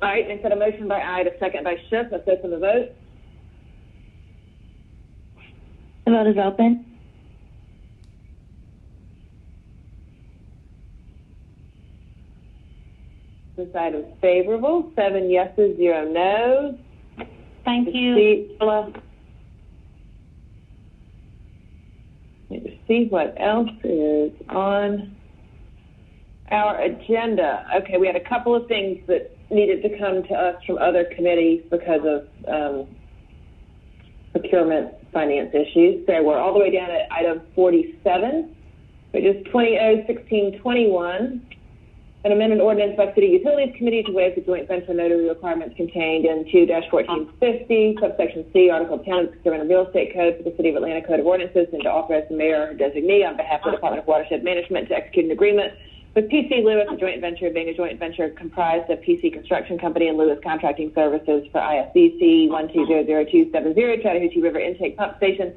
right, instead of motion by Ida, second by Schiff, let's open the vote. The vote is open. This item is favorable, 7 yeses, 0 no's. Thank you. Let me see what else is on our agenda. Okay, we had a couple of things that needed to come to us from other committees because of procurement finance issues. So we're all the way down at item 47, which is 20-1621, an amendment ordinance by City Utilities Committee to waive the joint venture notary requirements contained in 2-1450, subsection C, Article 10 of the Procurement and Real Estate Code for the City of Atlanta Code of Ordinances, and to authorize the mayor designee on behalf of the Department of Watershed Management to execute an agreement with PC Lewis, a joint venture, being a joint venture comprised of PC Construction Company and Lewis Contracting Services for ISBC 1200270 Chattahoochee River Intake Pump Station,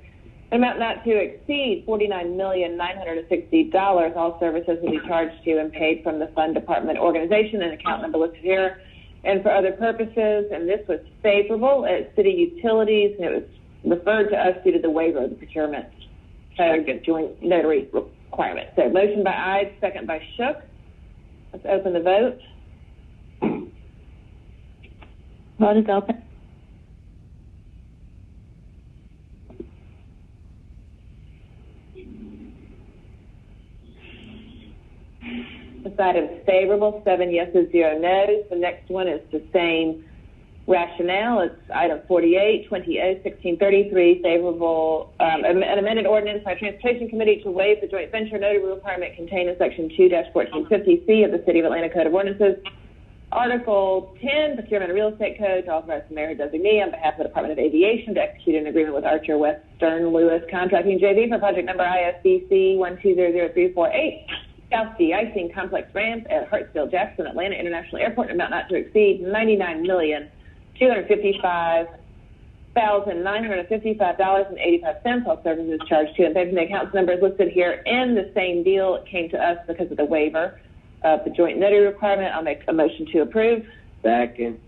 an amount not to exceed $49,960. All services will be charged to and paid from the Fund Department organization and account number listed here, and for other purposes. And this was favorable at City Utilities, and it was referred to us due to the waiver of the procurement joint notary requirement. So motion by Ide, second by Shook. Let's open the vote. Vote is open. This item is favorable, 7 yeses, 0 noes. The next one is the same rationale. It's item 48, 20-1633, favorable, an amended ordinance by Transportation Committee to waive the joint venture notary requirement contained in Section 2-1450C of the City of Atlanta Code of Ordinances. Article 10, Procurement of Real Estate Code, to authorize the mayor designee on behalf of the Department of Aviation to execute an agreement with Archer Western Lewis Contracting JV for project number ISBC 1200348, South De-icing complex ramp at Hartsfield-Jackson Atlanta International Airport, an amount not to exceed $99,255,955.85. All services charged to and paid from the accounts numbers listed here in the same deal. It came to us because of the waiver of the joint notary requirement. I'll make a motion to approve. Second.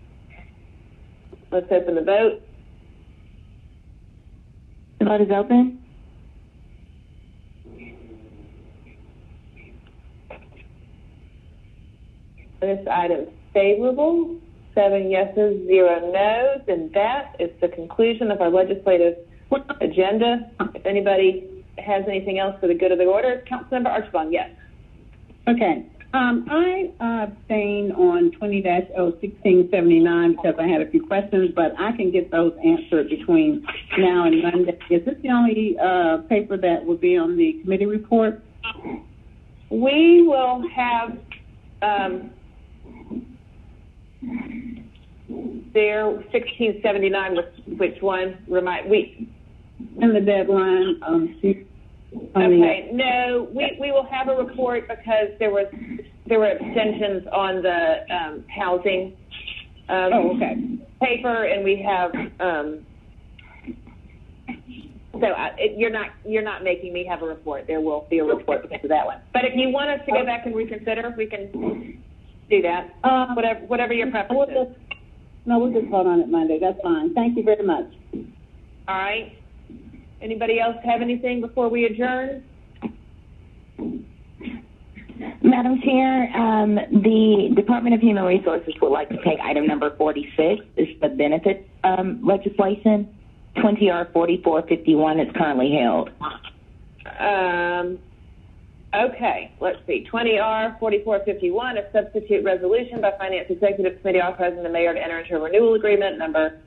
Let's open the vote. The vote is open. This item is favorable, 7 yeses, 0 noes, and that is the conclusion of our legislative agenda. If anybody has anything else for the good of the order, Councilmember Archibald, yes. Okay. I abstained on 20-1679 because I had a few questions, but I can get those answered between now and Monday. Is this the only paper that will be on the committee report? We will have their 1679, which one? Remind we. And the deadline. Okay. No, we will have a report because there were extensions on the housing paper, and we have. You're not making me have a report. There will be a report because of that one. But if you want us to go back and reconsider, we can do that. Whatever your preference is. No, we'll just vote on it Monday. That's fine. Thank you very much. All right. Anybody else have anything before we adjourn? Madam Chair, the Department of Human Resources would like to take item number 46. It's the benefits legislation. 20R4451 is currently held. Okay, let's see. 20R4451, a substitute resolution by Finance Executive Committee authorizing the mayor to enter into a renewal agreement number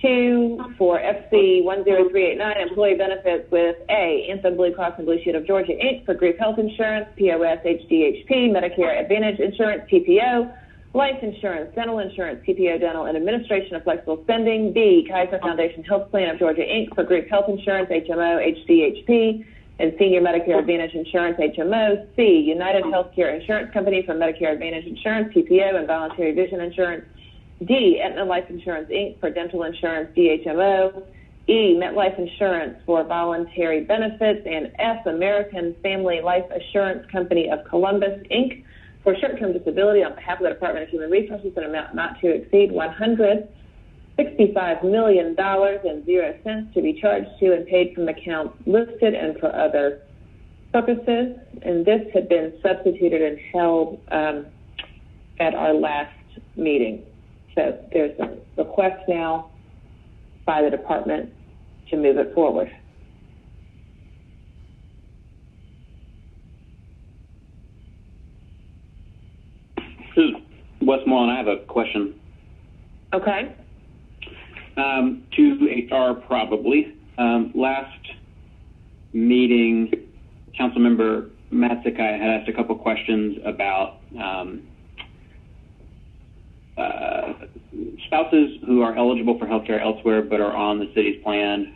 2 for FC 10389 employee benefits with A, Anthem Blue Cross and Blue Shield of Georgia, Inc. for group health insurance, POS, HDHP, Medicare Advantage insurance, PPO, life insurance, dental insurance, PPO, dental, and administration of flexible spending. B, Kaiser Foundation Health Plan of Georgia, Inc. for group health insurance, HMO, HDHP, and senior Medicare Advantage insurance, HMO. C, United Healthcare Insurance Company for Medicare Advantage insurance, PPO, and voluntary vision insurance. D, Aetna Life Insurance, Inc. for dental insurance, DHMO. E, MetLife Insurance for voluntary benefits. And F, American Family Life Assurance Company of Columbus, Inc. for short-term disability on behalf of the Department of Human Resources, an amount not to exceed $165 million and 0 cents to be charged to and paid from accounts listed and for other purposes. And this had been substituted and held at our last meeting. So there's a request now by the department to move it forward. This is Westmoreland. I have a question. Okay. To HR, probably. Last meeting, Councilmember Matzikai had asked a couple questions about spouses who are eligible for health care elsewhere but are on the city's plan.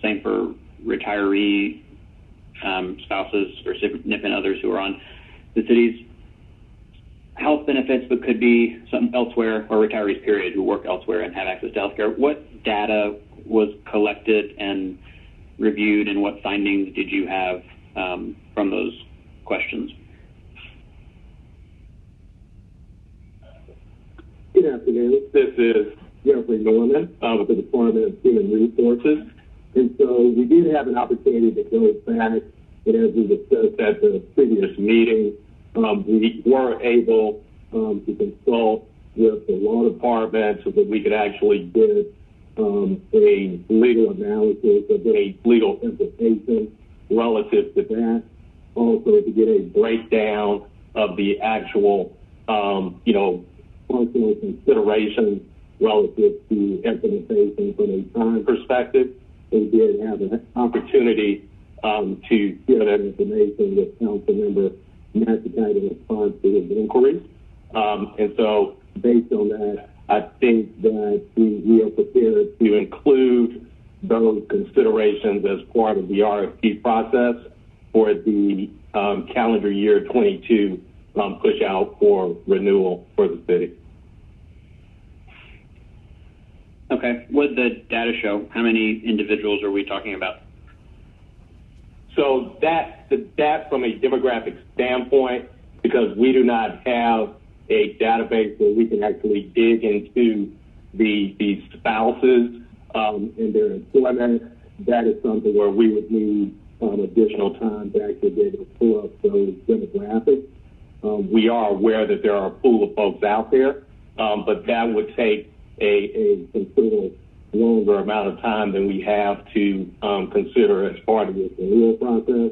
Same for retiree spouses or significant others who are on the city's health benefits but could be some elsewhere, or retirees, period, who work elsewhere and have access to health care. What data was collected and reviewed, and what findings did you have from those questions? Good afternoon. This is Jeffrey Norman with the Department of Human Resources. And so we did have an opportunity to go back, and as we discussed at the previous meeting, we were able to consult with the law department so that we could actually get a legal analysis of any legal implications relative to that. Also to get a breakdown of the actual, functional considerations relative to implementation from a time perspective. We did have an opportunity to share that information with Councilmember Massaquoi in response to his inquiries. And so based on that, I think that we are prepared to include those considerations as part of the RFP process for the calendar year 22 push out for renewal for the city. Okay. What did the data show? How many individuals are we talking about? So that from a demographic standpoint, because we do not have a database where we can actually dig into the spouses and their employment, that is something where we would need additional time to actually be able to pull up those demographics. We are aware that there are a pool of folks out there, but that would take a considerable longer amount of time than we have to consider as part of this renewal process,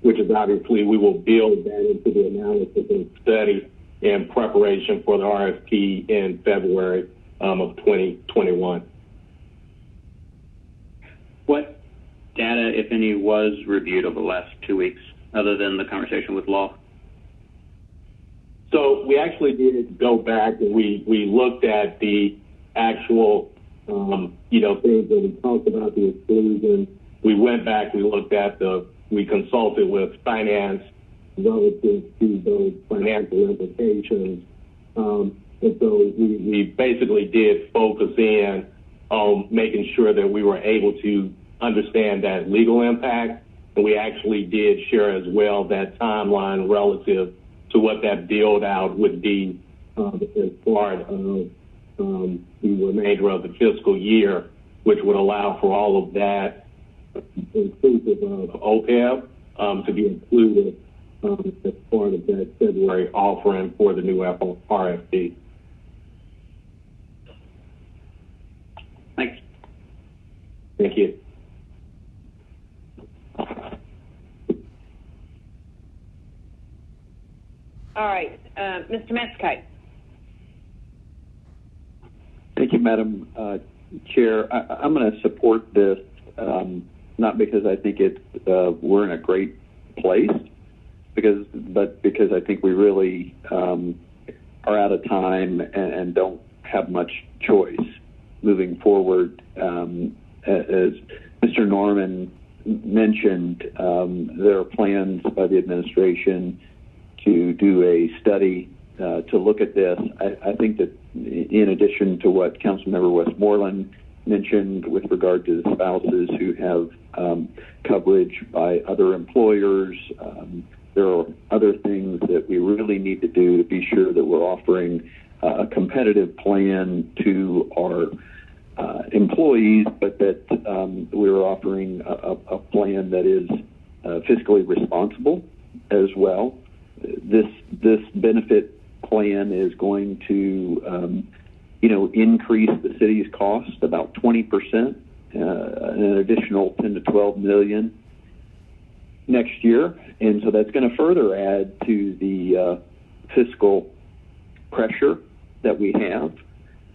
which is obviously we will build that into the analysis and study in preparation for the RFP in February of 2021. What data, if any, was reviewed over the last 2 weeks, other than the conversation with law? So we actually did go back and we looked at the actual, things that we talked about, the exclusion. We went back, we consulted with finance relative to those financial implications. And so we basically did focus in on making sure that we were able to understand that legal impact. And we actually did share as well that timeline relative to what that build out would be as part of the remainder of the fiscal year, which would allow for all of that, inclusive of OPEB, to be included as part of that February offering for the new RFP. Thanks. Thank you. All right, Mr. Massaquoi. Thank you, Madam Chair. I'm going to support this, not because I think we're in a great place, but because I think we really are out of time and don't have much choice moving forward. As Mr. Norman mentioned, there are plans by the administration to do a study to look at this. I think that in addition to what Councilmember Westmoreland mentioned with regard to the spouses who have coverage by other employers, there are other things that we really need to do to be sure that we're offering a competitive plan to our employees, but that we're offering a plan that is fiscally responsible as well. This benefit plan is going to, increase the city's cost about 20%, an additional 10 to 12 million next year, and so that's going to further add to the fiscal pressure that we have.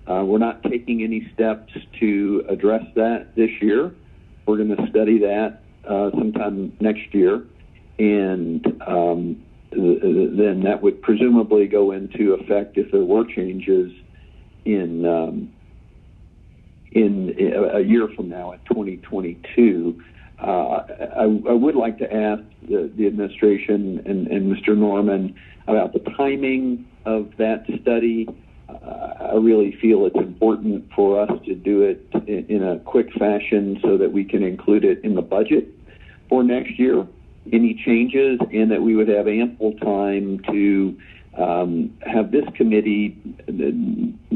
We're not taking any steps to address that this year. We're going to study that sometime next year, and then that would presumably go into effect if there were changes in a year from now, in 2022. I would like to ask the administration and Mr. Norman about the timing of that study. I really feel it's important for us to do it in a quick fashion so that we can include it in the budget for next year, any changes, and that we would have ample time to have this committee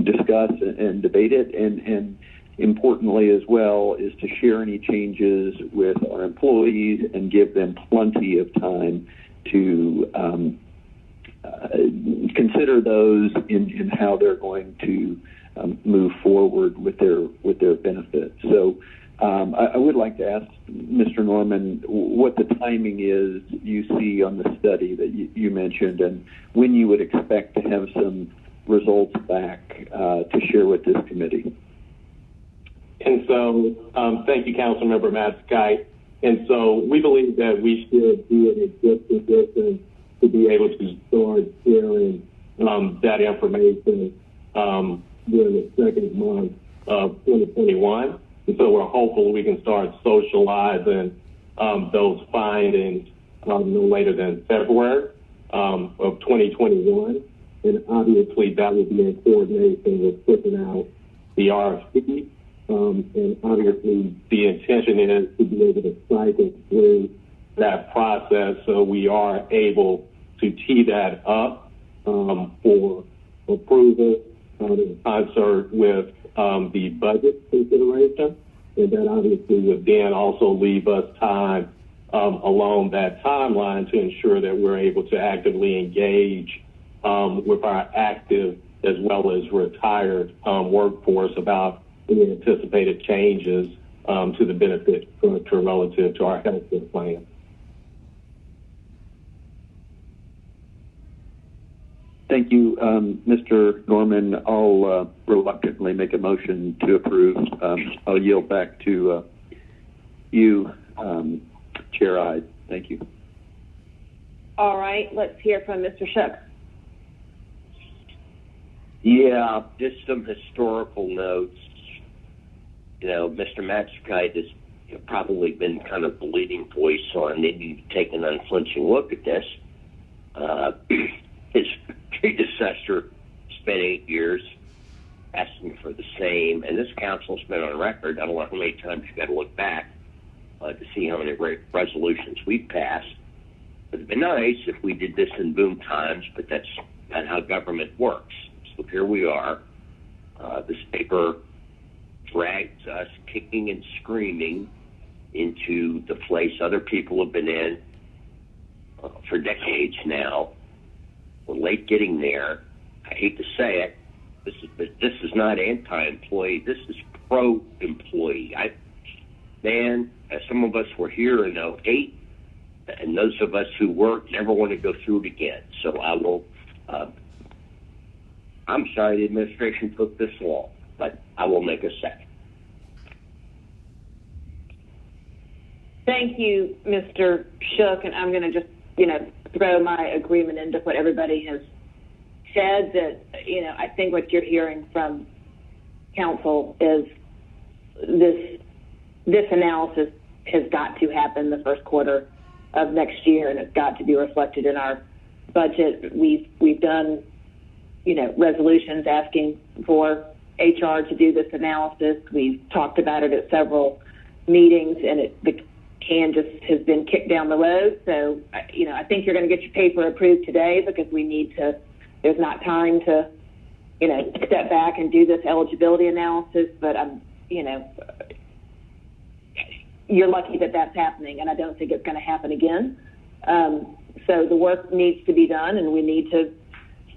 discuss and debate it, and importantly as well is to share any changes with our employees and give them plenty of time to consider those in how they're going to move forward with their benefits. So I would like to ask Mr. Norman what the timing is you see on the study that you mentioned, and when you would expect to have some results back to share with this committee. And so, thank you, Councilmember Matskai. And so we believe that we should be in a good position to be able to start sharing that information during the second month of 2021. And so we're hopeful we can start socializing those findings no later than February of 2021. And obviously that will be in coordination with putting out the RFP. And obviously the intention is to be able to cycle through that process so we are able to tee that up for approval in concert with the budget consideration. And that obviously would then also leave us time along that timeline to ensure that we're able to actively engage with our active as well as retired workforce about the anticipated changes to the benefit structure relative to our health care plan. Thank you, Mr. Norman. I'll reluctantly make a motion to approve. I'll yield back to you, Chair Ide. Thank you. All right, let's hear from Mr. Shook. Yeah, just some historical notes. You know, Mr. Matskai has probably been kind of the leading voice on needing to take an unflinching look at this. His predecessor spent 8 years asking for the same, and this council's been on record. I don't know how many times you've got to look back to see how many resolutions we've passed. But it'd be nice if we did this in boom times, but that's not how government works. So here we are. This paper drags us kicking and screaming into the place other people have been in for decades now. We're late getting there. I hate to say it. This is not anti-employee. This is pro-employee. Some of us were here in 2008, and those of us who worked never want to go through it again. So I will. I'm sorry the administration took this long, but I will make a second. Thank you, Mr. Shook, and I'm going to just, throw my agreement into what everybody has said. That, I think what you're hearing from council is this analysis has got to happen the first quarter of next year, and it's got to be reflected in our budget. We've done, resolutions asking for HR to do this analysis. We've talked about it at several meetings, and the can just has been kicked down the road. So, I think you're going to get your paper approved today because there's not time to, step back and do this eligibility analysis. But you're lucky that that's happening, and I don't think it's going to happen again. So the work needs to be done, and we need to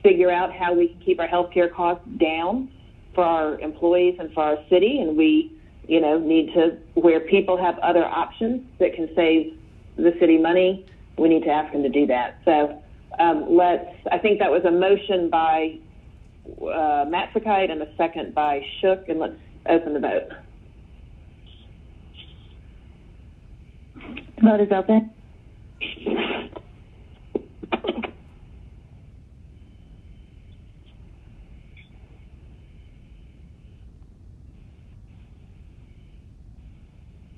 figure out how we can keep our healthcare costs down for our employees and for our city. And we, need to, where people have other options that can save the city money, we need to ask them to do that. So I think that was a motion by Matskai and a second by Shook, and let's open the vote. Vote is open.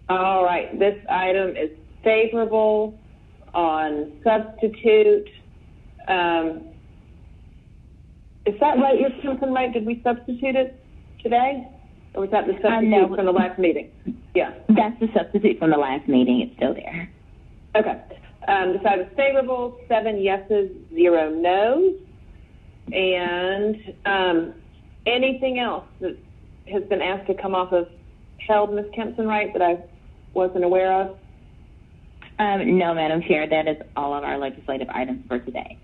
All right, this item is favorable on substitute. Is that right? You're something right? Did we substitute it today? Or was that the substitute from the last meeting? Yeah. That's the substitute from the last meeting. It's still there. Okay. This item is favorable, 7 yeses, 0 no's. And anything else that has been asked to come off of held, Ms. Kempson, right, that I wasn't aware of? No, Madam Chair. That is all of our legislative items for today.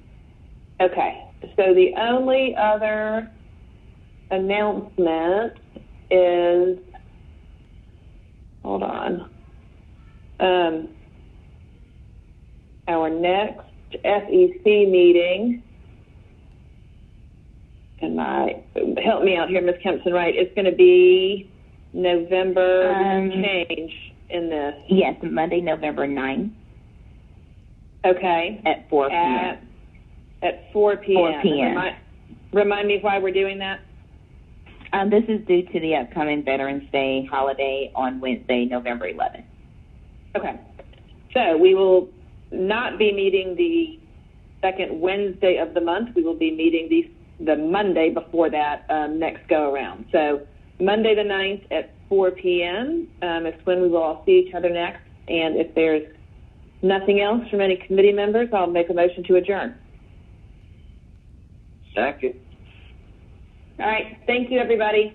Okay. So the only other announcement is hold on. Our next FEC meeting, help me out here, Ms. Kempson, right? It's going to be November change in this. Yes, Monday, November 9th. Okay. At 4 p.m. At 4 p.m. 4 p.m. Remind me why we're doing that? This is due to the upcoming Veterans Day holiday on Wednesday, November 11th. Okay. So we will not be meeting the second Wednesday of the month. We will be meeting the Monday before that next go around. So Monday the 9th at 4 p.m. Is when we will all see each other next. And if there's nothing else from any committee members, I'll make a motion to adjourn. Second. All right. Thank you, everybody.